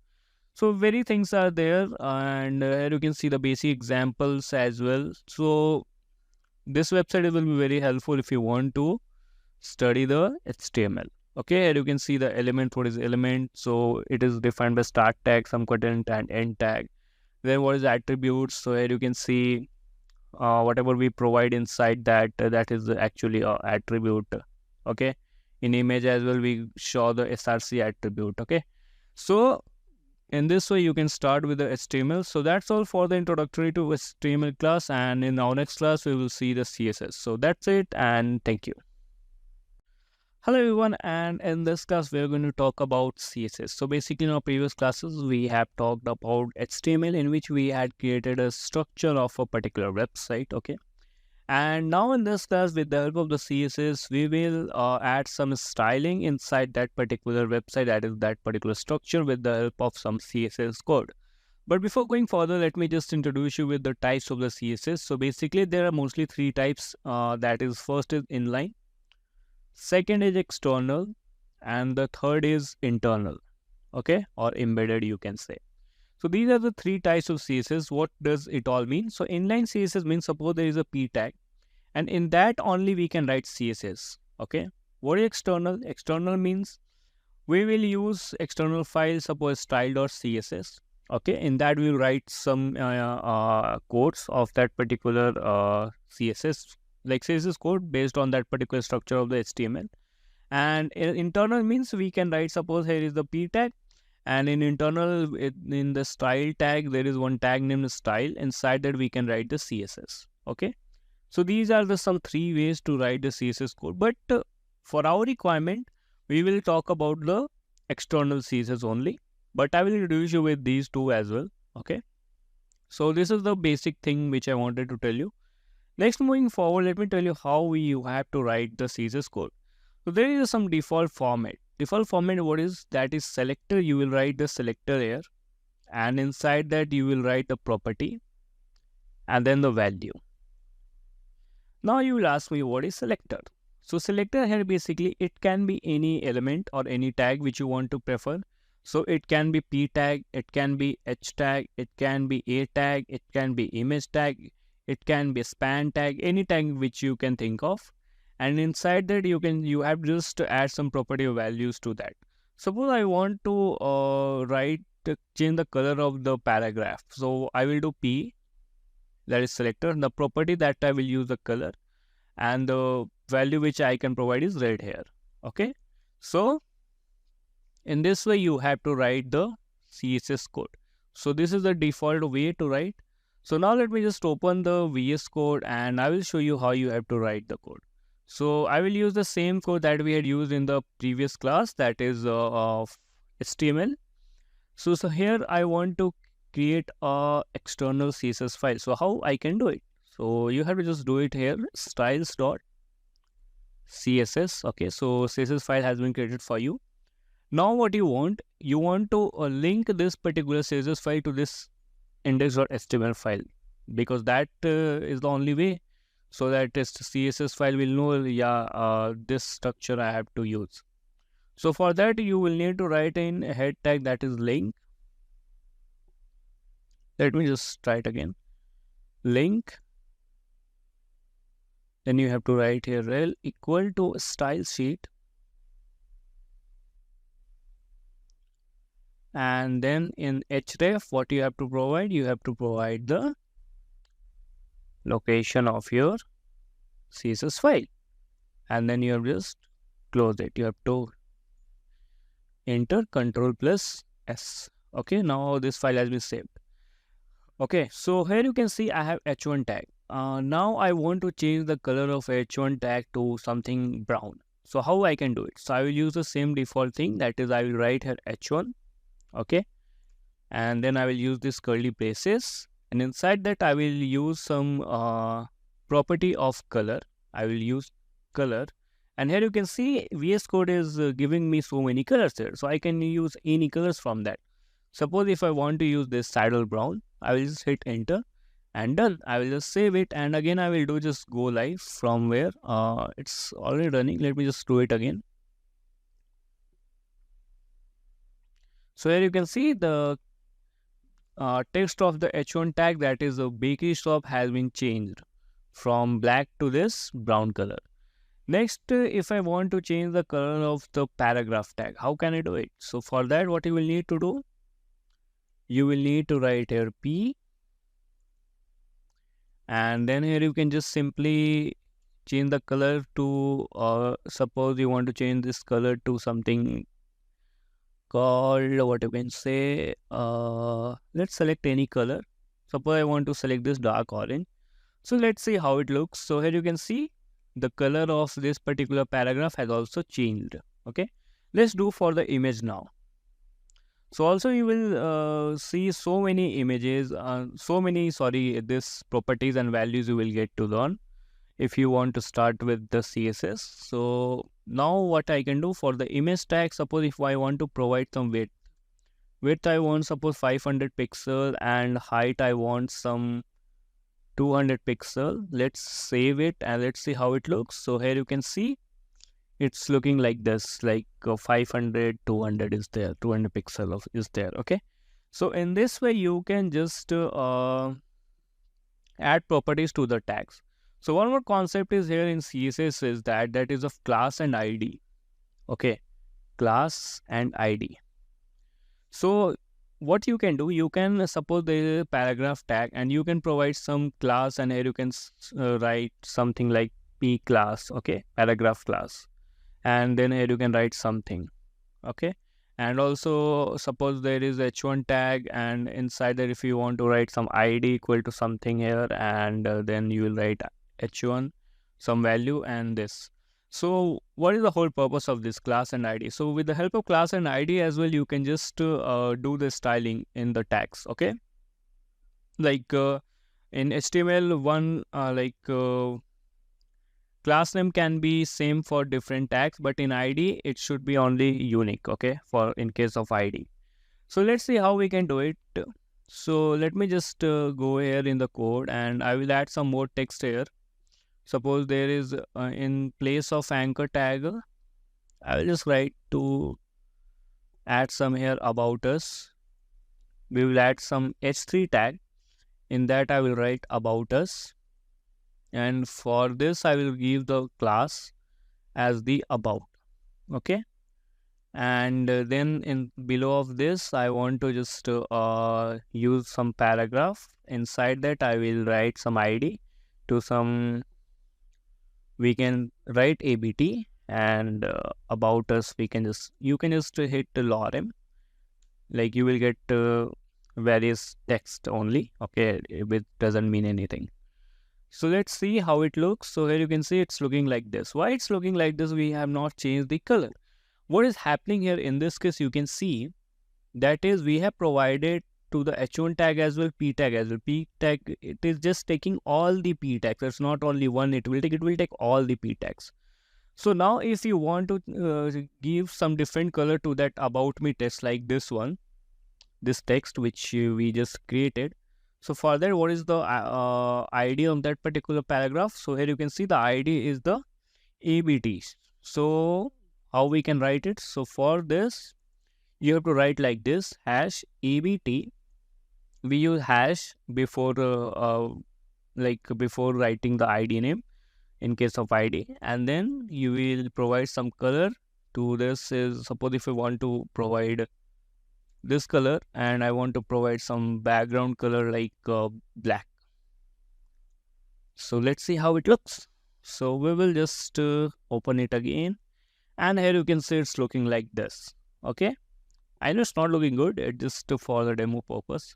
So very things are there, and here you can see the basic examples as well. So this website will be very helpful if you want to study the HTML. Okay, here you can see the element, what is element. So it is defined by start tag, some content and end tag. Then what is attributes? So here you can see whatever we provide inside that, that is actually a attribute. Okay, in image as well we show the src attribute. Okay, so in this way you can start with the HTML. So that's all for the introductory to HTML class, and in our next class we will see the CSS. So that's it, and thank you. Hello everyone, and in this class we are going to talk about CSS. So basically in our previous classes we have talked about HTML, in which we had created a structure of a particular website. Okay, and now in this class, with the help of the CSS, we will add some styling inside that particular website, that is that particular structure, with the help of some CSS code. But before going further, let me just introduce you with the types of the CSS. So basically there are mostly three types. That is, first is inline, second is external, and the third is internal. Okay, or embedded you can say. So these are the three types of CSS. What does it all mean? So inline CSS means, suppose there is a p tag, and in that only we can write CSS. Okay, what is external? External means we will use external file, suppose style.css. Okay, in that we will write some codes of that particular CSS, like CSS code based on that particular structure of the HTML. And internal means we can write, suppose here is the p tag, and in internal in the style tag there is one tag named style. Inside that we can write the css. Okay, so these are the some three ways to write the css code, but for our requirement we will talk about the external css only, but I will introduce you with these two as well. Okay, so this is the basic thing which I wanted to tell you. Next, moving forward, let me tell you how you have to write the css code. So there is some default format. Default format, what is that? Is selector. You will write the selector here, and inside that you will write the property and then the value. Now you will ask me what is selector. So selector here basically it can be any element or any tag which you want to prefer. So it can be p tag, it can be h tag, it can be a tag, it can be image tag, it can be span tag, any tag which you can think of. And inside that you have just to add some property values to that. Suppose I want to change the color of the paragraph. So I will do p, that is selector. The property that I will use the color, and the value which I can provide is red here. Okay, so in this way you have to write the CSS code. So this is the default way to write. So now let me just open the VS Code and I will show you how you have to write the code. So I will use the same code that we had used in the previous class, that is of HTML. So here I want to create a external CSS file. So how I can do it? So you have to just do it here, styles.css. Okay, so CSS file has been created for you. Now what you want to link this particular CSS file to this index.html file, because that is the only way, so that this CSS file will know, this structure I have to use. So for that you will need to write in a head tag, that is link. Let me just try it again. Link. Then you have to write here rel equal to style sheet. And then in href, what you have to provide? You have to provide the location of your CSS file. And then you have just close it. You have to enter Ctrl+S. Okay, now this file has been saved. Okay, so here you can see I have h1 tag. Now I want to change the color of h1 tag to something brown. So how I can do it? So I will use the same default thing, that is I will write here h1. Okay, and then I will use this curly braces, and inside that I will use some property of color. I will use color, and here you can see VS Code is giving me so many colors here, so I can use any colors from that. Suppose if I want to use this saddle brown, I will just hit enter and done. I will just save it, and again I will do just go live from where it's already running. Let me just do it again. So here you can see the text of the h1 tag, that is a bakery shop, has been changed from black to this brown color. Next, if I want to change the color of the paragraph tag, how can I do it? So for that, what you will need to do? You will need to write here p, and then here you can just simply change the color to suppose you want to change this color to something called, what you can say, let's select any color. Suppose I want to select this dark orange. So let's see how it looks. So here you can see the color of this particular paragraph has also changed. Okay, let's do for the image now. So also you will see so many images, this properties and values you will get to learn if you want to start with the CSS. So now what I can do for the image tag, suppose if I want to provide some width I want suppose 500 pixel, and height I want some 200 pixel. Let's save it and let's see how it looks. So here you can see it's looking like this, like 500, 200 is there, 200 pixel is there. Okay, so in this way you can just add properties to the tags. So one more concept is here in CSS is that is of class and ID. Okay, class and ID. So what you can do, you can suppose there is a paragraph tag and you can provide some class, and here you can write something like p class. Okay, paragraph class, and then here you can write something. Okay, and also suppose there is h1 tag, and inside that if you want to write some id equal to something here, and then you will write h1 some value and this. So what is the whole purpose of this class and id? So with the help of class and id as well, you can just do the styling in the tags. Okay, like in html one, class name can be same for different tags, but in id it should be only unique. Okay, for in case of id. So let's see how we can do it. So let me just go here in the code, and I will add some more text here. Suppose there is in place of anchor tag, I will just write to add some here about us. We will add some h3 tag. In that I will write about us, and for this I will give the class as the about. Okay, and then in below of this I want to just use some paragraph. Inside that I will write some id to some, we can write abt, and about us we can just, you can just hit the lorem, like you will get various text only. Okay, it doesn't mean anything. So let's see how it looks. So here you can see it's looking like this. Why it's looking like this? We have not changed the color. What is happening here in this case, you can see that is we have provided to the h1 tag as well, p tag as well. P tag, it is just taking all the p tags. It's not only one, it will take all the p tags. So now if you want to give some different color to that about me text, like this one, this text which we just created. So for that, what is the id of that particular paragraph? So here you can see the id is the abt. So how we can write it? So for this, you have to write like this, hash abt. We use hash before before writing the id name in case of id, and then you will provide some color to this. Is suppose if you want to provide this color, and I want to provide some background color like black. So let's see how it looks. So we will just open it again, and here you can see it's looking like this. Okay, I know it's not looking good, it's just for the demo purpose.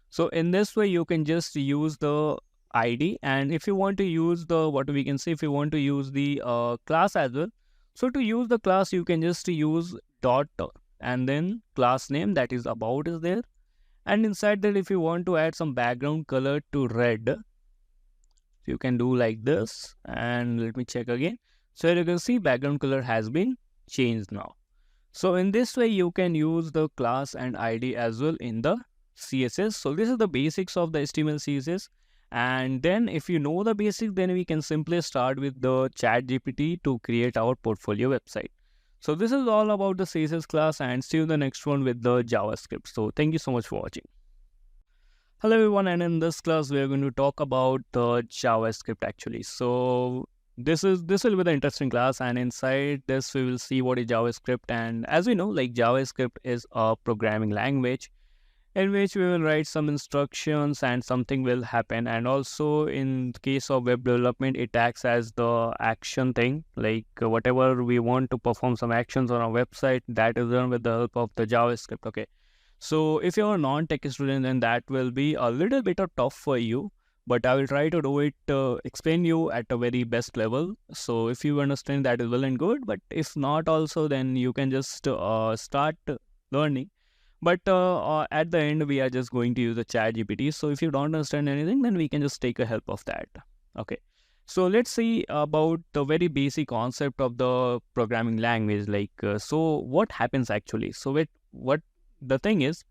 So in this way you can just use the id, and if you want to use the, what we can say, if you want to use the class as well, so to use the class you can just use dot and then class name, that is about is there, and inside that if you want to add some background color to red, you can do like this. And let me check again. So here you can see background color has been changed now. So in this way you can use the class and id as well in the css. So this is the basics of the html css. And then if you know the basics, then we can simply start with the ChatGPT to create our portfolio website. So this is all about the css class, and see you in the next one with the javascript. So thank you so much for watching. Hello everyone, and in this class we are going to talk about the javascript actually. So this will be the interesting class, and inside this we will see what is javascript. And as we know, like javascript is a programming language in which we will write some instructions and something will happen. And also in case of web development, it acts as the action thing, like whatever we want to perform some actions on our website, that is done with the help of the javascript. Okay, so if you're a non-tech student, then that will be a little bit of tough for you, but I will try to do it, explain you at a very best level. So if you understand, that is well and good, but if not also, then you can just start learning. But at the end, we are just going to use the ChatGPT. So if you don't understand anything, then we can just take a help of that. Okay. So let's see about the very basic concept of the programming language. Like, so what happens actually? So what the thing is,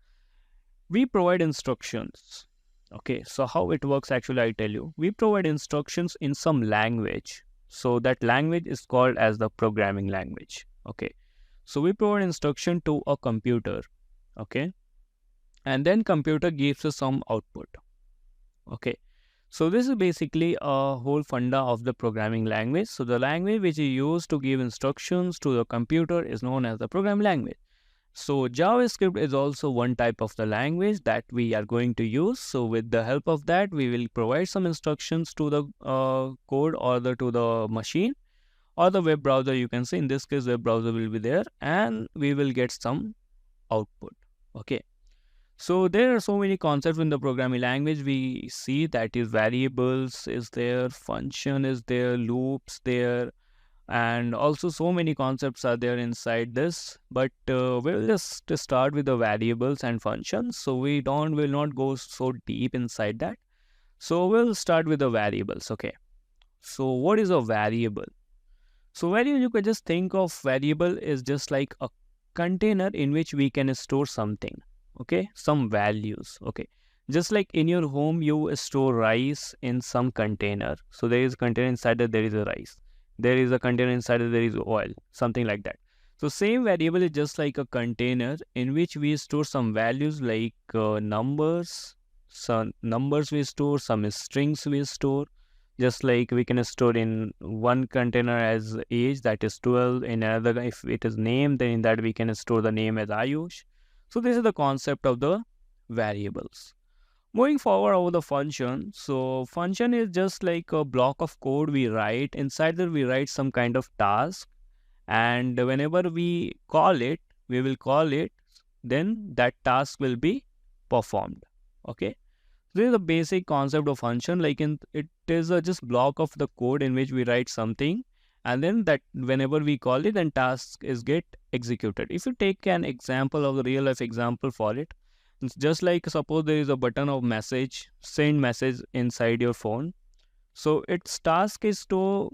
we provide instructions. Okay. So how it works actually, I tell you. We provide instructions in some language. So that language is called as the programming language. Okay. So we provide instruction to a computer. Okay, and then computer gives us some output. Okay, so this is basically a whole funda of the programming language. So the language which is used to give instructions to the computer is known as the programming language. So JavaScript is also one type of the language that we are going to use. So with the help of that, we will provide some instructions to the code or to the machine, or the web browser, you can say. In this case, web browser will be there, and we will get some output. Okay. So there are so many concepts in the programming language. We see that is variables is there, function is there, loops there, and also so many concepts are there inside this. But we'll just start with the variables and functions. So will not go so deep inside that. So we'll start with the variables. Okay. So what is a variable? So variable, you could just think of variable is just like a container in which we can store something. Okay, some values. Okay, just like in your home you store rice in some container. So there is a container inside that there is a rice. There is a container inside that there is oil, something like that. So same variable is just like a container in which we store some values like numbers. Some numbers we store, some strings we store, just like we can store in one container as age, that is 12. In another, if it is name, then in that we can store the name as Ayush. So this is the concept of the variables. Moving forward over the function. So function is just like a block of code we write. Inside that we write some kind of task, and whenever we call it, we will call it, then that task will be performed. Okay. This is the basic concept of function. Like it is a just block of the code in which we write something, and then that whenever we call it, then task is get executed. If you take an example of the real life example for it, it's just like suppose there is a button of message, send message inside your phone. So its task is to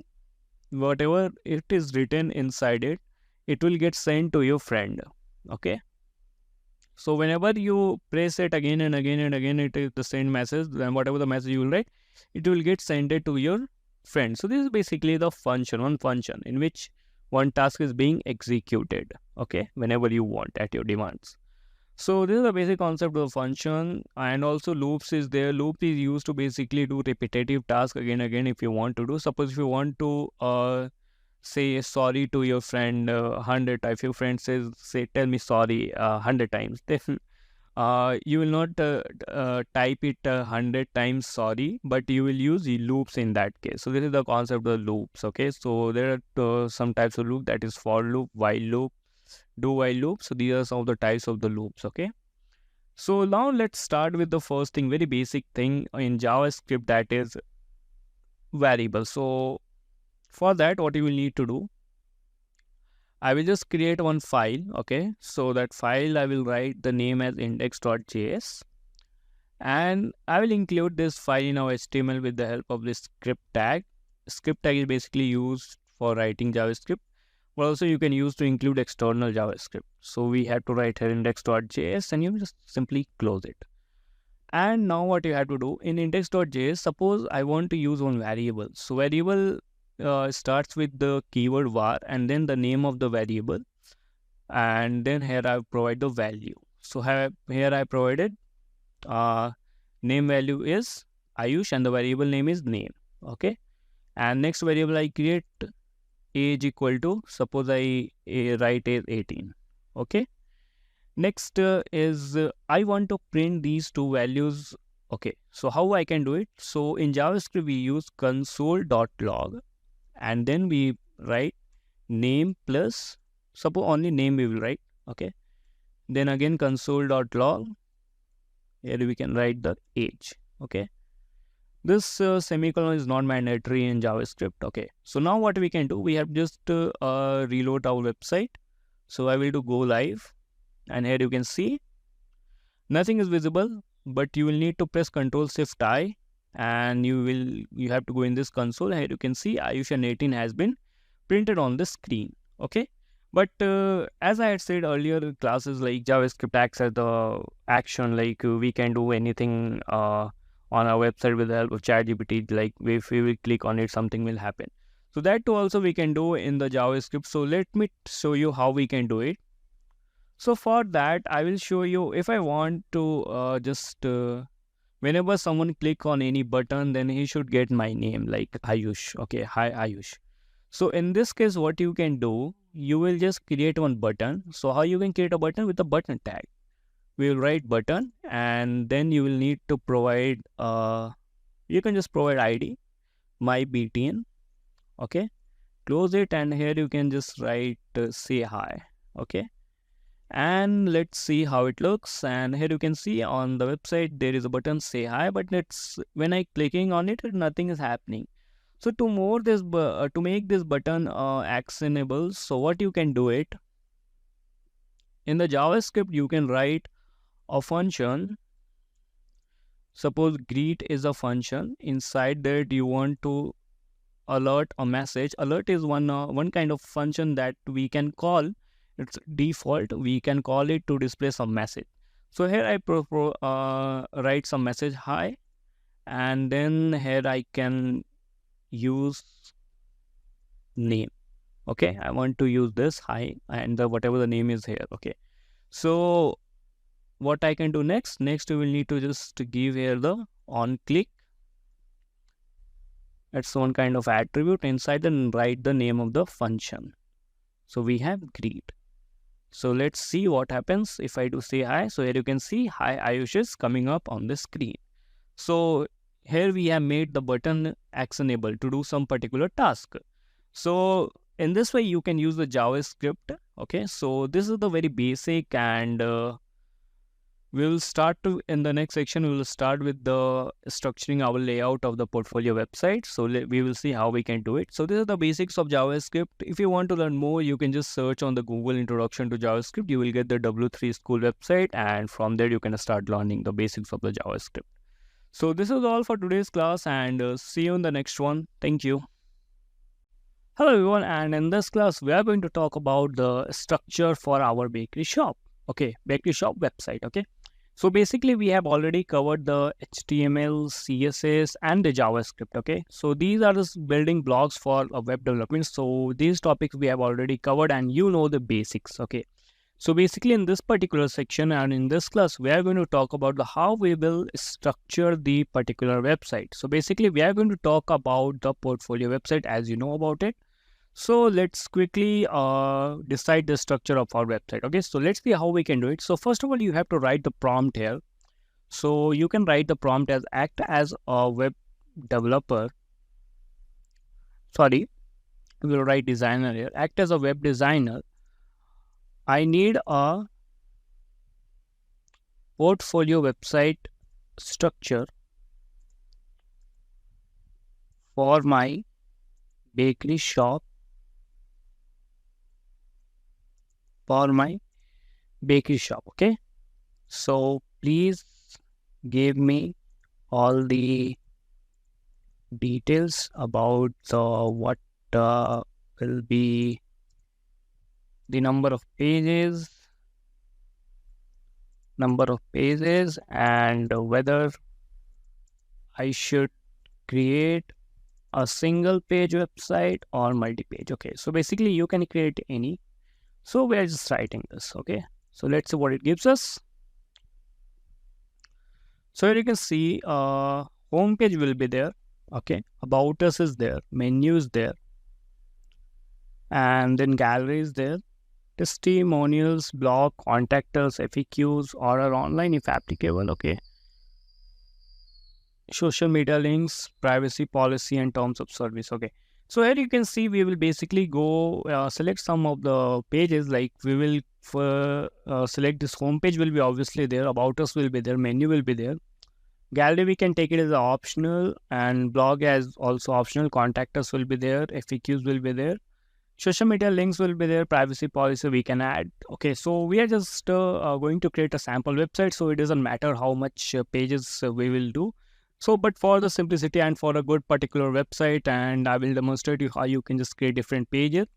whatever it is written inside it, it will get sent to your friend. Okay. So whenever you press it again and again and again, it is the same message. Then whatever the message you will write, it will get sent it to your friend. So this is basically the function, one function in which one task is being executed. Okay, whenever you want at your demands. So this is the basic concept of function, and also loops is there. Loop is used to basically do repetitive task again and again if you want to do. Suppose if you want to say sorry to your friend 100 times. If your friend says, say, tell me sorry 100 times, then you will not type it 100 times sorry, but you will use the loops in that case. So this is the concept of loops. Okay, so there are some types of loop, that is for loop, while loop, do while loop. So these are some of the types of the loops. Okay, so now let's start with the first thing, very basic thing in JavaScript, that is variable. So for that, what you will need to do, I will just create one file. Okay, so that file I will write the name as index.js, and I will include this file in our HTML with the help of this script tag. Script tag is basically used for writing JavaScript, but also you can use to include external JavaScript. So we have to write here index.js, and you just simply close it. And now what you have to do in index.js, suppose I want to use one variable. So variable starts with the keyword var and then the name of the variable, and then here I provide the value. So here I provided name value is Ayush and the variable name is name. Okay, and next variable I create age equal to, suppose I write as 18. Okay, next is I want to print these two values. Okay, so how I can do it? So in JavaScript we use console.log, and then we write name plus, suppose only name we will write. Okay, then again console.log, here we can write the age. Okay, this semicolon is not mandatory in JavaScript. Okay, so now what we can do, we have just reload our website. So I will do go live, and here you can see nothing is visible, but you will need to press Ctrl Shift I, and you have to go in this console. Here you can see Ayush and 18 has been printed on the screen. Okay, but as I had said earlier, classes like JavaScript acts as the action, like we can do anything on our website with the help of ChatGPT. Like if we will click on it, something will happen. So that too also we can do in the JavaScript. So let me show you how we can do it. So for that, I will show you, if I want to whenever someone click on any button, then he should get my name like Ayush. Okay, hi Ayush. So in this case, what you can do, you will just create one button. So how you can create a button? With a button tag. We will write button, and then you will need to provide, you can just provide ID, my BTN. Okay, close it, and here you can just write say hi. Okay, and let's see how it looks. And here you can see on the website there is a button say hi, but let's when I clicking on it, nothing is happening. So to make this button actionable, so what you can do it in the JavaScript, you can write a function. Suppose greet is a function. Inside that you want to alert a message. Alert is one kind of function that we can call. It's default. We can call it to display some message. So here I write some message hi, and then here I can use name. Okay, I want to use this hi and whatever the name is here. Okay, so what I can do next? Next, we will need to just give here the on click. It's one kind of attribute inside and write the name of the function. So we have greet. So let's see what happens if I do say hi. So here you can see hi Ayush is coming up on the screen. So here we have made the button actionable to do some particular task. So in this way you can use the JavaScript. Okay, so this is the very basic, and we'll start to in the next section. We will start with the structuring our layout of the portfolio website. So we will see how we can do it. So these are the basics of JavaScript. If you want to learn more, you can just search on the Google Introduction to JavaScript. You will get the W3 School website, and from there you can start learning the basics of the JavaScript. So this is all for today's class, and see you in the next one. Thank you. Hello everyone, and in this class we are going to talk about the structure for our bakery shop. Okay, bakery shop website. Okay, so basically we have already covered the HTML, CSS and the JavaScript. Okay, so these are the building blocks for a web development. So these topics we have already covered, and you know the basics. Okay, so basically in this particular section and in this class we are going to talk about the how we will structure the particular website. So basically we are going to talk about the portfolio website as you know about it. So let's quickly decide the structure of our website. Okay, so let's see how we can do it. So first of all, you have to write the prompt here. So you can write the prompt as act as a web developer. Sorry, we will write designer here. Act as a web designer. I need a portfolio website structure for my bakery shop. Okay, so please give me all the details about what will be the number of pages and whether I should create a single page website or multi-page. Okay, so basically you can create any. So we are just writing this. Okay, so let's see what it gives us. So here you can see home page will be there. Okay, about us is there, menu is there, and then gallery is there, testimonials, blog, contact us, FAQs, order online if applicable. Okay, social media links, privacy policy and terms of service. Okay, so here you can see we will basically go select some of the pages. Like we will select this home page will be obviously there, about us will be there, menu will be there, gallery we can take it as optional, and blog as also optional, contact us will be there, FAQs will be there, social media links will be there, privacy policy we can add. Okay, so we are just going to create a sample website, so it doesn't matter how much pages we will do. So but for the simplicity and for a good particular website, and I will demonstrate you how you can just create different pages.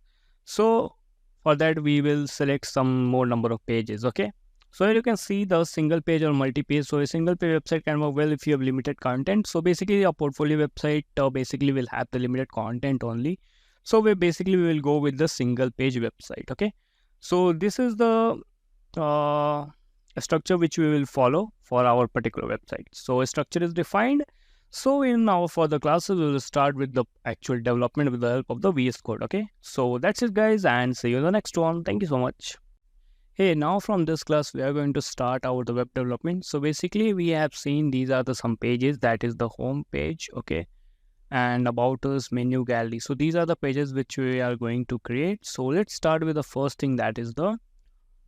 So for that we will select some more number of pages. Okay, so here you can see the single page or multi-page. So a single page website can work well if you have limited content. So basically a portfolio website basically will have the limited content only. So we will go with the single page website. Okay, so this is the structure which we will follow for our particular website. So a structure is defined. So in our further classes, we will start with the actual development with the help of the VS Code. Okay, so that's it guys, and see you in the next one. Thank you so much. Hey, now from this class, we are going to start our the web development. So basically we have seen these are the some pages, that is the home page. Okay, and about us, menu, gallery. So these are the pages which we are going to create. So let's start with the first thing, that is the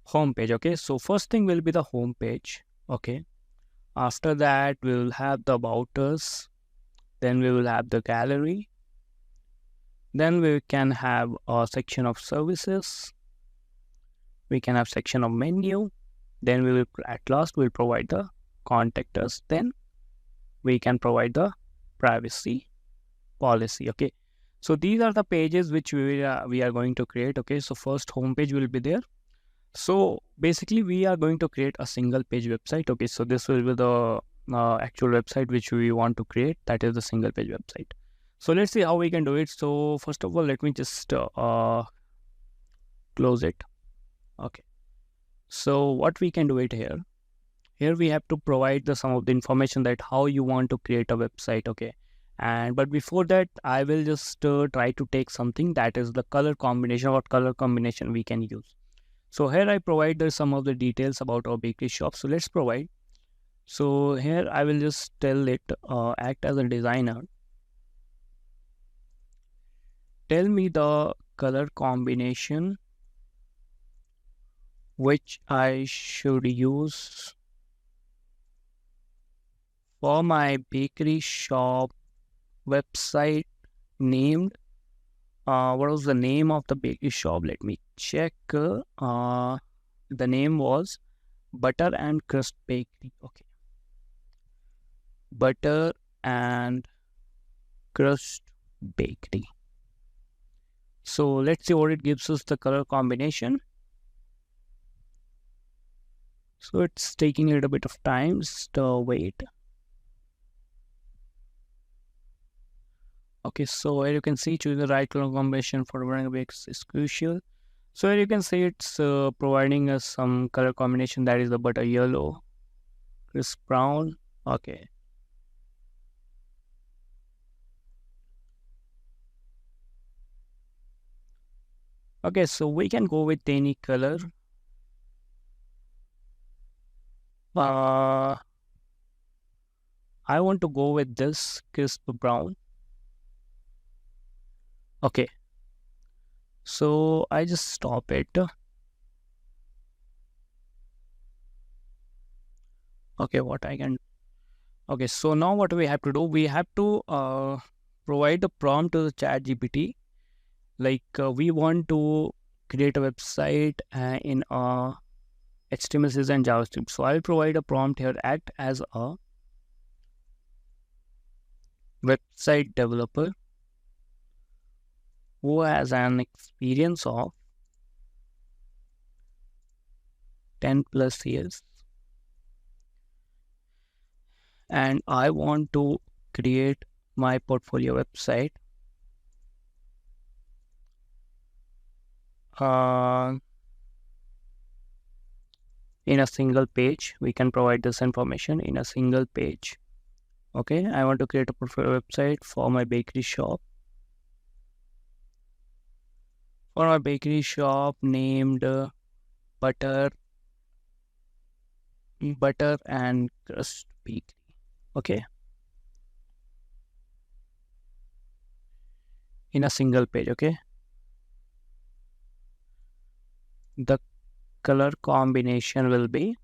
home page. Okay, so first thing will be the home page. Okay, after that we will have the about us, then we will have the gallery, then we can have a section of services, we can have section of menu, then we will at last we'll provide the contact us, then we can provide the privacy policy. Okay, so these are the pages which we are going to create. Okay, so first home page will be there. So basically we are going to create a single page website. Okay, so this will be the actual website which we want to create, that is the single page website. So let's see how we can do it. So first of all, let me just close it. Okay, so what we can do it here, we have to provide the some of the information that how you want to create a website. Okay, and but before that I will just try to take something, that is the color combination. What color combination we can use? So here I provide some of the details about our bakery shop. So let's provide. So here I will just tell it act as a designer, tell me the color combination which I should use for my bakery shop website named. What was the name of the bakery shop? Let me check. The name was Butter and Crust Bakery. Okay, Butter and Crust Bakery. So let's see what it gives us, the color combination. So it's taking a little bit of time. Just wait. Okay, so here you can see choose the right color combination for running bakes is crucial. So here you can see it's providing us some color combination, that is the butter yellow, crisp brown. Okay. Okay, so we can go with any color. Uh, I want to go with this crisp brown. Okay, so I just stop it. Okay, what I can. Okay, so now what we have to do, we have to provide a prompt to the ChatGPT. Like we want to create a website in HTML, CSS, and JavaScript. So I'll provide a prompt here. Act as a website developer who has an experience of 10 plus years, and I want to create my portfolio website uh, in a single page. We can provide this information in a single page. Okay, I want to create a portfolio website for my bakery shop. For my bakery shop named butter and crust bakery. Okay, in a single page. Okay, the color combination will be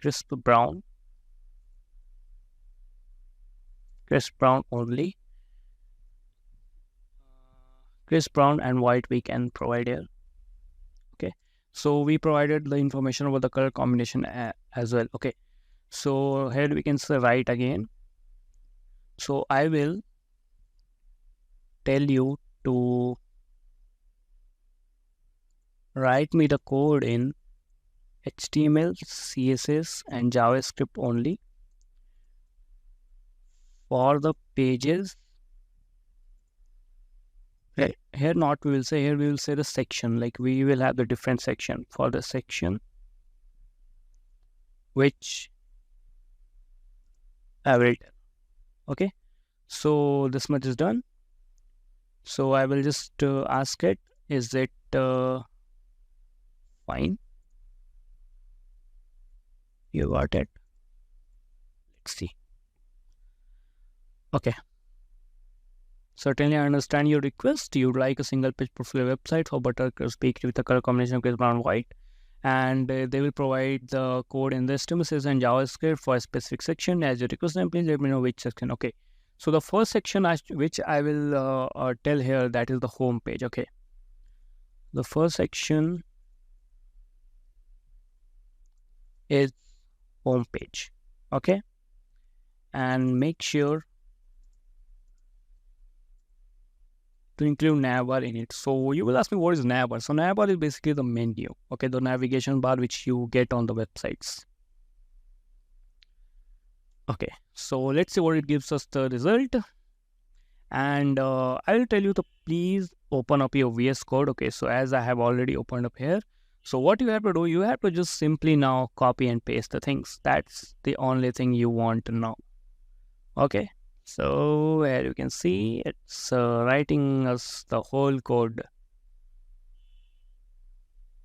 crisp brown, only. Crisp brown and white we can provide here. Okay, so we provided the information about the color combination as well. Okay, so here we can say write again. So I will tell you to write me the code in HTML, CSS, and JavaScript only for the pages. Here not we will say, here we will say the section, like we will have the different section for the section which I will tell. Okay, so this much is done. So I will just ask it, is it fine? You got it? Let's see. Okay. Certainly, I understand your request. You'd like a single page portfolio website for Buttercream Bakery with a color combination of brown and white. And they will provide the code in the HTML and JavaScript for a specific section. As you request them, please let me know which section. Okay. So the first section which I will tell here, that is the home page. Okay. The first section is home page. Okay. And make sure to include navbar in it. So you will ask me, what is navbar? So navbar is basically the menu, okay, the navigation bar which you get on the websites. Okay, so let's see what it gives us the result. And I will tell you to please open up your VS Code. Okay, so as I have already opened up here, so what you have to do, you have to just simply now copy and paste the things. That's the only thing you want to know. Okay, so here you can see it's writing us the whole code.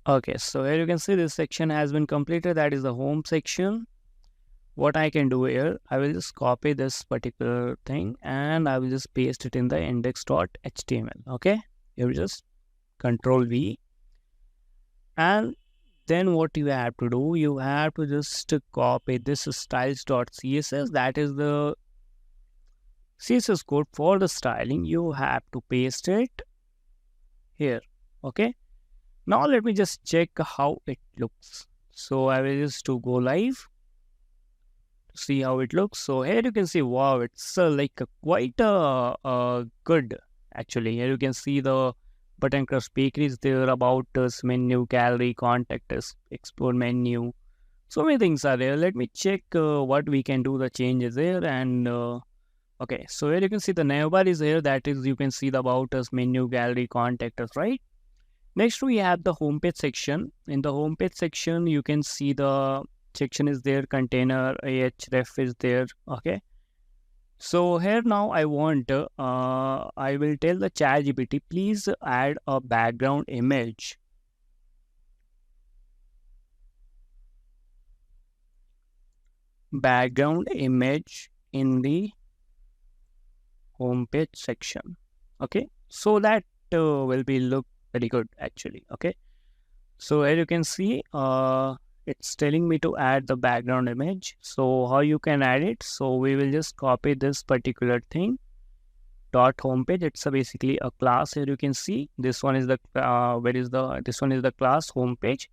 Okay, so here you can see this section has been completed. That is the home section. What I can do here, I will just copy this particular thing and I will just paste it in the index.html. Okay, you just Control V, and then what you have to do, you have to just copy this styles.css. That is the CSS code for the styling. You have to paste it here. Okay, now let me just check how it looks. So I will just to go live to see how it looks. So here you can see, wow, it's like quite good actually. Here you can see the button crush bakery is there, about us, menu, gallery, contact us, explore menu. So many things are there. Let me check what we can do, the changes there. And okay, so here you can see the navbar is here. That is, you can see the about us, menu, gallery, contact us, right? Next, we have the homepage section. In the homepage section, you can see the section is there, container, href is there. Okay. So here now I want, I will tell the ChatGPT, please add a background image. Background image in the homepage section. Okay. So that will be look very good actually. Okay. So here you can see, it's telling me to add the background image. So how you can add it? So we will just copy this particular thing. Dot homepage. It's basically a class. Here you can see this one is the this one is the class homepage,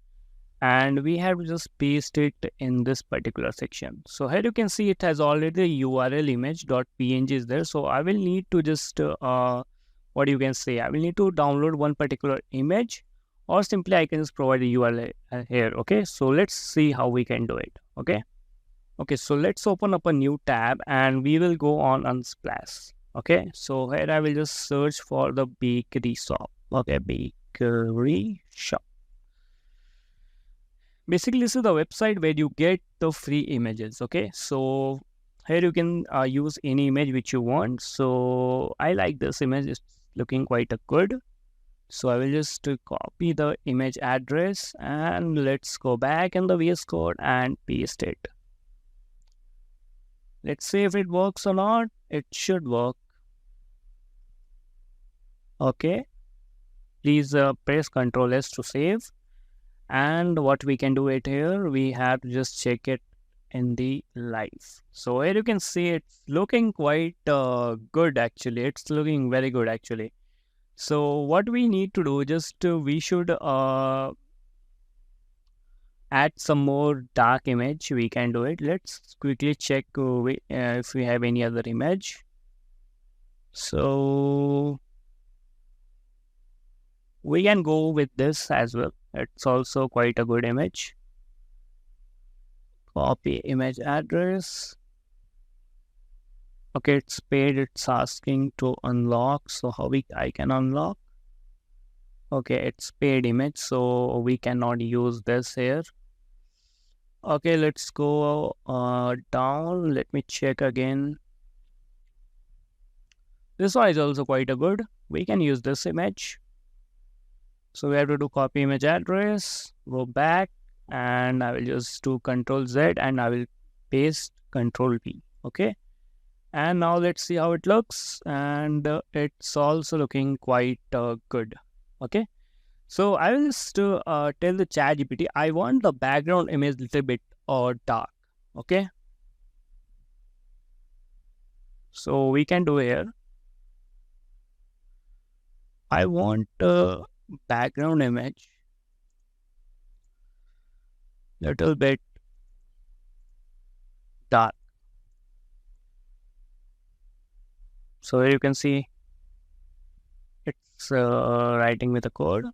and we have to just paste it in this particular section. So here you can see it has already the URL image dot png is there. So I will need to just what you can say, I will need to download one particular image, or simply I can just provide the URL here. Okay, so let's see how we can do it. Okay, so let's open up a new tab and we will go on Unsplash. Okay, so here I will just search for the bakery shop. Okay, bakery shop. Basically, this is the website where you get the free images. Okay, so here you can use any image which you want. So I like this image, it's looking quite good. So I will just copy the image address and let's go back in the VS Code and paste it. Let's see if it works or not. It should work. Okay, please press Ctrl S to save. And what we can do it here, we have to just check it in the live. So here you can see it's looking quite good actually. It's looking very good actually. So what we need to do, just we should add some more dark image. We can do it. Let's quickly check if we have any other image. So we can go with this as well. It's also quite a good image. Copy image address. Okay, it's paid. It's asking to unlock. So how I can unlock? Okay, it's paid image, so we cannot use this here. Okay, let's go down. Let me check again. This one is also quite a good. We can use this image. So we have to do copy image address, go back, and I will just do Control Z and I will paste Control V. Okay. And now let's see how it looks. And it's also looking quite good. Okay. So I will just tell the ChatGPT I want the background image little bit dark. Okay. So we can do here. I want background image little bit dark. So here you can see it's writing with a code.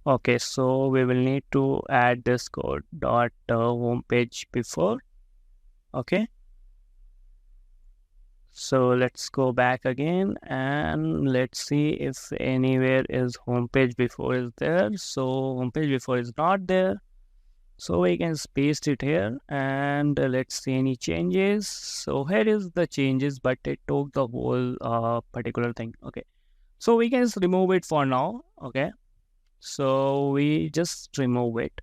Okay, so we will need to add this code dot home page before. Okay, so let's go back again and let's see if anywhere is home page before is there. So home page before is not there. So we can paste it here and let's see any changes. So here is the changes, but it took the whole particular thing. Okay, so we can just remove it for now. Okay, so we just remove it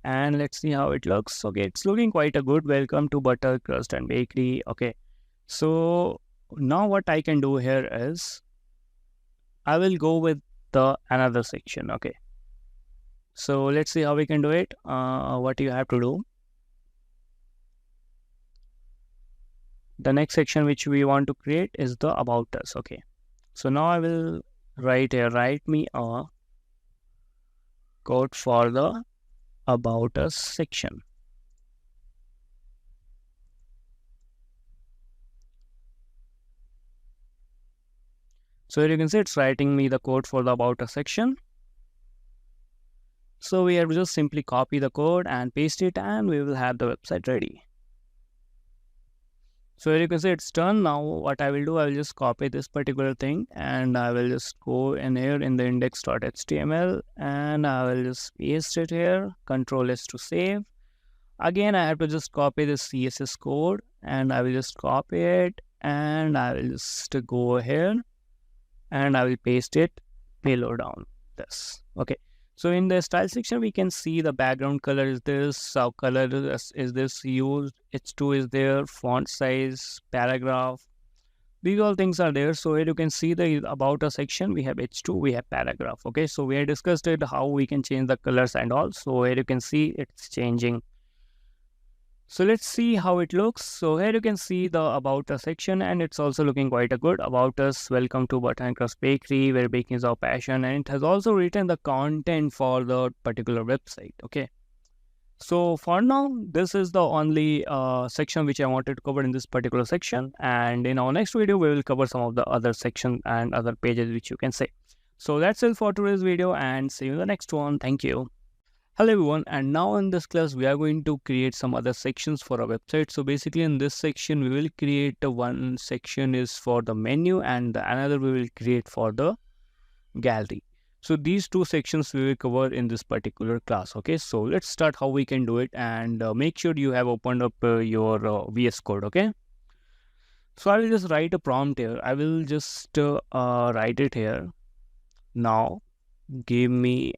and let's see how it looks. Okay, it's looking quite a good. Welcome to Butter Crust and Bakery. Okay, so now what I can do here is I will go with the another section. Okay, so let's see how we can do it. What you have to do, the next section which we want to create is the about us. Okay, so now I will write here, write me a code for the about us section. So here you can see it's writing me the code for the about us section. So we have to just simply copy the code and paste it and we will have the website ready. So here you can see it's done. Now what I will do, I will just copy this particular thing and I will just go in here in the index.html and I will just paste it here. Control S to save. Again, I have to just copy the CSS code and I will just copy it and I will just go here and I will paste it below down this. Okay. So in the style section, we can see the background color is this, color is this used, H2 is there, font size, paragraph. These all things are there. So here you can see the about a section, we have H2, we have paragraph. Okay, so we have discussed it, how we can change the colors and all. So here you can see it's changing. So let's see how it looks. So here you can see the about us section and it's also looking quite a good. About us, welcome to Butter and Crust Bakery, where baking is our passion. And it has also written the content for the particular website. Okay. So for now, this is the only section which I wanted to cover in this particular section. And in our next video, we will cover some of the other section and other pages which you can say. So that's it for today's video and see you in the next one. Thank you. Hello everyone, and now in this class we are going to create some other sections for our website. So basically in this section we will create one section is for the menu and the another we will create for the gallery. So these two sections we will cover in this particular class. Okay, so let's start how we can do it and make sure you have opened up your VS Code. Okay, so I will just write a prompt here. I will just write it here. Now give me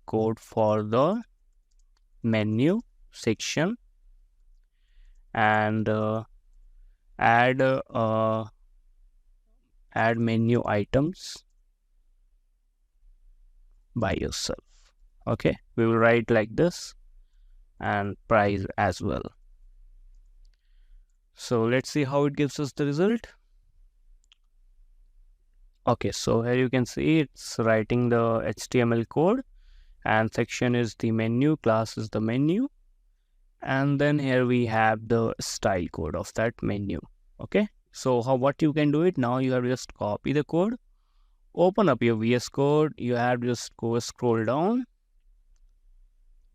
code for the menu section and add menu items by yourself. Okay, we will write like this and price as well. So let's see how it gives us the result. Okay, so here you can see it's writing the HTML code and section is the menu, class is the menu, and then here we have the style code of that menu. Okay, so what you can do it now, you have to just copy the code, open up your VS Code, you have to just go scroll down.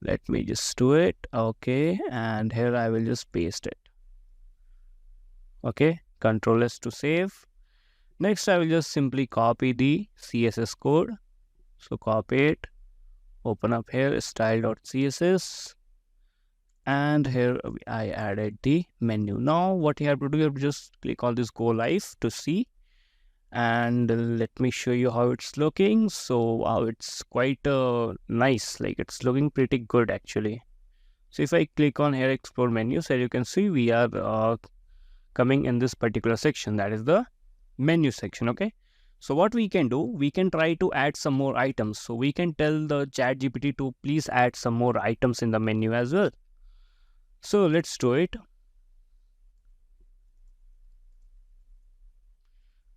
Let me just do it. Okay, and here I will just paste it. Okay, Control S to save. Next I will just simply copy the CSS code. So copy it, open up here style.css, and here I added the menu. Now what you have to do, you have to just click on this go live to see, and let me show you how it's looking. So wow, it's quite nice, like it's looking pretty good actually. So if I click on here explore menus, as you can see we are coming in this particular section, that is the menu section. Okay, so what we can do, we can try to add some more items. So we can tell the chat gpt to please add some more items in the menu as well. So let's do it.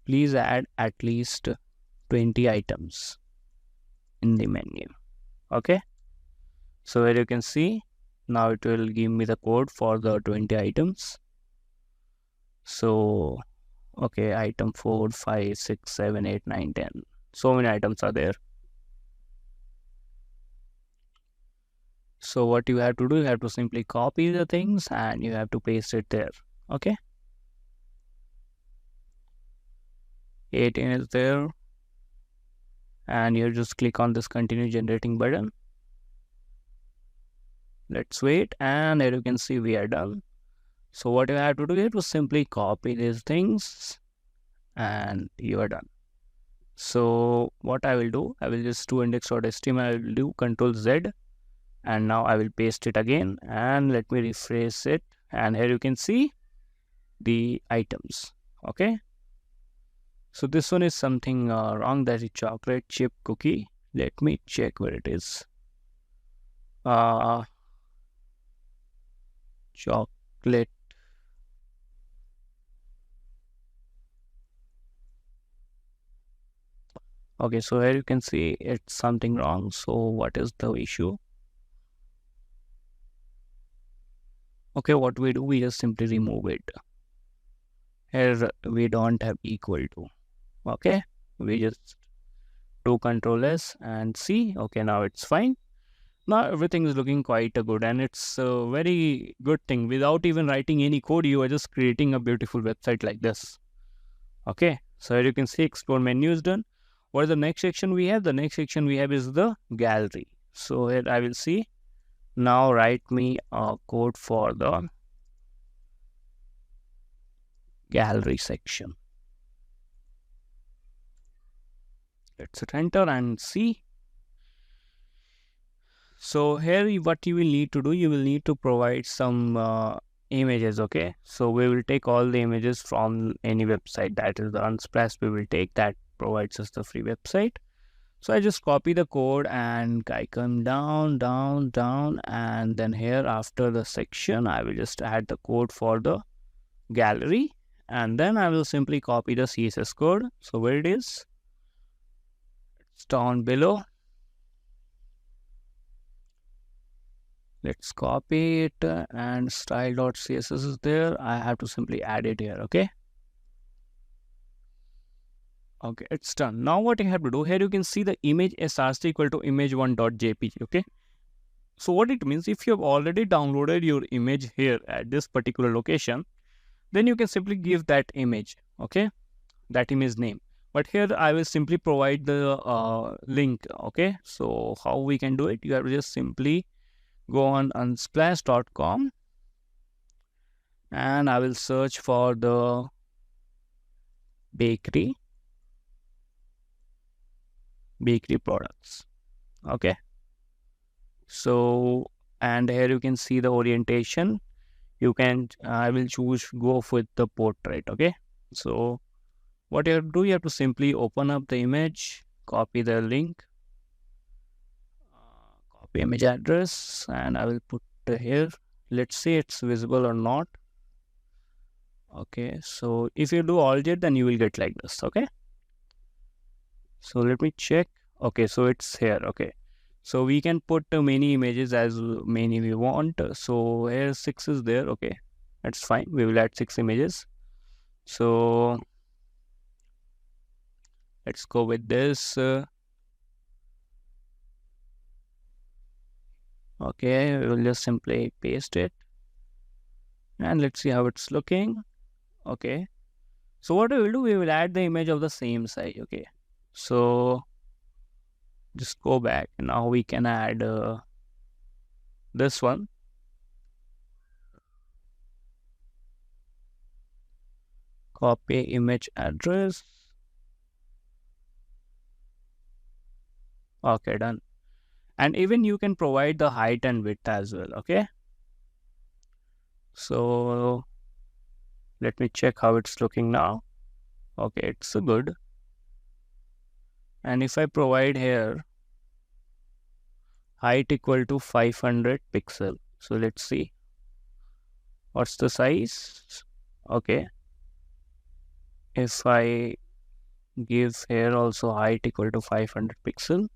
Please add at least 20 items in the menu. Okay, so here you can see now it will give me the code for the 20 items. So okay, item 4, 5, 6, 7, 8, 9, 10. So many items are there. So what you have to do, you have to simply copy the things and you have to paste it there. Okay, 18 is there, and you just click on this continue generating button. Let's wait, and here you can see we are done. So what you have to do, you have to simply copy these things and you are done. So what I will do, I will just do index.html, I will do Control Z, and now I will paste it again, and let me rephrase it, and here you can see the items. Okay, so this one is something wrong, that is chocolate chip cookie. Let me check where it is. Chocolate. Okay, so here you can see it's something wrong. So what is the issue? Okay, what we do, we just simply remove it. Here we don't have equal to. Okay, we just do Control S and see. Okay, now it's fine. Now everything is looking quite good, and it's a very good thing. Without even writing any code, you are just creating a beautiful website like this. Okay, so here you can see explore menu is done. What is the next section we have? The next section we have is the gallery. So here I will see. Now write me a code for the gallery section. Let's hit enter and see. So here what you will need to do, you will need to provide some images. Okay, so we will take all the images from any website, that is the Unsplash we will take, that provides us the free website. So I just copy the code and I come down, down, down, and then here after the section I will just add the code for the gallery, and then I will simply copy the CSS code. So where it is, it's down below. Let's copy it, and style.css is there. I have to simply add it here. Okay, okay, it's done. Now what you have to do, here you can see the image src equal to image1.jpg. Okay, so what it means, if you have already downloaded your image here at this particular location, then you can simply give that image, okay, that image name. But here I will simply provide the link. Okay, so how we can do it, you have to just simply go on unsplash.com and I will search for the bakery products. Okay, so and here you can see the orientation. You can I will choose go with the portrait. Okay, so what you have to do, you have to simply open up the image, copy the link, copy image address, and I will put here. Let's see it's visible or not. Okay, so if you do Alt-Z, then you will get like this. Okay, so let me check. Okay, so it's here. Okay, so we can put many images as many we want. So here 6 is there. Okay, that's fine. We will add 6 images. So let's go with this. Okay, we will just simply paste it, and let's see how it's looking. Okay, so what we will do, we will add the image of the same size. Okay, so just go back. Now we can add this one. Copy image address. Okay, done. And even you can provide the height and width as well. Okay, so let me check how it's looking now. Okay, it's good. And if I provide here height equal to 500 pixel, so let's see what's the size. Okay, if I give here also height equal to 500 pixel,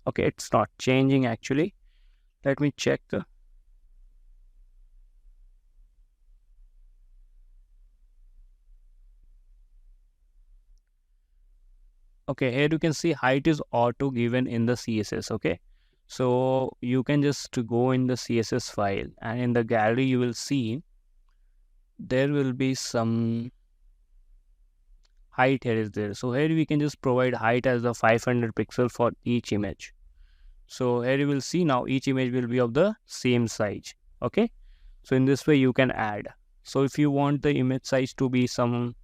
okay, it's not changing actually. Let me check. Okay, here you can see height is auto given in the CSS. Okay, so you can just go in the CSS file, and in the gallery you will see there will be some height here is there. So here we can just provide height as the 500 pixel for each image. So here you will see now each image will be of the same size. Okay, so in this way you can add. So if you want the image size to be some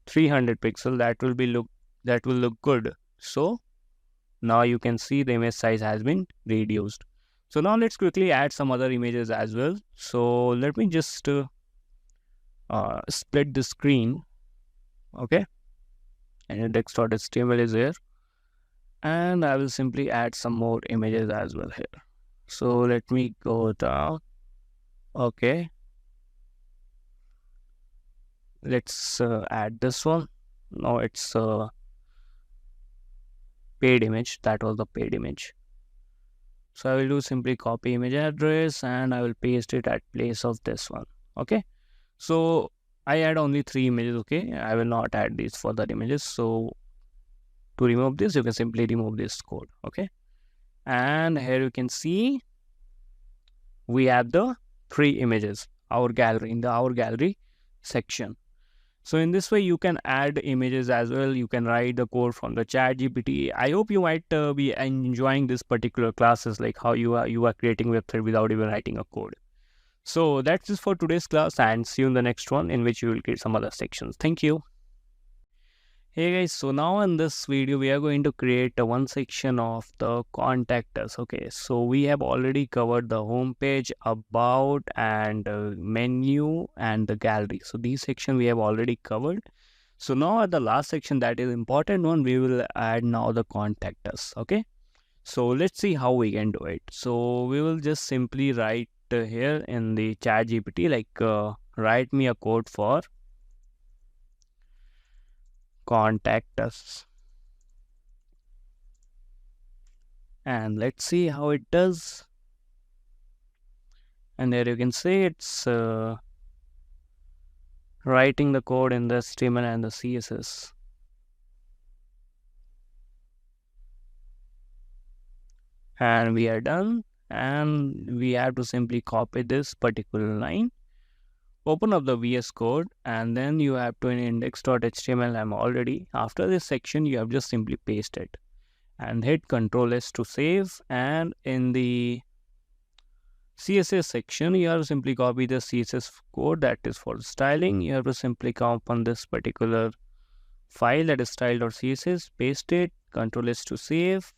300 pixel, that will look good. So now you can see the image size has been reduced. So now let's quickly add some other images as well. So let me just split the screen. Okay, and index.html is here, and I will simply add some more images as well here. So let me go down. Okay, let's add this one. Now it's a paid image. That was the paid image. So I will do simply copy image address and I will paste it at place of this one. Okay, so I add only 3 images. Okay, I will not add these further images. So to remove this, you can simply remove this code. Okay, and here you can see we have the 3 images, our gallery, in the our gallery section. So in this way you can add images as well. You can write the code from the ChatGPT. I hope you might be enjoying this particular classes, like how you are creating website without even writing a code. So that's it for today's class, and see you in the next one, in which you will create some other sections. Thank you. Hey guys, so now in this video we are going to create a one section of the contact us. Okay, so we have already covered the home page, about, and menu and the gallery. So these section we have already covered. So now at the last section, that is important one, we will add now the contact us. Okay, so let's see how we can do it. So we will just simply write here in the chat GPT, like write me a code for contact us, and let's see how it does. And there you can see it's writing the code in the HTML and the CSS. And we are done, and we have to simply copy this particular line, open up the VS Code, and then you have to in index.html. I'm already after this section, you have just simply paste it and hit Ctrl S to save. And in the CSS section, you have to simply copy the CSS code that is for styling. You have to simply come upon this particular file, that is style.css, paste it, Ctrl S to save,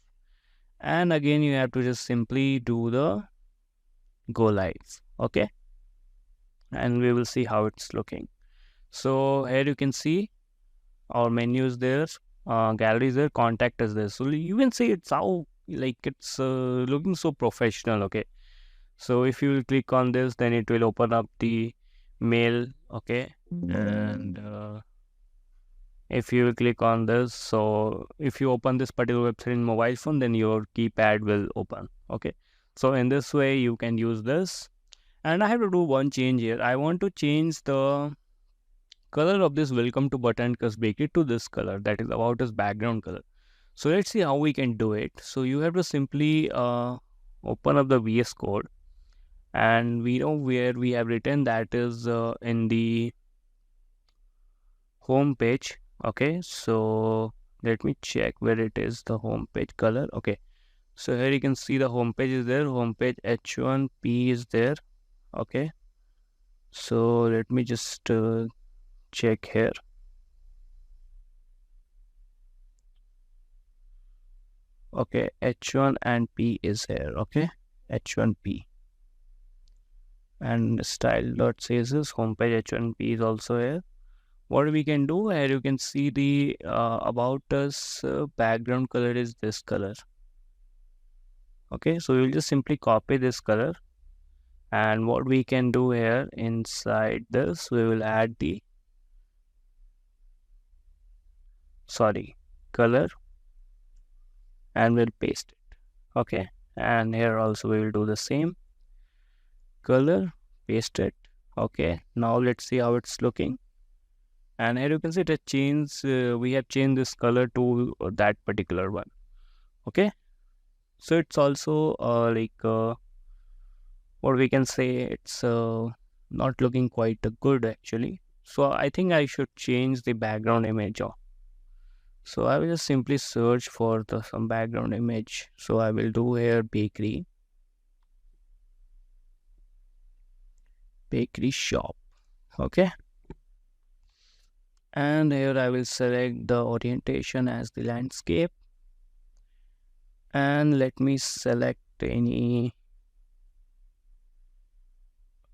and again you have to just simply do the go live. Okay, and we will see how it's looking. So here you can see our menu is there, gallery is there, contact is there. So you can see it's how, like, it's looking so professional. Okay, so if you will click on this, then it will open up the mail. Okay, and if you will click on this, so if you open this particular website in mobile phone, then your keypad will open. Okay, so in this way you can use this. And I have to do one change here. I want to change the color of this welcome to button click to this color, that is about as background color. So let's see how we can do it. So you have to simply open up the VS Code, and we know where we have written, that is in the home page. Okay, so let me check where it is, the home page color. Okay, so here you can see the home page is there, home page H1P is there. Okay, so let me just check here. Okay, H1 and P is here. Okay, H1P. And style.css homepage H1P is also here. What we can do here, you can see the about us background color is this color. Okay, so we'll just simply copy this color, and what we can do here inside this, we will add the color, and we'll paste it. Okay, and here also we will do the same color, paste it. Okay, now let's see how it's looking. And here you can see it changed, we have changed this color to that particular one. Okay, so it's also what we can say, it's not looking quite good actually. So I think I should change the background image. So I will just simply search for some background image. So I will do here bakery shop. Okay, and here I will select the orientation as the landscape, and let me select any.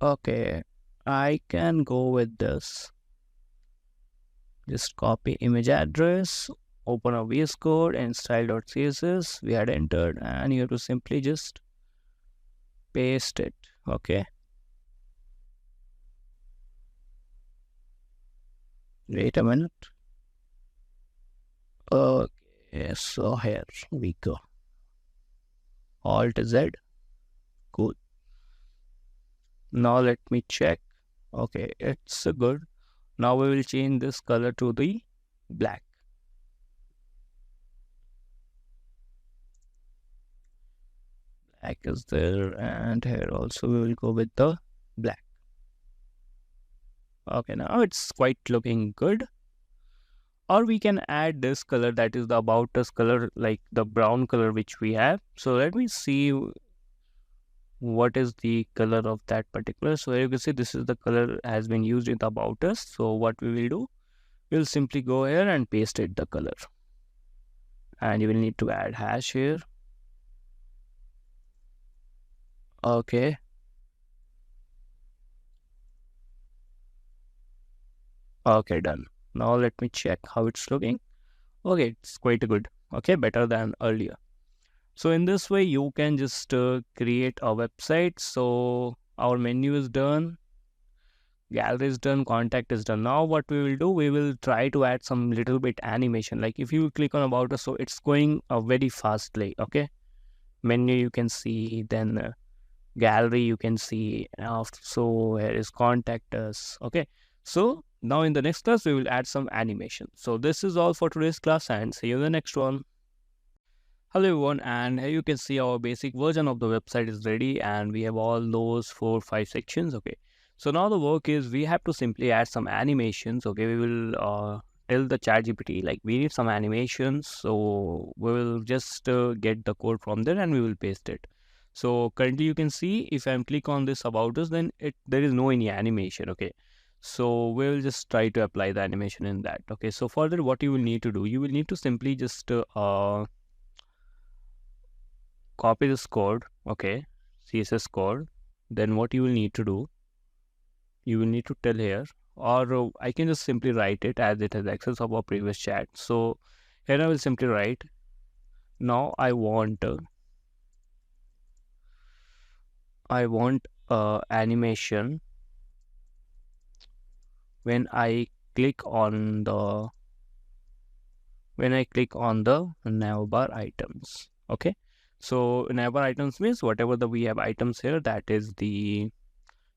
Okay, I can go with this. Just copy image address, open a VS Code and style.css. We had entered, and you have to simply just paste it. Okay, wait a minute. Okay, so here we go. Alt Z. Cool. Now let me check. Okay, it's good. Now we will change this color to the black. Black is there, and here also we will go with the black. Okay, now it's quite looking good. Or we can add this color, that is the about us color, like the brown color which we have. So let me see what is the color of that particular. So here you can see this is the color has been used in the about us. So what we will do, we'll simply go here and paste it the color, and you will need to add hash here. Okay, okay, done. Now let me check how it's looking. Okay, it's quite good. Okay, better than earlier. So in this way you can just create a website. So our menu is done, gallery is done, contact is done. Now what we will do, we will try to add some little bit animation. Like if you click on about us, so it's going very fastly. Okay, menu you can see, then gallery you can see. So here is contact us. Okay, so now in the next class we will add some animation. So this is all for today's class, and see you in the next one. Hello everyone, and here you can see our basic version of the website is ready, and we have all those 4-5 sections. Okay, so now the work is we have to simply add some animations. Okay, we will tell the ChatGPT like we need some animations, so we will just get the code from there and we will paste it. So currently you can see if I'm click on this about us, then there is no any animation. Okay, so we will just try to apply the animation in that. Okay, so further what you will need to do, you will need to simply just copy this code. Okay, CSS code. Then what you will need to do, you will need to tell here, or I can just simply write it as it has access of our previous chat. So here I will simply write, now I want animation when I click on the navbar items. Okay, so navbar items means whatever we have items here, that is the,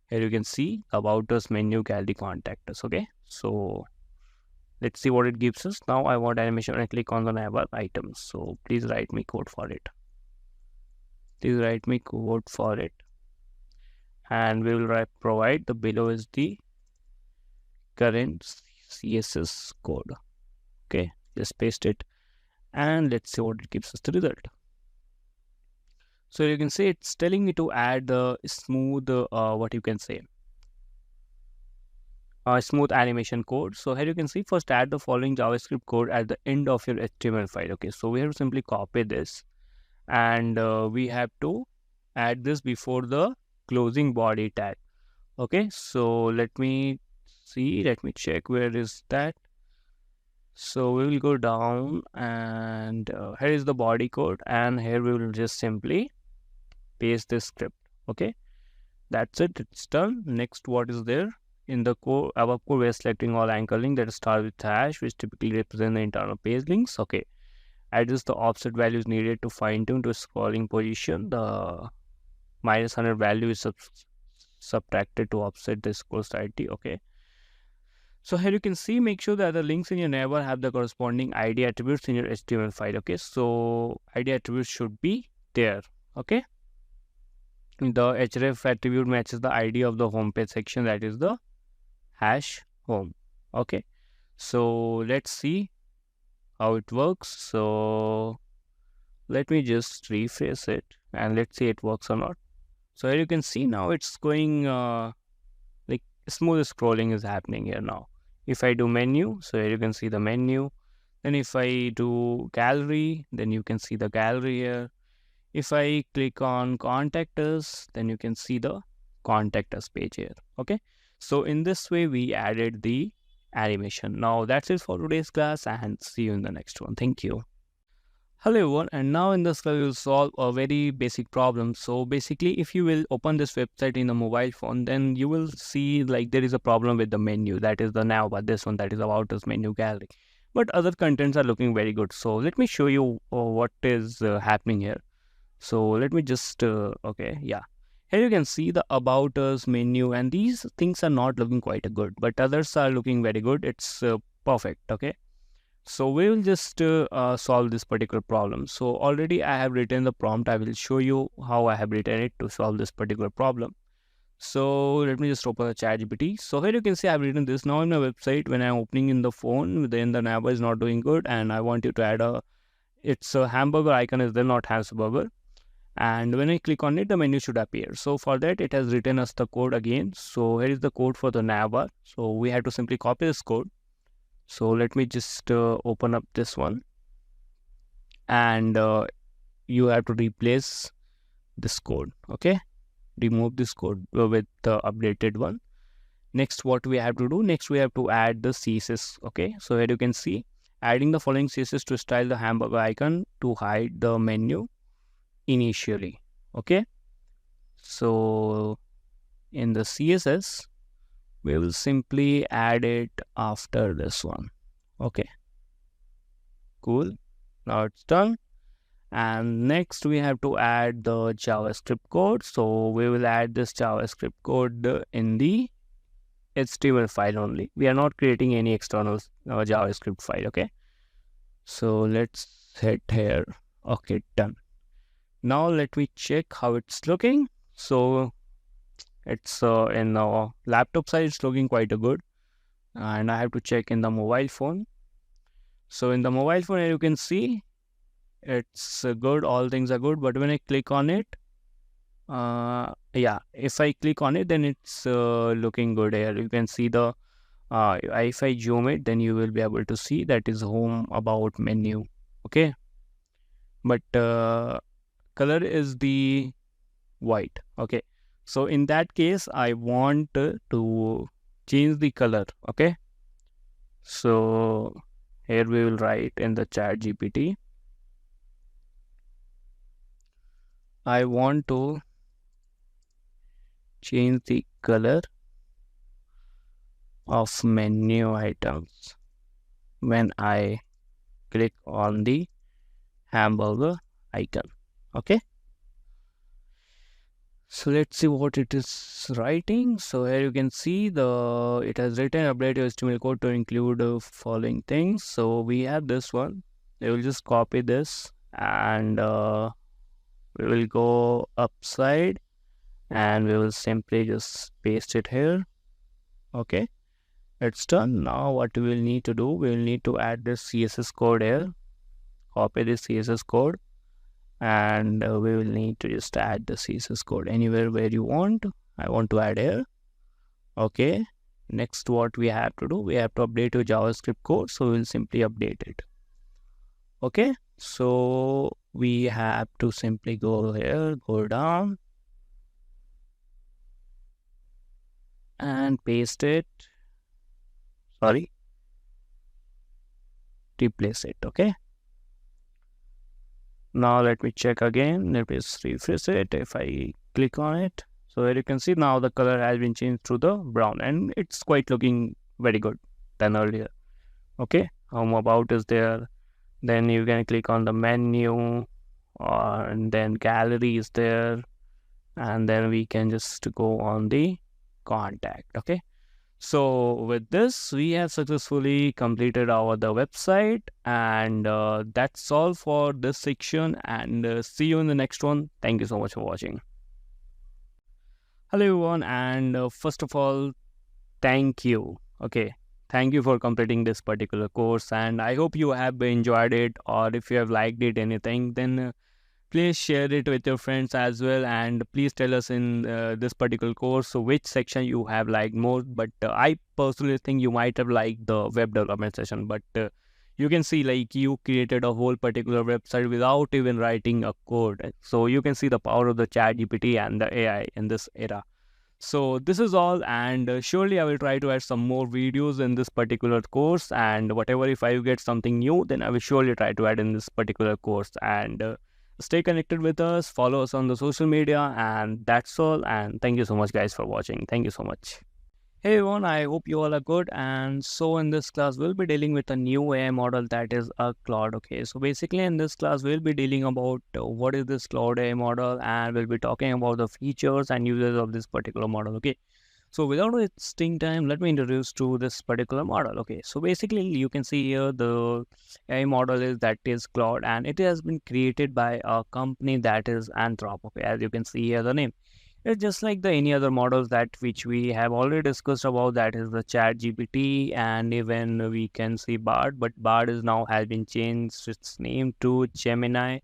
here you can see about us, menu, gallery, contact us. Okay, so let's see what it gives us. Now I want animation when I click on the navbar items. So please write me code for it. And we will provide the below is the current CSS code. Okay, just paste it, and let's see what it gives us the result. So you can see it's telling me to add the smooth what you can say, smooth animation code. So here you can see, first add the following JavaScript code at the end of your HTML file. Okay, so we have to simply copy this and we have to add this before the closing body tag. Okay, so let me check where is that. So we will go down, and here is the body code, and here we will just simply paste this script. Okay, that's it, it's done. Next, what is there in the core above code? We are selecting all anchor link that start with hash, which typically represent the internal page links. Okay, adjust the offset values needed to fine tune to scrolling position. The -100 value is subtracted to offset the scroll slightly. Okay, so here you can see, make sure that the links in your neighbor have the corresponding ID attributes in your HTML file. Okay, so ID attributes should be there. Okay, the href attribute matches the ID of the homepage section, that is the hash home. Okay, so let's see how it works. So let me just refresh it and let's see it works or not. So here you can see now it's going like smooth scrolling is happening here now. If I do menu, so here you can see the menu. Then if I do gallery, then you can see the gallery here. If I click on contact us, then you can see the contact us page here. Okay, so in this way we added the animation. Now that's it for today's class, and see you in the next one. Thank you. Hello everyone, and now in this class we will solve a very basic problem. So basically, if you will open this website in a mobile phone, then you will see like there is a problem with the menu, that is the now, but this one, that is about this menu gallery. But other contents are looking very good. So let me show you what is happening here. So let me just okay, yeah. Here you can see the about us menu, and these things are not looking quite good, but others are looking very good. It's perfect. Okay, so we will just solve this particular problem. So already I have written the prompt. I will show you how I have written it to solve this particular problem. So let me just open the ChatGPT. So here you can see I've written this. Now in my website, when I'm opening in the phone, then the nav is not doing good, and I want you to add it's a hamburger icon is there, not hamburger. And when I click on it, the menu should appear. So for that, it has written us the code again. So here is the code for the navbar. So we have to simply copy this code. So let me just open up this one, and you have to replace this code. Okay, remove this code with the updated one. Next, what we have to do? Next, we have to add the CSS. Okay, so here you can see adding the following CSS to style the hamburger icon to hide the menu initially. Okay, so in the CSS, we will simply add it after this one. Okay, cool. Now it's done. And next we have to add the JavaScript code. So we will add this JavaScript code in the HTML file only. We are not creating any external JavaScript file. Okay, so let's hit here. Okay, done. Now let me check how it's looking. So it's in the laptop side, it's looking quite good. And I have to check in the mobile phone. So in the mobile phone, you can see it's good. All things are good. But when I click on it, yeah, if I click on it, then it's looking good here. You can see the if I zoom it, then you will be able to see that is home, about, menu. Okay, but color is the white. Okay, so in that case, I want to change the color. Okay, so here we will write in the ChatGPT, I want to change the color of menu items when I click on the hamburger icon. Okay, so let's see what it is writing. So here you can see it has written update your HTML code to include following things. So we have this one. I will just copy this, and we will go upside, and we will simply just paste it here. Okay, it's done. Now what we will need to do, we will need to add this CSS code here. Copy this CSS code, and we will need to just add the CSS code anywhere where you want. I want to add here. Okay, next what we have to do, we have to update your JavaScript code. So we will simply update it. Okay, So we have to simply go here, go down and paste it. Sorry, replace it. Okay. Now let me check again. Let me just refresh it. If I click on it, so here you can see now the color has been changed to the brown, and it's quite looking very good than earlier. Okay, home about is there. Then you can click on the menu, and then gallery is there, and then we can just go on the contact. Okay. So with this, we have successfully completed our the website, and that's all for this section. And see you in the next one. Thank you so much for watching. Hello everyone, and first of all, thank you. Okay, thank you for completing this particular course, and I hope you have enjoyed it, or if you have liked it, anything, then please share it with your friends as well, and please tell us in this particular course so which section you have liked more. But I personally think you might have liked the web development session, but you can see like you created a whole particular website without even writing a code, so you can see the power of the chat gpt and the AI in this era. So this is all, and surely I will try to add some more videos in this particular course, and whatever, if I get something new, then I will surely try to add in this particular course. And stay connected with us, follow us on the social media, and that's all. And thank you so much guys for watching. Thank you so much. Hey everyone, I hope you all are good. And so in this class, we'll be dealing with a new AI model, that is a Claude. Okay, so basically in this class, we'll be dealing about what is this Claude AI model, and we'll be talking about the features and uses of this particular model. Okay, so without wasting time, let me introduce to this particular model. Okay, so basically you can see here the AI model is that is Claude, and it has been created by a company that is Anthrop. Okay, as you can see here the name. It's just like the any other models that which we have already discussed about, that is the Chat GPT, and even we can see Bard, but Bard is now has been changed its name to Gemini.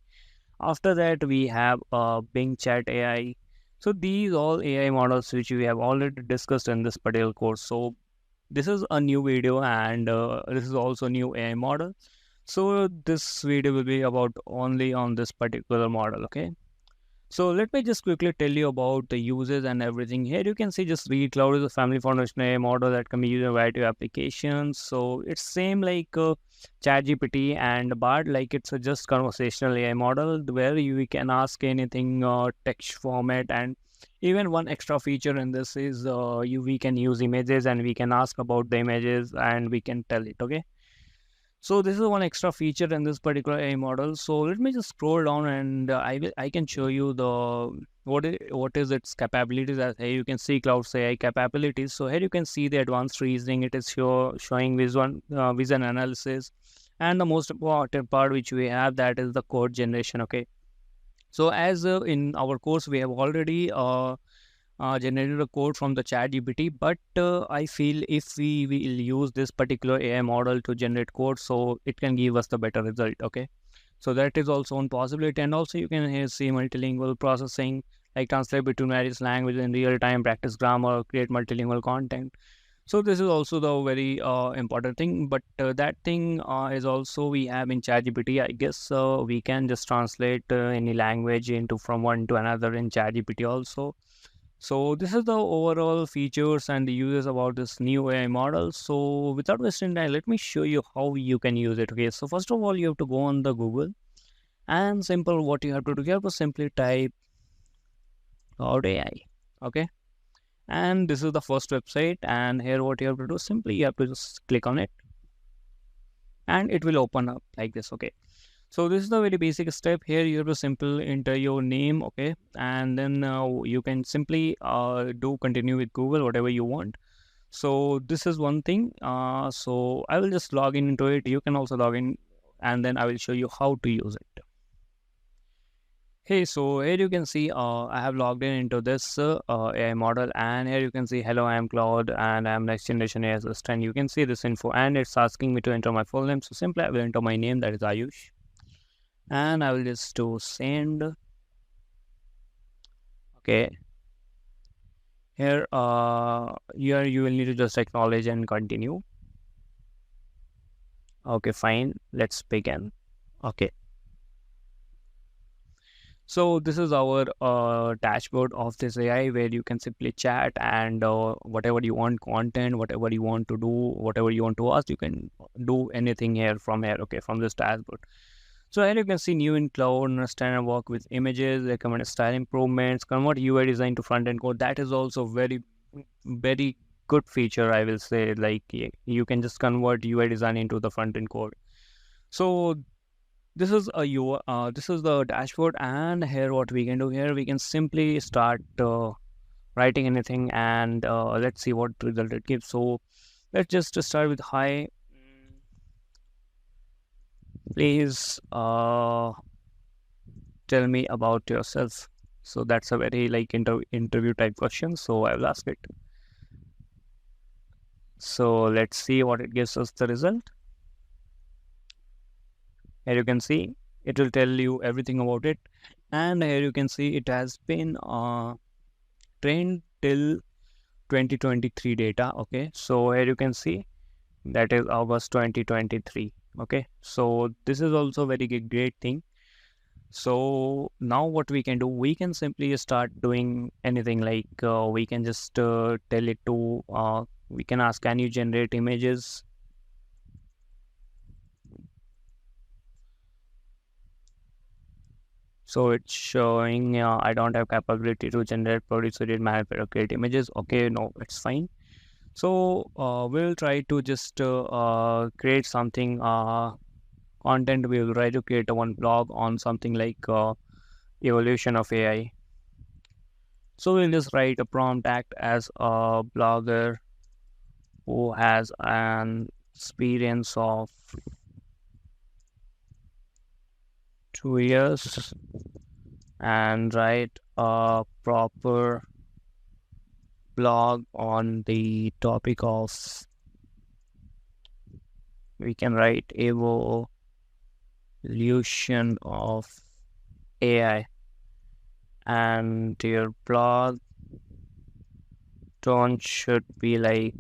After that we have BingChat AI. So these all AI models which we have already discussed in this particular course. So this is a new video, and this is also new AI model. So this video will be about only on this particular model. Okay. So let me just quickly tell you about the uses and everything. Here you can see just Read Cloud is a family foundation AI model that can be used in a variety of applications. So it's same like ChatGPT and Bard, like it's a just conversational AI model where we can ask anything text format, and even one extra feature in this is we can use images and we can ask about the images and we can tell it. Okay. So this is one extra feature in this particular AI model. So let me just scroll down, and I can show you the what is its capabilities. As here you can see Cloud's AI capabilities. So here you can see the advanced reasoning. It is showing vision analysis, and the most important part which we have, that is the code generation. Okay. So as in our course we have already generated a code from the chat GPT, but I feel if we will use this particular AI model to generate code, so it can give us the better result. Okay, so that is also one possibility. And also you can here see multilingual processing, like translate between various languages in real time, practice grammar, create multilingual content. So this is also the very important thing, but that thing is also we have in ChatGPT. I guess we can just translate any language into from one to another in ChatGPT also. So this is the overall features and the uses about this new AI model. So without wasting time, let me show you how you can use it. Okay, so first of all, you have to go on the Google, and simple what you have to do, you have to simply type Cloud AI. Okay, and this is the first website, and here what you have to do, simply you have to just click on it, and it will open up like this. Okay, so this is the very basic step. Here you have to simply enter your name. Okay, and then you can simply do continue with Google whatever you want. So this is one thing. So I will just log in into it. You can also log in, and then I will show you how to use it. Hey, so here you can see I have logged in into this AI model, and here you can see hello, I am Claude and I am next generation AI assistant. You can see this info, and it's asking me to enter my full name. So simply I will enter my name, that is Ayush, and I will just do send. Okay, here here you will need to just acknowledge and continue. Okay, fine, let's begin. Okay. So this is our dashboard of this AI, where you can simply chat and whatever you want content, whatever you want to do, whatever you want to ask, you can do anything here from here. Okay, from this dashboard. So here you can see new in cloud, understand and work with images, recommend style improvements, convert UI design to front end code. That is also very good feature, I will say. Like you can just convert UI design into the front end code. So this is a UI, this is the dashboard, and here what we can do here, we can simply start writing anything, and let's see what result it gives. So let's just start with hi. Please tell me about yourself. So that's a very like interview type question. So I will ask it. So let's see what it gives us the result. Here you can see it will tell you everything about it, and here you can see it has been trained till 2023 data. Okay, so here you can see that is August 2023. Okay, so this is also very great thing. So now what we can do, we can simply start doing anything. Like we can just tell it to we can ask, can you generate images? So it's showing I don't have capability to generate, produce, edit, manipulate, create images. Okay, no, it's fine. So we'll try to just create something content. We will try to create a one blog on something like evolution of AI. So we'll just write a prompt, act as a blogger who has an experience of 2 years, and write a proper blog on the topic of, we can write evolution of AI, and your blog tone should be like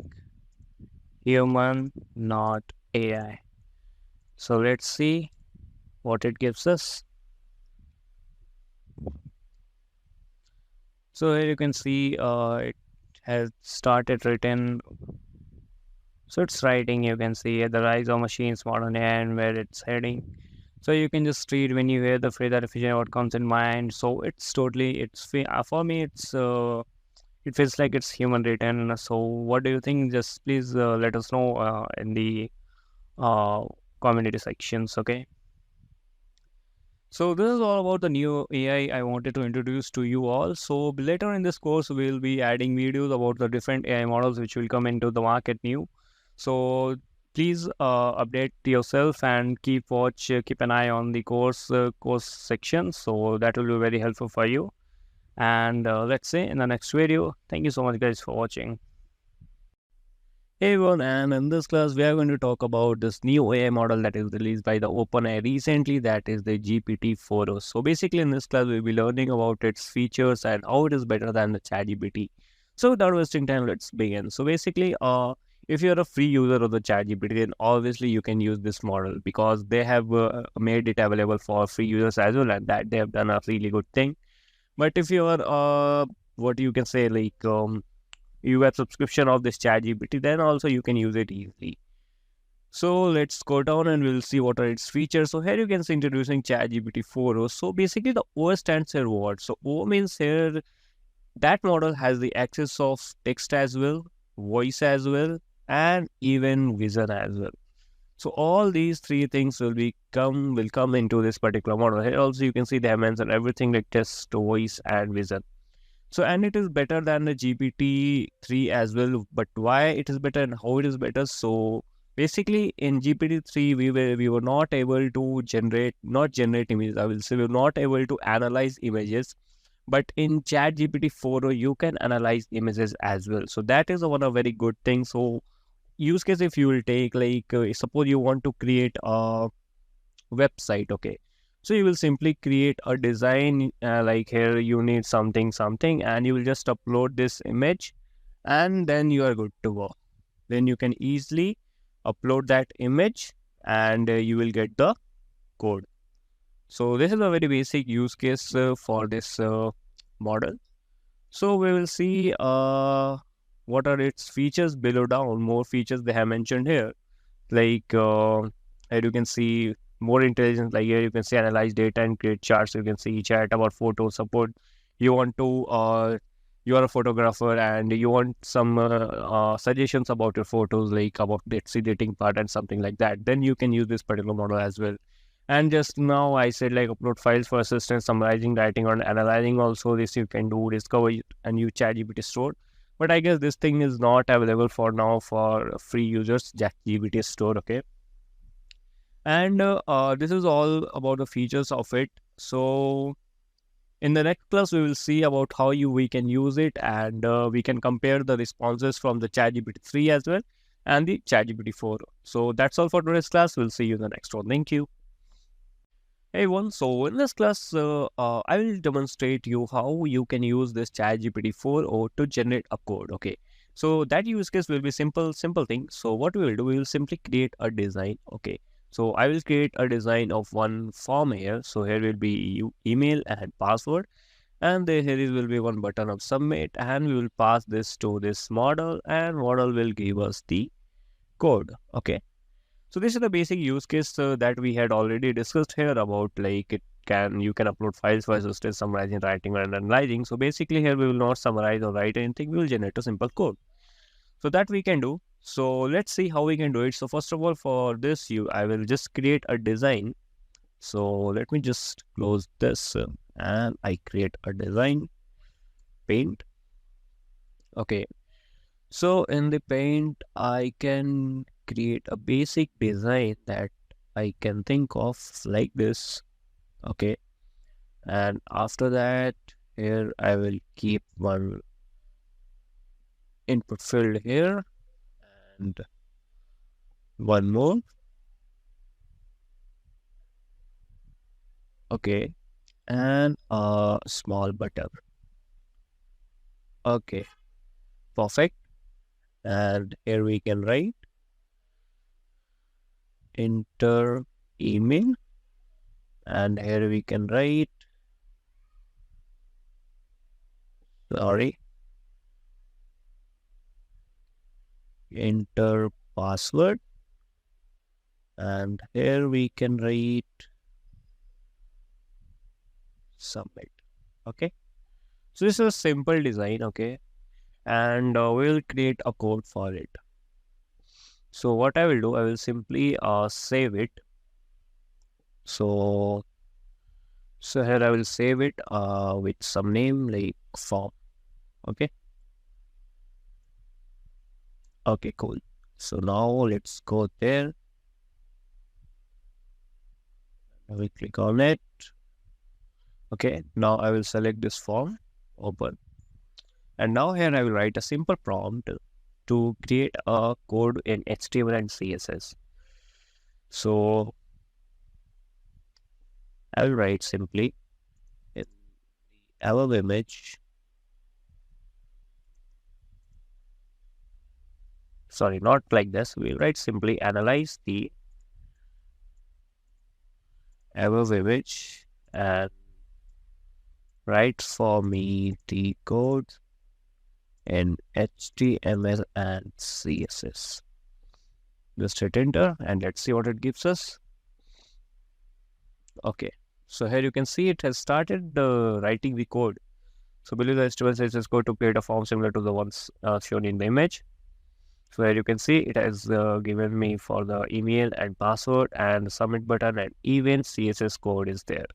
human, not AI. So let's see what it gives us. So here you can see it has started written. So it's writing, you can see the rise of machines, modern AI, and where it's heading. So you can just read when you hear the phrase artificial, what comes in mind. So it's totally, for me, it feels like it's human written. So what do you think? Just please let us know in the uh, community sections. Okay. So this is all about the new AI I wanted to introduce to you all. So later in this course, we'll be adding videos about the different AI models which will come into the market new. So please update yourself and keep an eye on the course section. So that will be very helpful for you. And let's say in the next video. Thank you so much, guys, for watching. Hey everyone, and in this class we are going to talk about this new AI model that is released by the OpenAI recently, that is the GPT-4o. So basically in this class we'll be learning about its features and how it is better than the ChatGPT. So without wasting time, let's begin. So basically, if you're a free user of the ChatGPT, then obviously you can use this model because they have made it available for free users as well, and that they have done a really good thing. But if you are what you can say, like you have subscription of this ChatGPT, then also you can use it easily. So let's go down and we'll see what are its features. So here you can see introducing ChatGPT 4o. So basically the O stands for what? So O means here that model has the access of text as well, voice as well, and even vision as well. So all these three things will come into this particular model. Here also you can see they have mentioned everything like text, voice, and vision. So, and it is better than the GPT-3 as well. But why it is better and how it is better? So, basically, in GPT-3, we were not able to not generate images. I will say we were not able to analyze images. But in Chat GPT-4, you can analyze images as well. So that is one of very good thing. So use case, if you will take like suppose you want to create a website. Okay, so you will simply create a design, like here you need something, and you will just upload this image, and then you are good to go. Then you can easily upload that image, and you will get the code. So this is a very basic use case for this model. So we will see what are its features below down. More features they have mentioned here, like here you can see more intelligence. Like here you can see analyze data and create charts. You can see chat about photo support. You want to you are a photographer and you want some suggestions about your photos, like about the editing part and something like that. Then you can use this particular model as well. And just now I said like upload files for assistance, summarizing, writing, or analyzing. Also, this you can do discover and use ChatGPT store. But I guess this thing is not available for now for free users. ChatGPT store, okay. And this is all about the features of it. So in the next class, we will see about how we can use it, and we can compare the responses from the ChatGPT 3 as well and the ChatGPT 4. So that's all for today's class. We'll see you in the next one. Thank you. Hey everyone, so in this class, I will demonstrate you how you can use this ChatGPT 4 or to generate a code. Okay, so that use case will be simple thing. So what we will do, we will simply create a design. Okay, so I will create a design of one form here. So here will be email and password, and here will be one button of submit, and we will pass this to this model, and model will give us the code. Okay, so this is the basic use case that we had already discussed here about, like you can upload files for assistance, summarizing, writing, and analyzing. So basically here we will not summarize or write anything. We will generate a simple code. So that we can do. So let's see how we can do it. So first of all, for this, I will just create a design. So let me just close this and I create a design paint. Okay. So in the paint, I can create a basic design that I can think of like this. Okay. And after that, here I will keep one input field here and one more. Okay. And a small button. Okay. Perfect. And here we can write enter email. And here we can write, sorry, enter password. And here we can write submit. Okay. So this is a simple design. Okay. And we'll create a code for it. So what I will do, I will simply save it. So here I will save it with some name like form. Okay. Okay, cool. So now let's go there. I will click on it. Okay. Now I will select this form, open. And now here I will write a simple prompt to create a code in HTML and CSS. So I will write simply in the above image. Sorry, not like this. We'll write simply analyze the above image and write for me the code in HTML and CSS. Just hit enter and let's see what it gives us. Okay, so here you can see it has started writing the code. So below the HTML CSS code to create a form similar to the ones shown in the image. So here you can see it has given me for the email and password and the submit button, and even CSS code is there.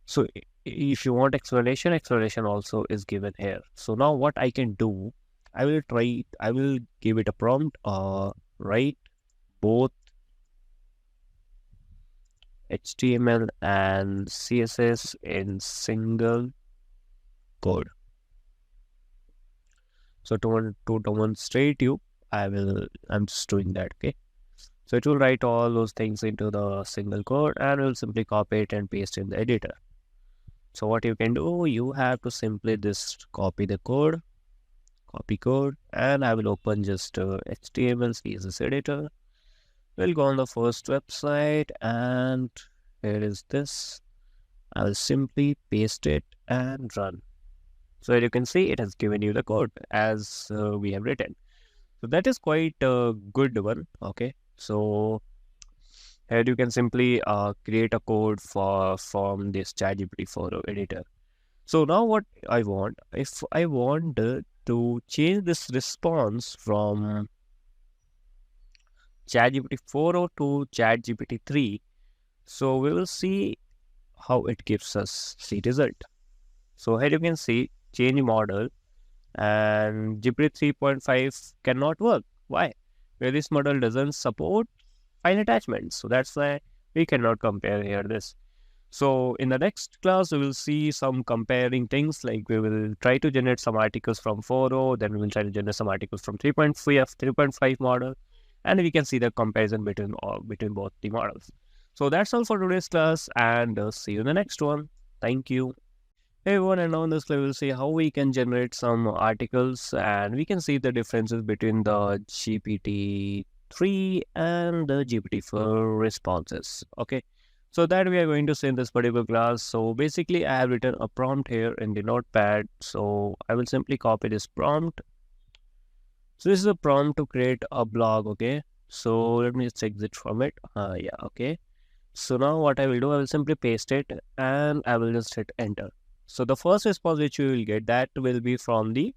So if you want explanation also is given here. So now what I can do, I will give it a prompt, write both HTML and CSS in single code. So to demonstrate you, I'm just doing that. Okay. So it will write all those things into the single code and will simply copy it and paste in the editor. So what you can do, you have to simply just copy the code, and I will open just HTML CSS editor. We'll go on the first website and here is this. I will simply paste it and run. So as you can see, it has given you the code as we have written. So that is quite a good one. Okay. So here you can simply create a code from this ChatGPT photo editor. So now what I want, if I want to change this response from ChatGPT 4.0 to ChatGPT 3, so we will see how it gives us the result. So here you can see change model, and GPT 3.5 cannot work. Why? Where this model doesn't support file attachments. So that's why we cannot compare here this. So in the next class, we will see some comparing things, like we will try to generate some articles from 4.0, then we will try to generate some articles from 3.5 model, and we can see the comparison between both the models. So that's all for today's class, and see you in the next one. Thank you. Hey everyone, and now in this class we'll see how we can generate some articles, and we can see the differences between the GPT-3 and the GPT-4 responses. Okay, so that we are going to see in this particular class. So basically, I have written a prompt here in the notepad. So I will simply copy this prompt. So this is a prompt to create a blog. Okay, so let me just exit from it. Yeah, okay. So now what I will do, I will simply paste it and I will just hit enter. So the first response which you will get, that will be from the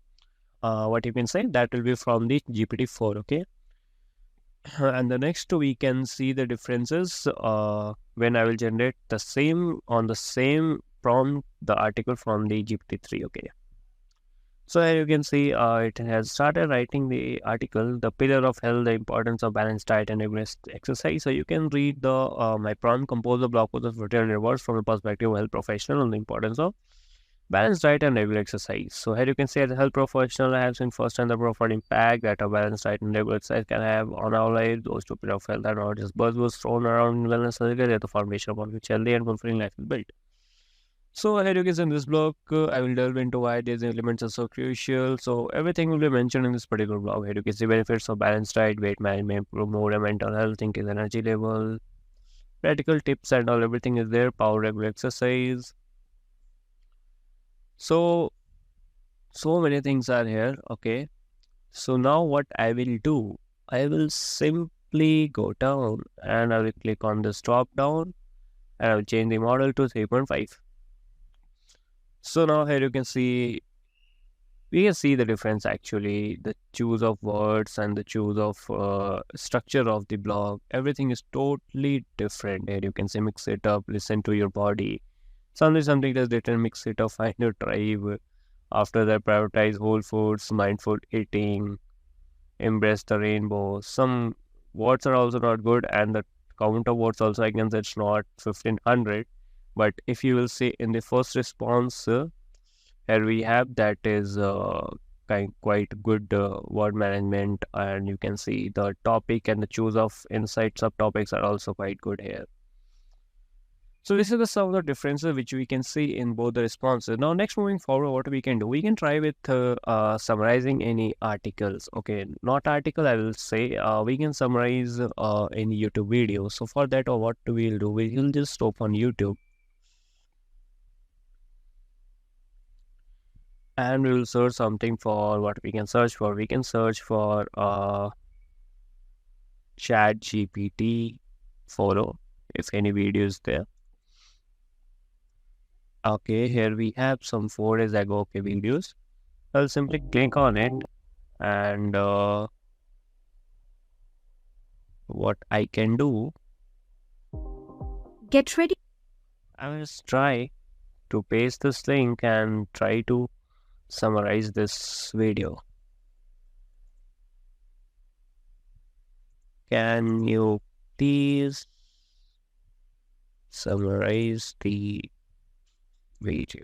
what you can say, that will be from the GPT-4. Okay, and the next two we can see the differences when I will generate the same on the same prompt the article from the GPT-3. Okay, so here you can see it has started writing the article, the pillar of health, the importance of balanced diet and regular exercise. So you can read the my prompt compose the blog post of routine rewards from the perspective of health professional on the importance of balanced diet and regular exercise. So here you can see as a health professional, I have seen firsthand the profound impact that a balanced diet and regular exercise can have on our lives. Those two pillars of health are not just buzzwords thrown around in wellness circles, they are the foundation upon which healthy and fulfilling life is built. So here you can see in this blog, I will delve into why these elements are so crucial. So everything will be mentioned in this particular blog. Here you can see benefits of balanced diet, weight management, mood and mental health, increase energy level, practical tips and all. Everything is there. Power regular exercise. So many things are here. Okay. So now what I will do, I will simply go down and I will click on this drop down and I will change the model to 3.5. So now here you can see, we can see the difference actually, the choose of words and the choose of structure of the blog. Everything is totally different. Here you can say mix it up, listen to your body. Something that's written, mix it up, find your tribe. After that, prioritize whole foods, mindful eating, embrace the rainbow. Some words are also not good, and the count of words also, I can say it's not 1500. But if you will see in the first response, here we have that is quite good word management, and you can see the topic and the choose of insight subtopics are also quite good here. So this is the some of the differences which we can see in both the responses. Now next, moving forward, what we can do, we can try with summarizing any articles. Okay, not article, I will say we can summarize any YouTube video. So for that, or what we'll do, we will just open YouTube and we will search something. For what we can search for, we can search for ChatGPT photo, if any video is there. Okay, here we have some 4 days ago videos. I'll simply click on it, and what I can do, Get ready. I will just try to paste this link and try to summarize this video. Can you please summarize the video?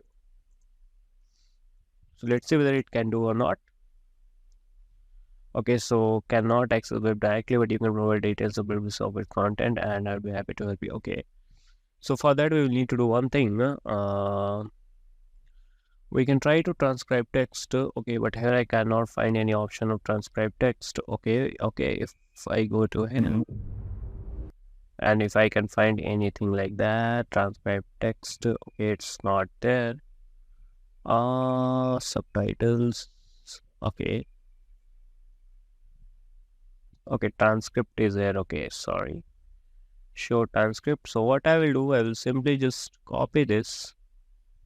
So let's see whether it can do or not. Okay, so cannot access web directly, but you can provide details of business of its content, and I'll be happy to help you. Okay, so for that we will need to do one thing. We can try to transcribe text. Okay, but here I cannot find any option of transcribe text. Okay, if I go to here, And if I can find anything like that, transcribe text, okay, it's not there. Subtitles, okay, okay, transcript is there, okay, sorry. Show transcript. So what I will do, I will simply just copy this.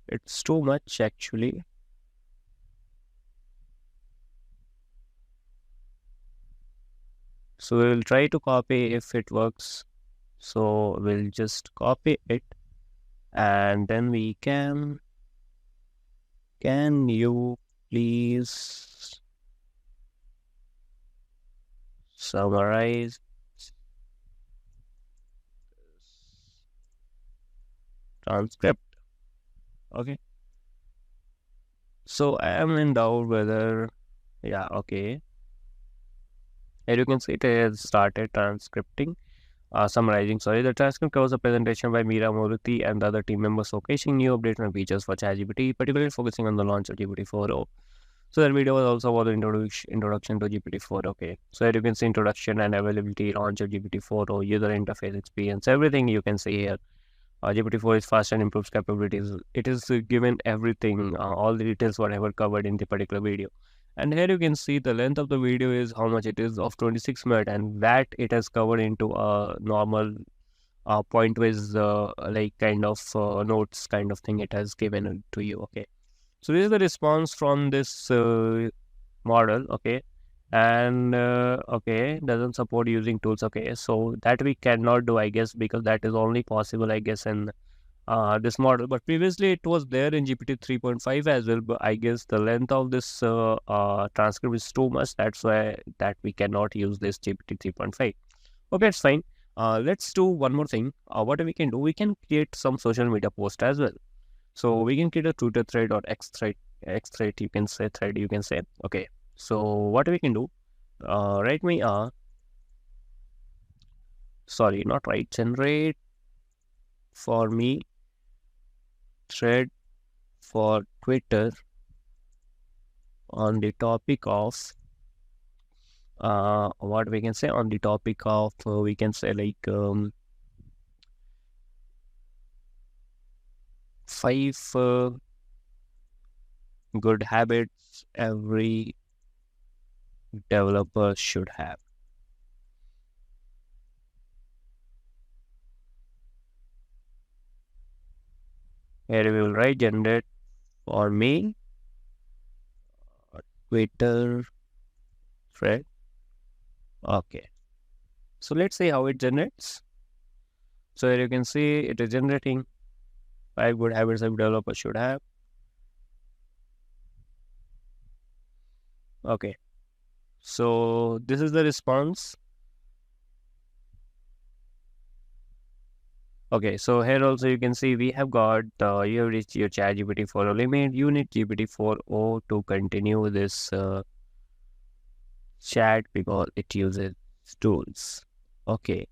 It's too much actually. So we will try to copy if it works. So we'll just copy it and then we can you please summarize transcript? Okay. So I am in doubt whether, yeah, okay. Here you can see it has started transcripting. Summarizing, sorry. The transcript covers a presentation by Meera Moruthi and the other team members showcasing new updates and features for ChatGPT, particularly focusing on the launch of GPT 4.0. So that video was also about the introduction to GPT-4. Okay, so here you can see introduction and availability, launch of GPT-4, user interface experience, everything you can see here. GPT-4 is fast and improves capabilities. It is given everything, all the details whatever covered in the particular video. And here you can see the length of the video is how much it is of 26 minutes, and that it has covered into a normal point-wise like kind of notes kind of thing it has given to you. Okay, so this is the response from this model. Okay, and okay, doesn't support using tools. Okay, so that we cannot do, I guess, because that is only possible, I guess, in this model. But previously it was there in GPT 3.5 as well, but I guess the length of this transcript is too much. That's why that we cannot use this GPT 3.5. Okay, it's fine. Let's do one more thing. What we can do, we can create some social media post as well. So we can create a Twitter thread or X thread, you can say thread, you can say. Okay. So what we can do, write me sorry, not write, generate for me thread for Twitter on the topic of, what we can say on the topic of, we can say like, 5 good habits every developer should have. Here we will write generate for me Twitter thread. Okay. So let's see how it generates. So here you can see it is generating 5 good habits every developer should have. Okay. So this is the response. Okay, so here also you can see we have got, you have reached your ChatGPT 4.0 limit. You need GPT 4.0 to continue this chat because it uses tools. Okay,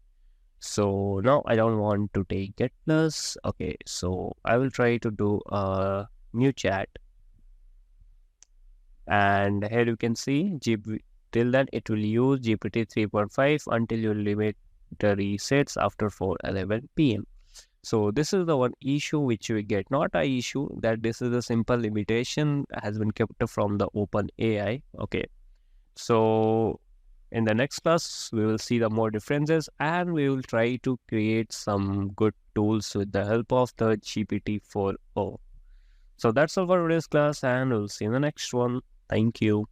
so now I don't want to take Get Plus. Okay, so I will try to do a new chat. And here you can see till then it will use GPT 3.5 until your limit resets after 4:11 p.m. So this is the one issue which we get, not a issue, that this is a simple limitation has been kept from the open AI. Okay, so in the next class we will see the more differences and we will try to create some good tools with the help of the GPT 4.0. So that's all for today's class and we'll see you in the next one. Thank you.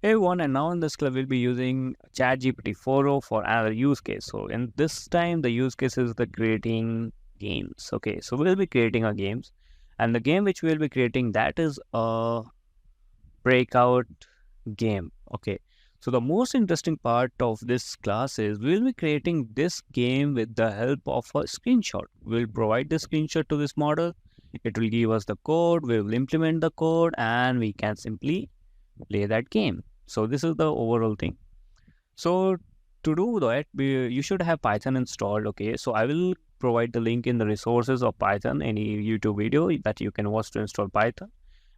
Hey everyone, and now in this club we'll be using ChatGPT 4.0 for another use case. So in this time the use case is the creating games. Okay, so we'll be creating our games, and the game which we'll be creating, that is a breakout game. Okay, so the most interesting part of this class is we'll be creating this game with the help of a screenshot. We'll provide the screenshot to this model. It will give us the code, we will implement the code, and we can simply play that game. So this is the overall thing. So to do that, you should have Python installed. Okay, so I will provide the link in the resources of Python, any YouTube video that you can watch to install Python.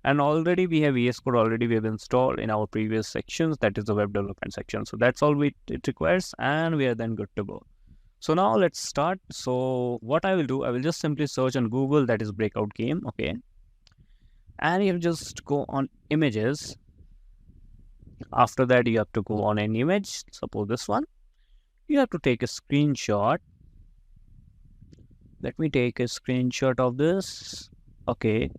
And already we have VS Code already we have installed in our previous sections, that is the web development section. So that's all it requires, and we are then good to go. So now let's start. So what I will do, I will just simply search on Google, that is breakout game. Okay. And you just go on images. After that, you have to go on an image. Suppose this one. You have to take a screenshot. Let me take a screenshot of this. Okay.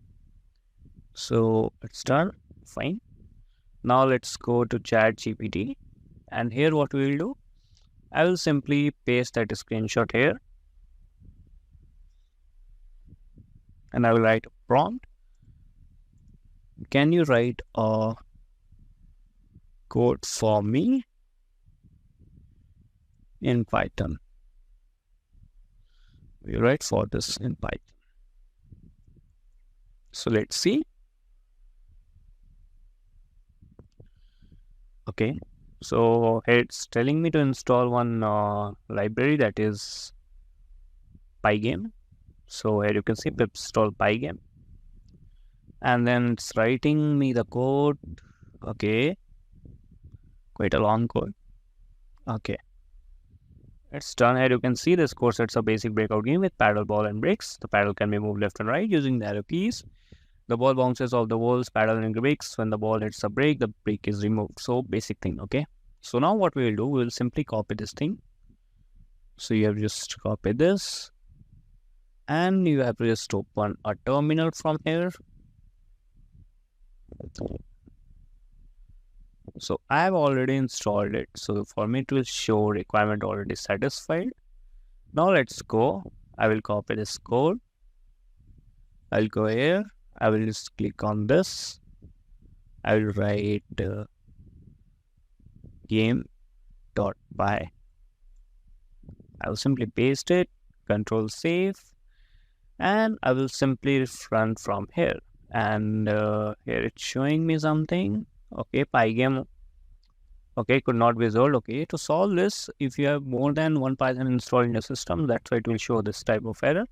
So it's done. Fine. Now let's go to ChatGPT. And here what we will do, I will simply paste that screenshot here. And I will write a prompt. Can you write a code for me in Python? We write for this in Python. So let's see. Okay. So it's telling me to install one library, that is Pygame. So here you can see pip install Pygame. And then it's writing me the code. Okay. Quite a long code. Okay. It's done. Here you can see this course. It's a basic breakout game with paddle, ball, and bricks. The paddle can be moved left and right using the arrow keys. The ball bounces off the walls, paddle, and bricks. When the ball hits a brick, the brick is removed. So basic thing. Okay. So now what we will do, we will simply copy this thing. So you have just copy this. And you have to just open a terminal from here. So I have already installed it. So for me to show requirement already satisfied. Now let's go. I will copy this code. I'll go here. I will just click on this. I will write game.py. I will simply paste it, control save, and I will simply run from here. And here it's showing me something. Okay, Pygame. Okay, could not be resolved. Okay, to solve this, if you have more than one Python installed in your system, that's why it will show this type of error.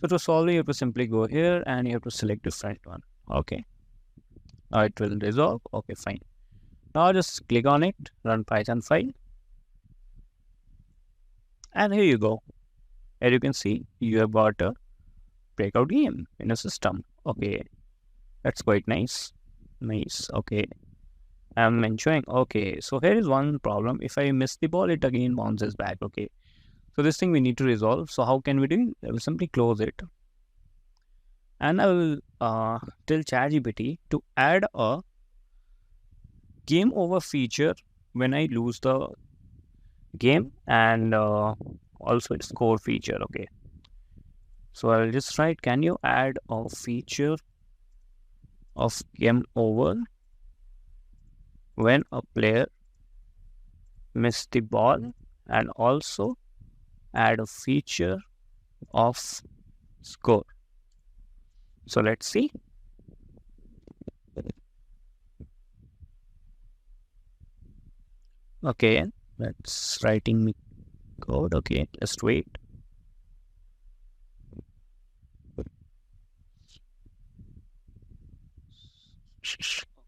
So to solve it, you have to simply go here and you have to select different one. Okay. Now it will resolve. Okay, fine. Now just click on it, run Python file. And here you go. Here you can see you have got a breakout game in a system. Okay. That's quite nice. Nice. Okay. I'm enjoying. Okay. So here is one problem. If I miss the ball, it again bounces back. Okay. So this thing we need to resolve. So how can we do it? I will simply close it. And I will tell ChatGPT to add a game over feature when I lose the game, and also its score feature. Okay. So I'll just write, can you add a feature of game over when a player missed the ball, and also add a feature of score. So let's see. Okay, that's writing me code. Okay, just wait.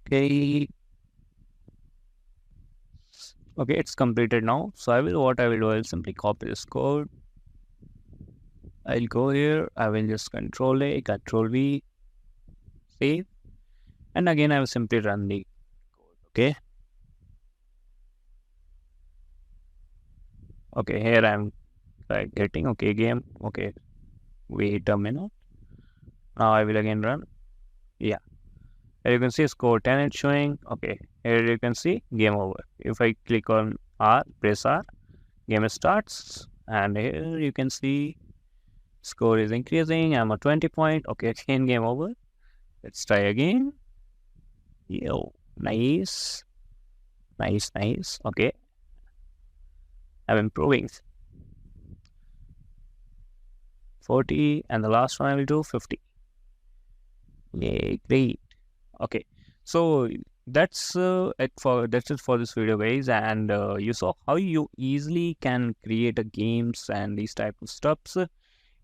Okay. Okay, it's completed now. So what I will do, I'll simply copy this code. I'll go here. I will just Control A, Control V, save, and again I will simply run the code. Okay. Okay, here I'm getting game. Okay, wait a minute. Now I will again run. Yeah, here you can see score 10 it's showing. Okay, here you can see game over. If I click on R, press R, game starts, and here you can see score is increasing. I'm at 20 point. Okay, again game over. Let's try again. Yo, nice. Okay, I'm improving. 40, and the last one I will do 50. Yay, great. Okay, so that's it for this video, guys. And you saw how you easily can create a games and these type of stuffs.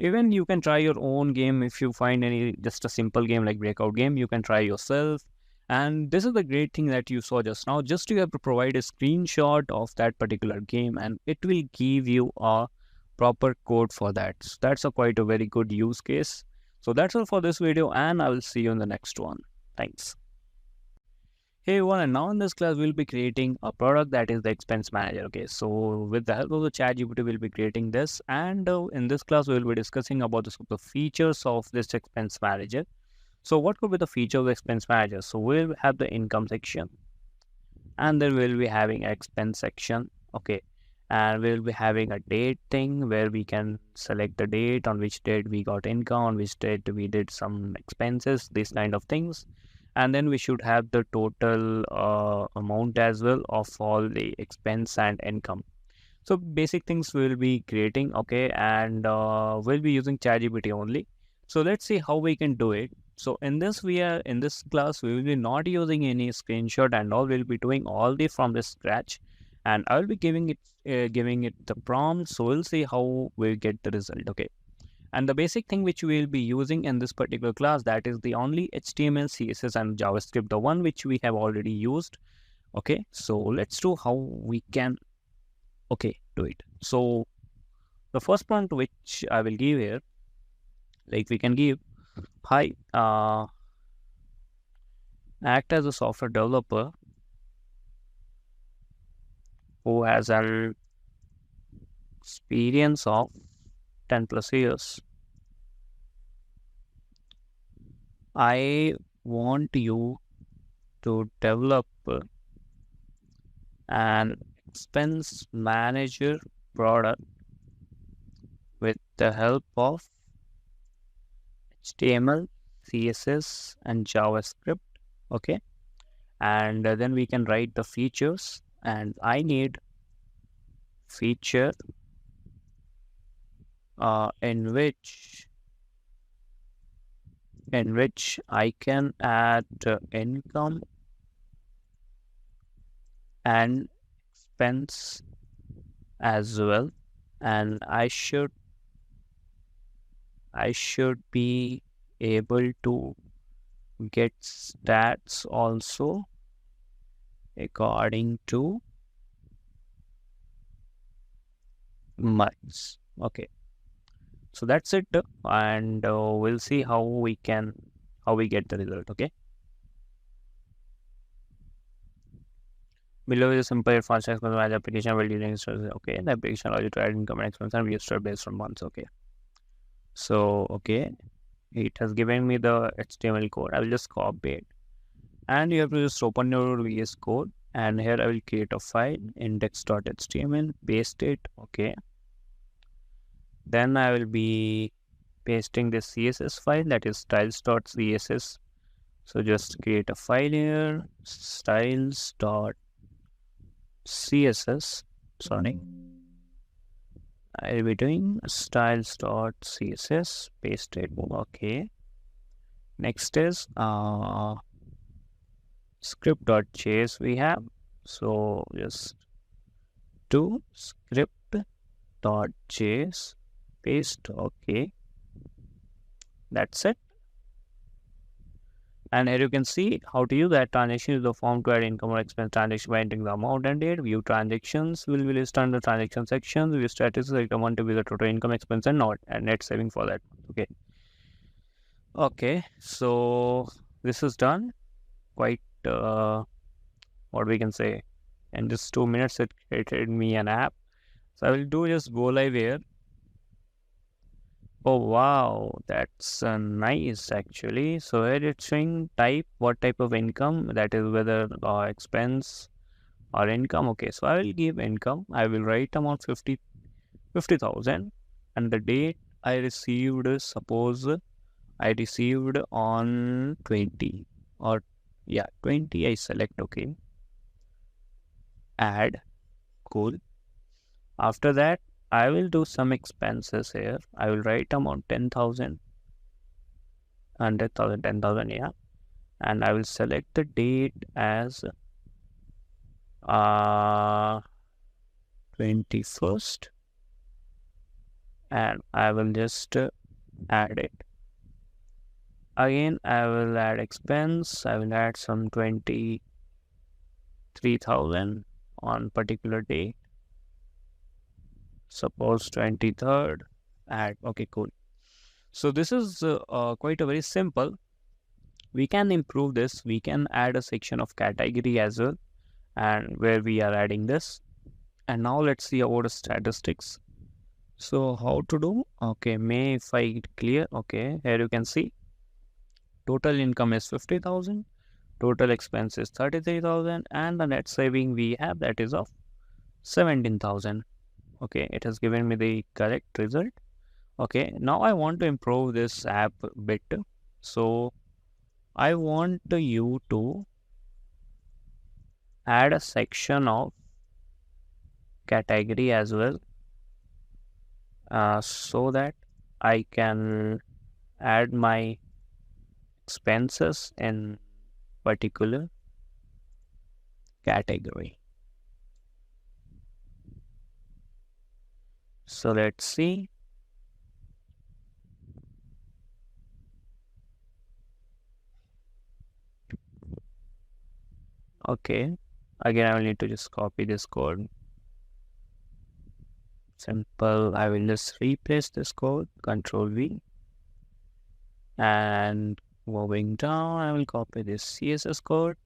Even you can try your own game. If you find any just a simple game like breakout game, you can try yourself. And this is the great thing that you saw just now. Just you have to provide a screenshot of that particular game, and it will give you a proper code for that. So that's a quite a very good use case. So that's all for this video, and I will see you in the next one. Thanks. Hey everyone, and now in this class we'll be creating a product that is the expense manager. Okay, so with the help of the ChatGPT we'll be creating this, and in this class we'll be discussing about the features of this expense manager. So what could be the feature of the expense manager? So we'll have the income section, and then we'll be having an expense section. Okay, and we'll be having a date thing where we can select the date on which date we got income, on which date we did some expenses, these kind of things. And then we should have the total amount as well of all the expense and income. So basic things we'll be creating. Okay, and we'll be using ChatGPT only. So let's see how we can do it. So in this class we will be not using any screenshot and all. We'll be doing all the from the scratch, and I'll be giving it the prompt. So we'll see how we get the result. Okay, and the basic thing which we will be using in this particular class, that is the only HTML, CSS and JavaScript, the one which we have already used. Okay, so let's do how we can do it. So the first prompt which I will give here, like we can give, hi, act as a software developer who has an experience of 10 plus years. I want you to develop an expense manager product with the help of HTML, CSS and JavaScript. Okay, and then we can write the features, and I need feature in which I can add income and expense as well, and I should be able to get stats also according to months. Okay, so that's it, and we'll see how we get the result. Okay, below is a simple fast expense application will using. Okay, the application allows you to add income and expense and view start based on months. Okay, so okay, it has given me the HTML code. I will just copy it, and you have to just open your VS Code, and here I will create a file index.html, paste it. Okay, then I will be pasting the CSS file, that is styles.css. So just create a file here, styles.css. Sorry, I'll be doing styles.css, paste it. Okay, next is script.js we have. So just do script.js, paste. Okay, that's it. And here you can see how to use that. Transaction is the form to add income or expense transaction by entering the amount and date. View transactions will be listed under transaction sections. View status, like amount to be the total income, expense and net saving for that. Okay, so this is done quite what we can say, in just 2 minutes it created me an app. So I will do just go live here. Oh wow, that's nice actually. So here it's showing type, what type of income, that is whether expense or income. Okay, so I will give income. I will write amount 50,000, and the date I received, suppose I received on 20, or 20 I select. Okay, add, cool. After that I will do some expenses here. I will write amount 10,000, 100,000, 10,000, yeah, and I will select the date as 21st, and I will just add it. Again, I will add expense. I will add some 23,000 on particular day. suppose 23rd add. Okay, cool. So this is quite a very simple. We can improve this. We can add a section of category as well, and where we are adding this. And now let's see about the statistics. So how to do? Okay, May if I clear. Okay, here you can see total income is 50,000, total expense is 33,000, and the net saving we have, that is of 17,000. Okay, it has given me the correct result. Okay, now I want to improve this app a bit. So I want you to add a section of category as well, so that I can add my expenses in particular category. So let's see. Okay, again I will need to just copy this code. Simple. I will just replace this code, Control V, and moving down I will copy this CSS code,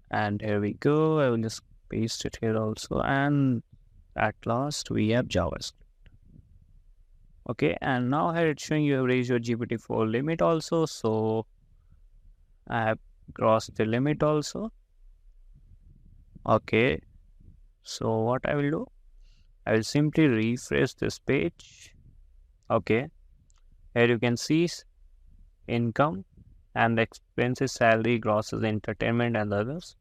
and here we go. I will just paste it here also, and at last we have JavaScript. Okay, and now here it's showing you have raised your GPT-4 limit also, so I have crossed the limit also. Okay, so what I will do, I will simply refresh this page. Okay, here you can see income and the expenses, salary, grosses, entertainment, and others.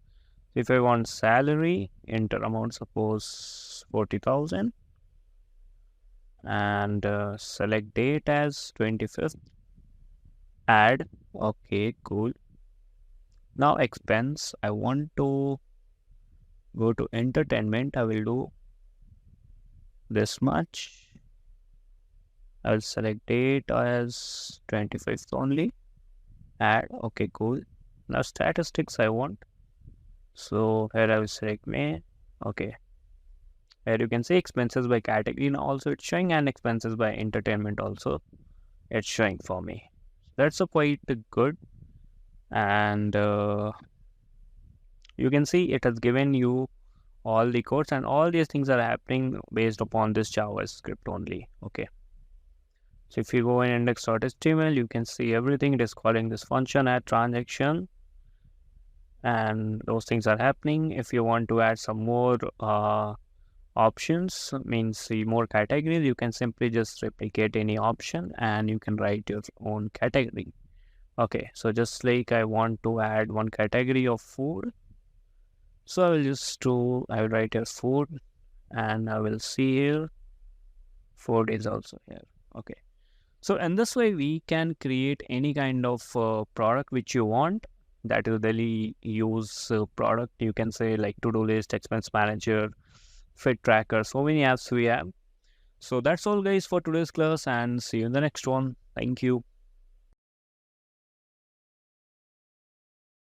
If I want salary, enter amount, suppose 40,000, and select date as 25th, add. Okay, cool. Now expense, I want to go to entertainment. I will do this much. I will select date as 25th only, add. Okay, cool. Now statistics I want, so here I will select May. Okay, here you can see expenses by category now also it's showing, and expenses by entertainment also it's showing for me. That's a quite good. And you can see it has given you all the codes, and all these things are happening based upon this JavaScript only. Okay, so if you go in index.html, you can see everything. It is calling this function add transaction, and those things are happening. If you want to add some more options, means the more categories, you can simply just replicate any option and you can write your own category. Okay, so just like I want to add one category of food, so I will write here food, and I will see here food is also here. Okay, so in this way we can create any kind of product which you want, that is daily use product. You can say like to-do list, expense manager, fit tracker, so many apps we have. So that's all guys for today's class, and see you in the next one. Thank you.